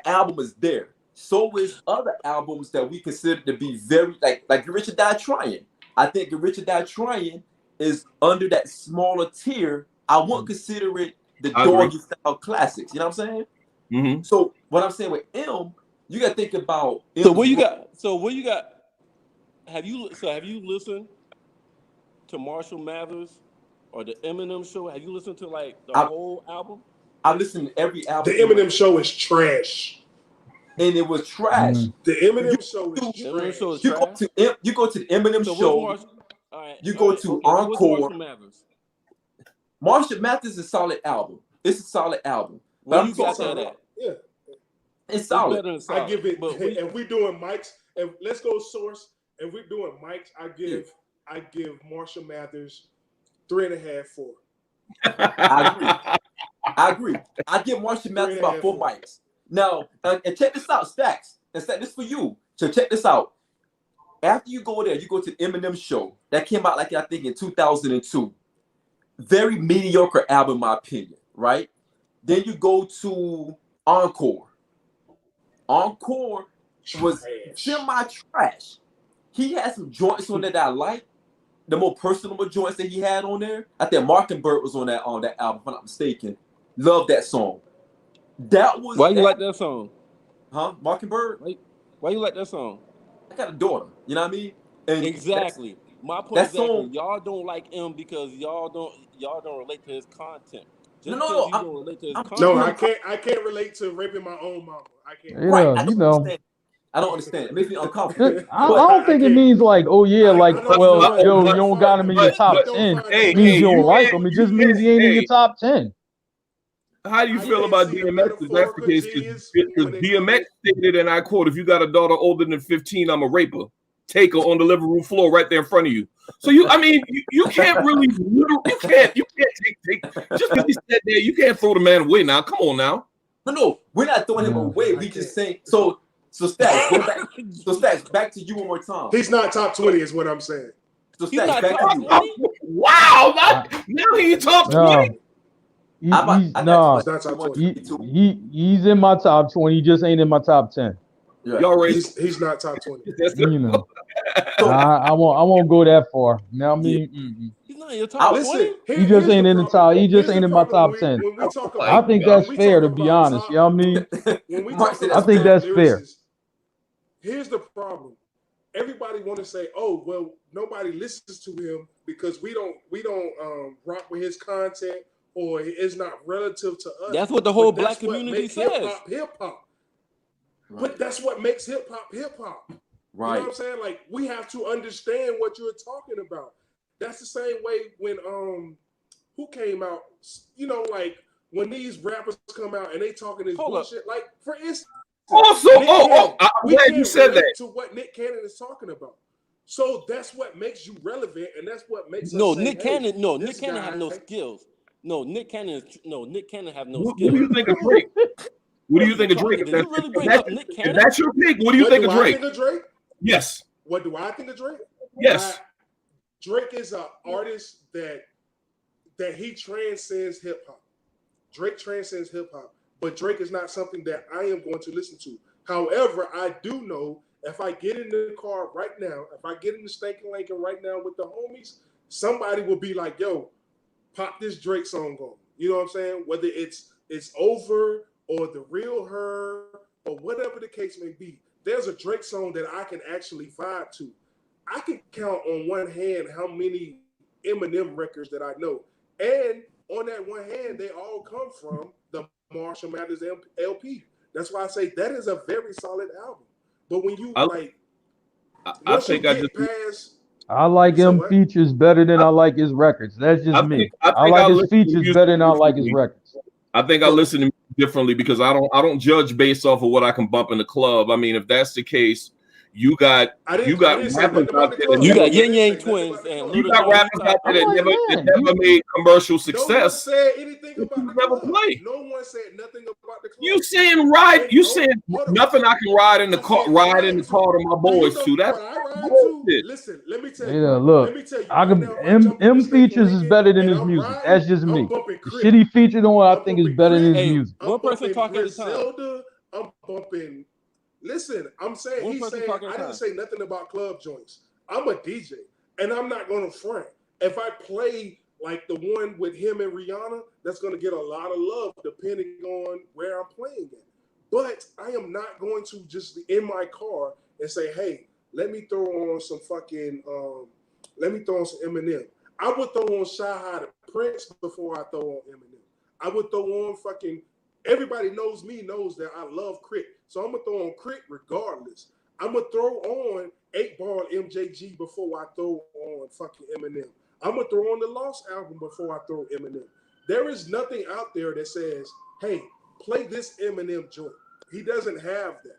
album is there. So is other albums that we consider to be very like Richard Die Trying. I think Richard Die Trying is under that smaller tier. I won't consider it the Doggy Style classics. You know what I'm saying? Mm-hmm. So what I'm saying with M, you got to think about. So where you got? Have you listened to Marshall Mathers or the Eminem Show? Have you listened to like the whole album? I listened to every album. The Eminem Show is trash. And it was trash. The Eminem Show is trash. You go to the Eminem Show. You go to Encore. Marshall Mathers is a solid album. It's a solid album. But you got that at? Yeah. It's solid. I give it. If we're doing mics, and let's go source. If we're doing mics, I give Marshall Mathers 3.5, 4. I agree. I give Marshall Mathers about 4 mics. Now, and check this out, Stacks. And this for you. So check this out. After you go there, you go to the Eminem Show. That came out, I think, in 2002. Very mediocre album, in my opinion, right? Then you go to Encore. Encore was semi-trash. He had some joints on there that I like. The more personal joints that he had on there. I think Mockingbird was on that album, if I'm not mistaken. Love that song. That was. Why you like that song? Huh? Mockingbird? Why you like that song? I got a daughter. You know what I mean? And exactly. My point is that y'all don't like him because y'all don't relate to his content. No, I can't relate to raping my own mama. I can't. Yeah, right, I don't understand. It makes me uncomfortable. I don't think it means like, oh yeah, like, well, you don't got him in your top 10. It means you don't like him. It just means he ain't in your top 10. How do you feel about DMX if that's the case? Because DMX stated, and I quote, "If you got a daughter older than 15, I'm a raper. Take her on the living room floor right there in front of you." So you can't really, you can't take just because he said that, you can't throw the man away now. Come on now. No, we're not throwing him away. We just saying so Stacks, back to you one more time. He's not top 20, is what I'm saying. So Stacks, back to you. Wow, now he's top 20. He's in my top 20. He just ain't in my top 10. Yeah. He's not top 20. I won't go that far. Now I mean, he's not in your top 20. He just ain't in the top. He just ain't in my top 10. I think that's fair, to be honest. You know what I mean? I think that's fair. Here's the problem. Everybody want to say, "Oh, well, nobody listens to him because we don't rock with his content, or it's not relative to us." That's what the whole black community says. Hip hop. But that's what makes hip hop hip hop. Right. You know what I'm saying? Like, we have to understand what you're talking about. That's the same way when who came out, you know, like when these rappers come out and they talking this bullshit. Like, for instance, I'm glad you said that. To what Nick Cannon is talking about. So that's what makes you relevant, and that's what makes Nick Cannon. No, Nick Cannon have no skills. Nick Cannon have no skills. What do you think of Drake? What do you think of Drake? If that's your pick, what do you think of Drake? Yes. What do I think of Drake? Yes. Drake is an artist that he transcends hip hop. Drake transcends hip hop, but Drake is not something that I am going to listen to. However, I do know if I get in the car right now, if I get in the Stankin' Lincoln right now with the homies, somebody will be like, yo, pop this Drake song on. You know what I'm saying? Whether it's Over or The Real Her or whatever the case may be, there's a Drake song that I can actually vibe to. I can count on one hand how many Eminem records that I know. And on that one hand, they all come from the Marshall Mathers LP. That's why I say that is a very solid album. But when you I like him features better than I like his records. That's just me. I like his features better than I like his records. I think I listen to music differently because I don't judge based off of what I can bump in the club. I mean, if that's the case, you got rappers out there. You got Yin Yang Twins and you got rappers out there that never made commercial success. No one said anything about the never club. play. No one said nothing about the club. You saying ride? You saying nothing? I can ride in the car to my boys too. That's bullshit. Listen, let me tell you. Yeah, look, let me tell you. I can M features is better than his music. That's just me. The shit he featured on, I think is better than his music. One person talking at a time. Zelda, I'm bumping. Listen, I'm saying I didn't say nothing about club joints. I'm a DJ, and I'm not going to front. If I play like the one with him and Rihanna, that's going to get a lot of love depending on where I'm playing at. But I am not going to just be in my car and say, hey, let me throw on some Eminem. I would throw on Shy the Prince before I throw on Eminem. I would throw on fucking, everybody knows that I love Crit. So I'm going to throw on Crit regardless. I'm going to throw on 8-Ball MJG before I throw on fucking Eminem. I'm going to throw on the Lost album before I throw Eminem. There is nothing out there that says, hey, play this Eminem joint. He doesn't have that.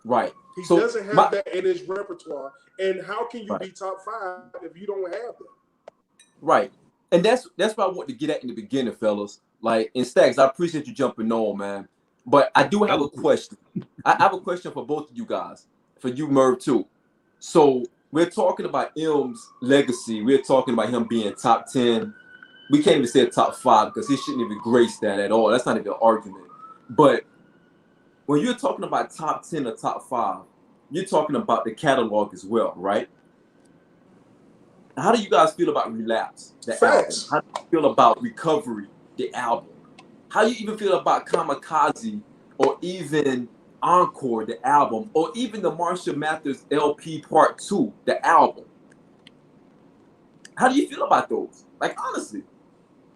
Right. He doesn't have that in his repertoire. And how can you be top 5 if you don't have that? Right. And that's what I want to get at in the beginning, fellas. Like, in Stacks, I appreciate you jumping on, man. But I do have a question. I have a question for both of you guys. For you, Merv, too. So we're talking about M's legacy. We're talking about him being top 10. We can't even say top 5 because he shouldn't even grace that at all. That's not even an argument. But when you're talking about top 10 or top 5, you're talking about the catalog as well, right? How do you guys feel about Relapse, the album? How do you feel about Recovery, the album? How do you even feel about Kamikaze or even Encore, the album, or even the Marshall Mathers LP Part 2, the album? How do you feel about those? Like, honestly.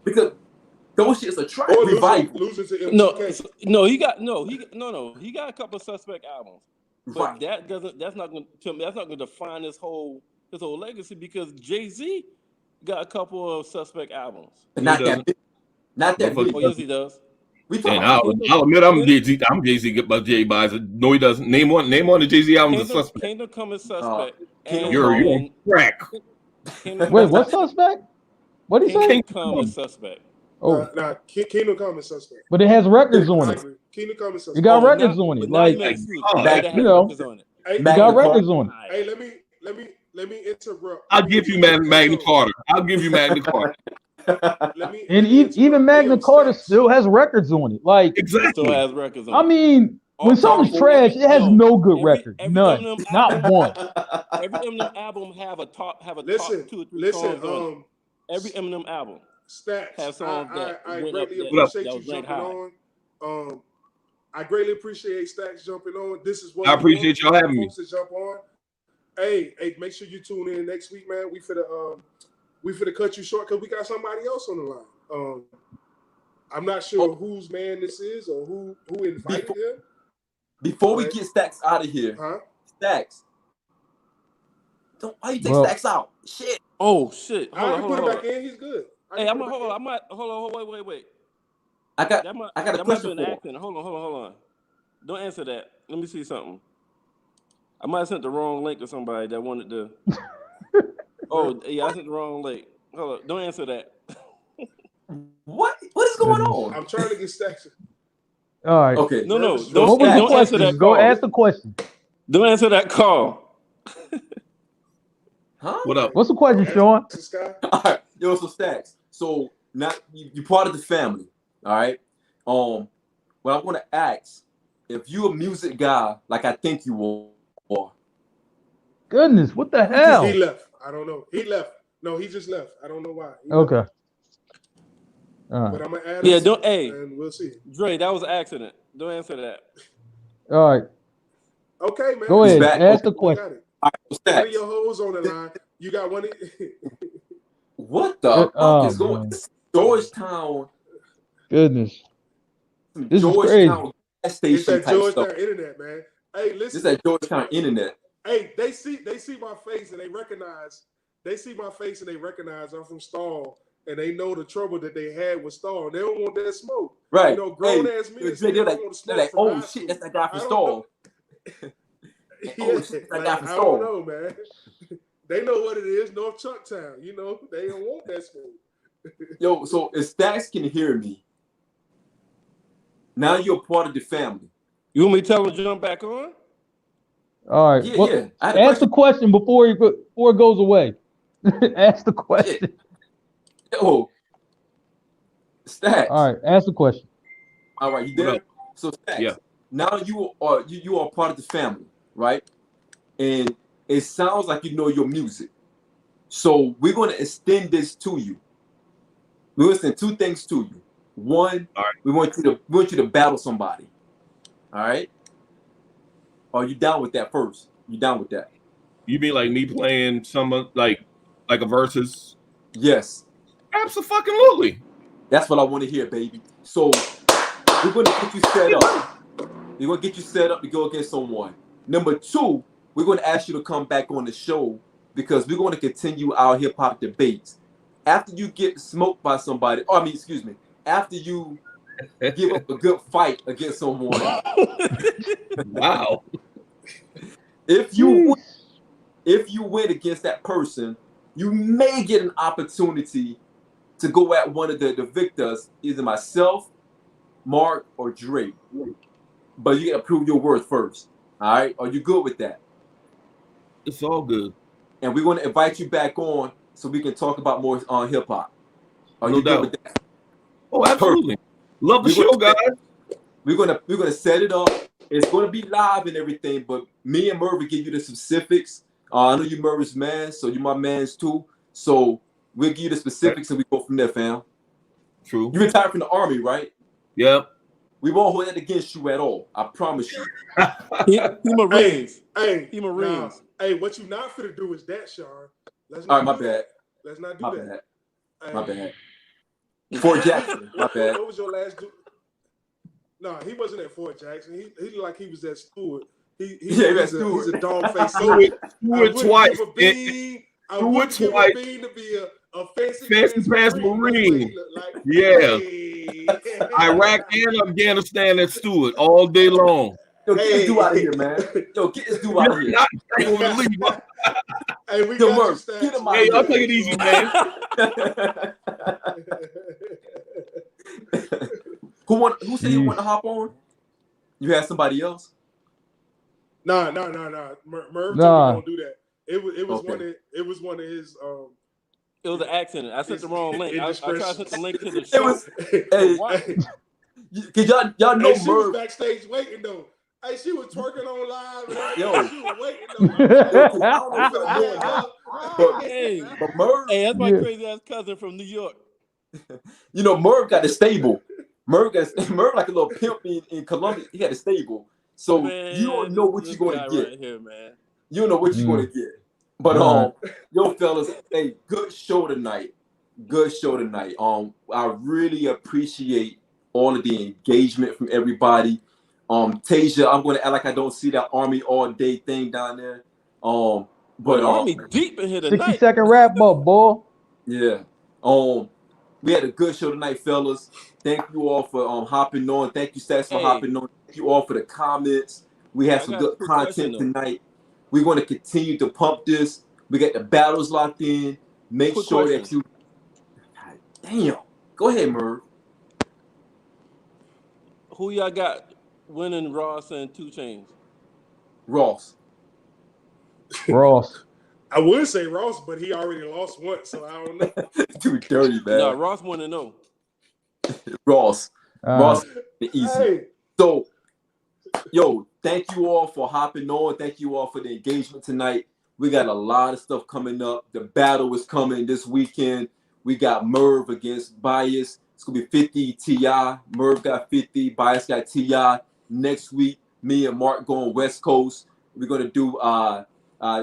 Because those shits are trash revival. He got a couple of suspect albums. But that's not going to define his whole legacy because Jay-Z got a couple of suspect albums. Not that big. Oh, yes, he does. I'll admit I'm Jay-Z. I'm Jay-Z by Jay buys it. No, he doesn't. Name one of the Jay-Z albums. Kingdom Come is suspect. You're on crack. Wait, what suspect? What did he say? Kingdom Come is suspect. Kingdom Come is suspect. But it has records on it. Kingdom Come is suspect. It got records on it. Like, you know, it got records on it. Hey, let me interrupt. I'll give you Magna Carta. And even Magna Carta still has records on it. Like, exactly. Still has records on I mean, when something's trash, it has no good record. None. Not one. Every Eminem album have a top 2 or 3 songs on it. Every Eminem album. Stacks. Have songs I greatly appreciate you jumping on. I greatly appreciate Stacks jumping on. This is what I appreciate y'all having me. To jump on. Hey, make sure you tune in next week, man. We finna cut you short because we got somebody else on the line. I'm not sure whose man this is or who invited him. Before we get Stacks out of here, Stacks. Why you take Stacks out? Shit. Oh shit. I can put it back in. He's good. Hey, I'm hold on. Wait. I got a question for him. Hold on. Don't answer that. Let me see something. I might have sent the wrong link to somebody that wanted to. Oh yeah, I sent the wrong link. Hold on. Don't answer that. What is going on? I'm trying to get Stacks. All right. Okay. No. Don't answer that. Go ask the question. Don't answer that call. Huh? What up? What's the question, Sean? All right. Yo, so Stacks. So now you're part of the family. All right. What I want to ask, if you a music guy like I think you are. Goodness, what the hell? He left. I don't know. He left. No, he just left. I don't know why. Okay. But I'm gonna add. Yeah, don't. Hey, and we'll see. Dre, that was an accident. Don't answer that. All right. Okay, man. Go ahead. Ask the question. All right, one of your hoes on the line. You got one. What the fuck is going? Georgetown. Goodness. This Georgetown is station it's that type Georgetown stuff. internet, man. Hey, listen. This is that Georgetown internet. Hey, they see my face and they recognize. They see my face and they recognize I'm from Stall, and they know the trouble that they had with Stall. They don't want that smoke. Right. You know, grown ass me. They're like, oh shit, that's that guy from Stall. Oh shit, that guy from Stall. I don't know, man. They know what it is, North Chucktown. You know, they don't want that smoke. Yo, so if Stacks can hear me, now you're part of the family. You want me to tell him to jump back on? All right. Yeah. Ask the question before it goes away. Ask the question. Yo, Stacks. All right. Ask the question. All right, you there? So Stacks, now you are part of the family, right? And it sounds like you know your music. So we're going to extend this to you. We're going to send two things to you. One, we want you to battle somebody. All right? Are you down with that first? You down with that? You mean like me playing some like a versus? Yes. Absolutely. That's what I want to hear, baby. So we're going to get you set up. We're going to get you set up to go against someone. Number two, we're going to ask you to come back on the show because we're going to continue our hip hop debates. After you get smoked by somebody, after you give up a good fight against someone. Wow. If you win against that person, you may get an opportunity to go at one of the victors, either myself, Mark, or Drake. But you got to prove your worth first. All right? Are you good with that? It's all good. And we're going to invite you back on so we can talk about more on hip hop. Are you good with that? Oh, absolutely. Perfect. Love the show, guys. We're gonna set it up. It's gonna be live and everything, but me and Merv will give you the specifics. I know you Merv's man, so you my mans too. So we'll give you the specifics and we go from there, fam. True. You retired from the army, right? Yep. We won't hold that against you at all. I promise you. He Marines. Hey, he Marines. Hey, what you not finna do is that, Sean. All right, my bad. Let's not do my that. Bad. My bad. Fort Jackson. My bad. What was your last? No, he wasn't at Fort Jackson. He looked like he was at Stewart. He's a dog face. Stewart twice. Stewart twice. To be a fancy pants Marine. Yeah. Iraq and Afghanistan at Stewart all day long. Yo, get this dude out of here, man. Yo, get this dude out of here. Hey, we got Mark, get him out hey, y'all take it easy, man. Who said you want to hop on? You had somebody else? Nah. Merv don't do that. It was okay. one of his It was an accident. I sent the wrong link. I tried to send the link to the show. It was cause y'all know Merv. She was backstage waiting though. Hey, she was twerking on live. Yo, she was waiting though. I don't know if y'all know that. But Merv, that's my crazy ass cousin from New York. You know, Merv got a stable. Merv like a little pimp in Columbia. He had a stable. So you don't know what you're going to get. Right here, man. You don't know what you're going to get. But yo, fellas, hey, good show tonight. Good show tonight. I really appreciate all of the engagement from everybody. Tasia, I'm gonna act like I don't see that Army all day thing down there. But Army deep in here tonight. 60-second wrap up, boy. Yeah. We had a good show tonight, fellas. Thank you all for hopping on. Thank you, Stats, for hopping on. Thank you all for the comments. We had some good content tonight. We're going to continue to pump this. We got the battles locked in. Make sure that you. God damn. Go ahead, Merv. Who y'all got winning Ross and 2 Chainz? Ross. I would say Ross, but he already lost once, so I don't know. Too dirty, man. No, Ross want to know. Ross. Ross, easy. Hey. So, yo, thank you all for hopping on. Thank you all for the engagement tonight. We got a lot of stuff coming up. The battle is coming this weekend. We got Merv against Bias. It's going to be 50 T.I. Merv got 50. Bias got T.I. Next week, me and Mark going West Coast. We're going to do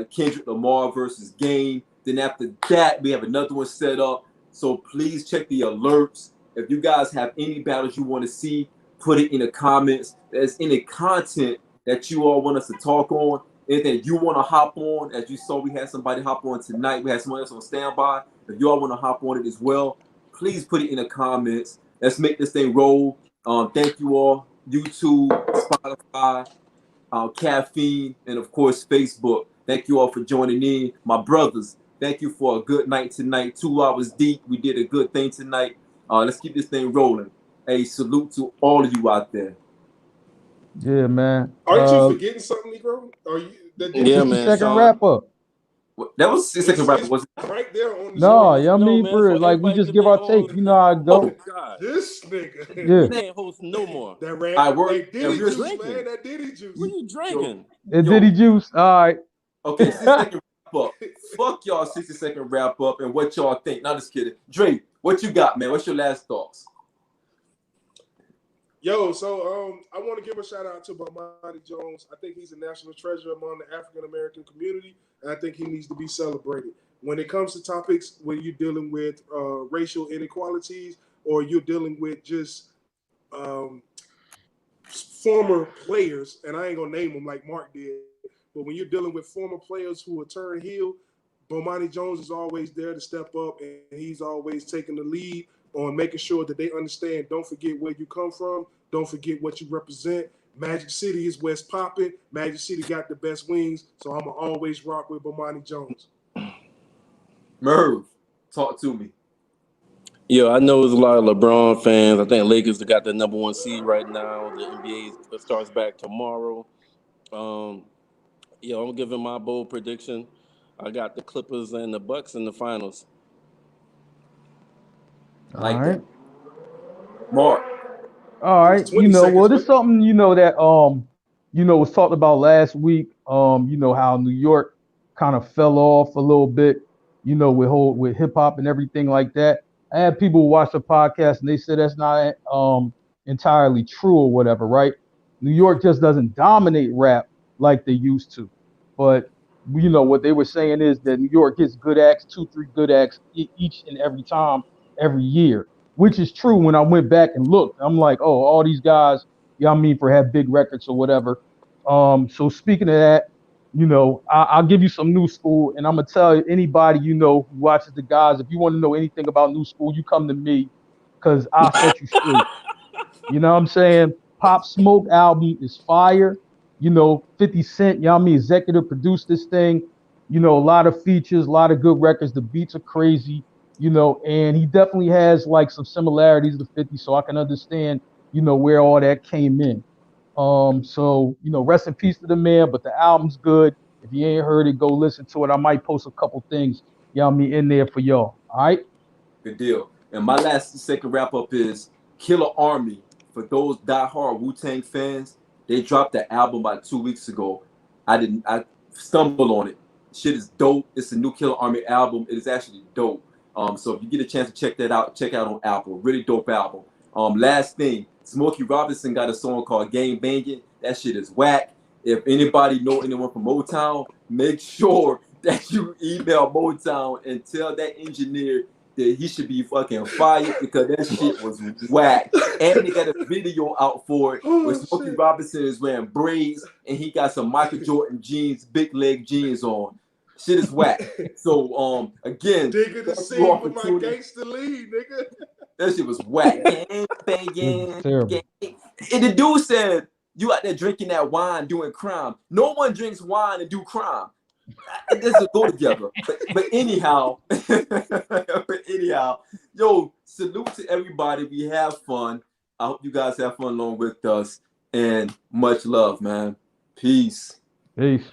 Kendrick Lamar versus Game. Then after that, we have another one set up. So please check the alerts. If you guys have any battles you want to see, put it in the comments. If there's any content that you all want us to talk on, anything you want to hop on. As you saw, we had somebody hop on tonight. We had someone else on standby. If you all want to hop on it as well, please put it in the comments. Let's make this thing roll. Thank you all. YouTube, Spotify, Caffeine, and of course, Facebook. Thank you all for joining in. My brothers, thank you for a good night tonight. 2 hours deep. We did a good thing tonight. Let's keep this thing rolling. Hey, salute to all of you out there. Yeah, man. Aren't you forgetting something, Negro? Are you? Yeah, man. 60-second wrap up. That was 6-second wrap up, wasn't it? Right there on the No, you know what I mean? For like, we just give our take. You know how it go. God. This nigga. Yeah. You can't host no more. That ran. That Diddy juice, man. That Diddy juice. What are you drinking? Diddy juice. All right. Okay, 60-second wrap up. Fuck y'all 60-second wrap up and what y'all think. Not just kidding. Dre, what you got, man? What's your last thoughts? Yo, so I want to give a shout out to Bomani Jones. I think he's a national treasure among the African American community, and I think he needs to be celebrated. When it comes to topics where you're dealing with racial inequalities or you're dealing with just former players, and I ain't gonna name them like Mark did, but when you're dealing with former players who are turned heel, Bomani Jones is always there to step up, and he's always taking the lead on making sure that they understand, don't forget where you come from, don't forget what you represent. Magic City is West popping. Magic City got the best wings, so I'm going to always rock with Bomani Jones. Merv, talk to me. Yo, I know there's a lot of LeBron fans. I think Lakers got the #1 seed right now. The NBA starts back tomorrow. I'm giving my bold prediction. I got the Clippers and the Bucks in the finals. I like that. Mark. All right. This is something, that, was talked about last week. How New York kind of fell off a little bit, with hip hop and everything like that. I had people who watch the podcast and they said that's not entirely true or whatever, right? New York just doesn't dominate rap like they used to. But, what they were saying is that New York gets good acts, 2-3 good acts each and every time, every year, which is true. When I went back and looked, I'm like, oh, all these guys, have big records or whatever. So speaking of that, I'll give you some new school, and I'm gonna tell anybody who watches the guys, if you want to know anything about new school, you come to me, because I'll set you straight. You know what I'm saying? Pop Smoke album is fire. 50 Cent, executive produced this thing. A lot of features, a lot of good records. The beats are crazy. And he definitely has like some similarities to 50, so I can understand, where all that came in. So, rest in peace to the man, but the album's good. If you ain't heard it, go listen to it. I might post a couple things, in there for y'all. All right? Good deal. And my last second wrap up is Killer Army. For those diehard Wu-Tang fans, they dropped the album about 2 weeks ago. I stumbled on it. Shit is dope. It's a new Killer Army album. It is actually dope. So if you get a chance to check that out, check it out on Apple. Really dope album. Last thing, Smokey Robinson got a song called Game Banging. That shit is whack. If anybody know anyone from Motown, make sure that you email Motown and tell that engineer that he should be fucking fired because that shit was whack. And they got a video out for it where Smokey Robinson is wearing braids and he got some Michael Jordan jeans, big leg jeans on. Shit is whack. So again, Digga the scene with my gangster lead, nigga. That shit was whack. Terrible. And the dude said, "You out there drinking that wine, doing crime. No one drinks wine and do crime. It doesn't go together." But anyhow, yo, salute to everybody. We have fun. I hope you guys have fun along with us. And much love, man. Peace. Peace.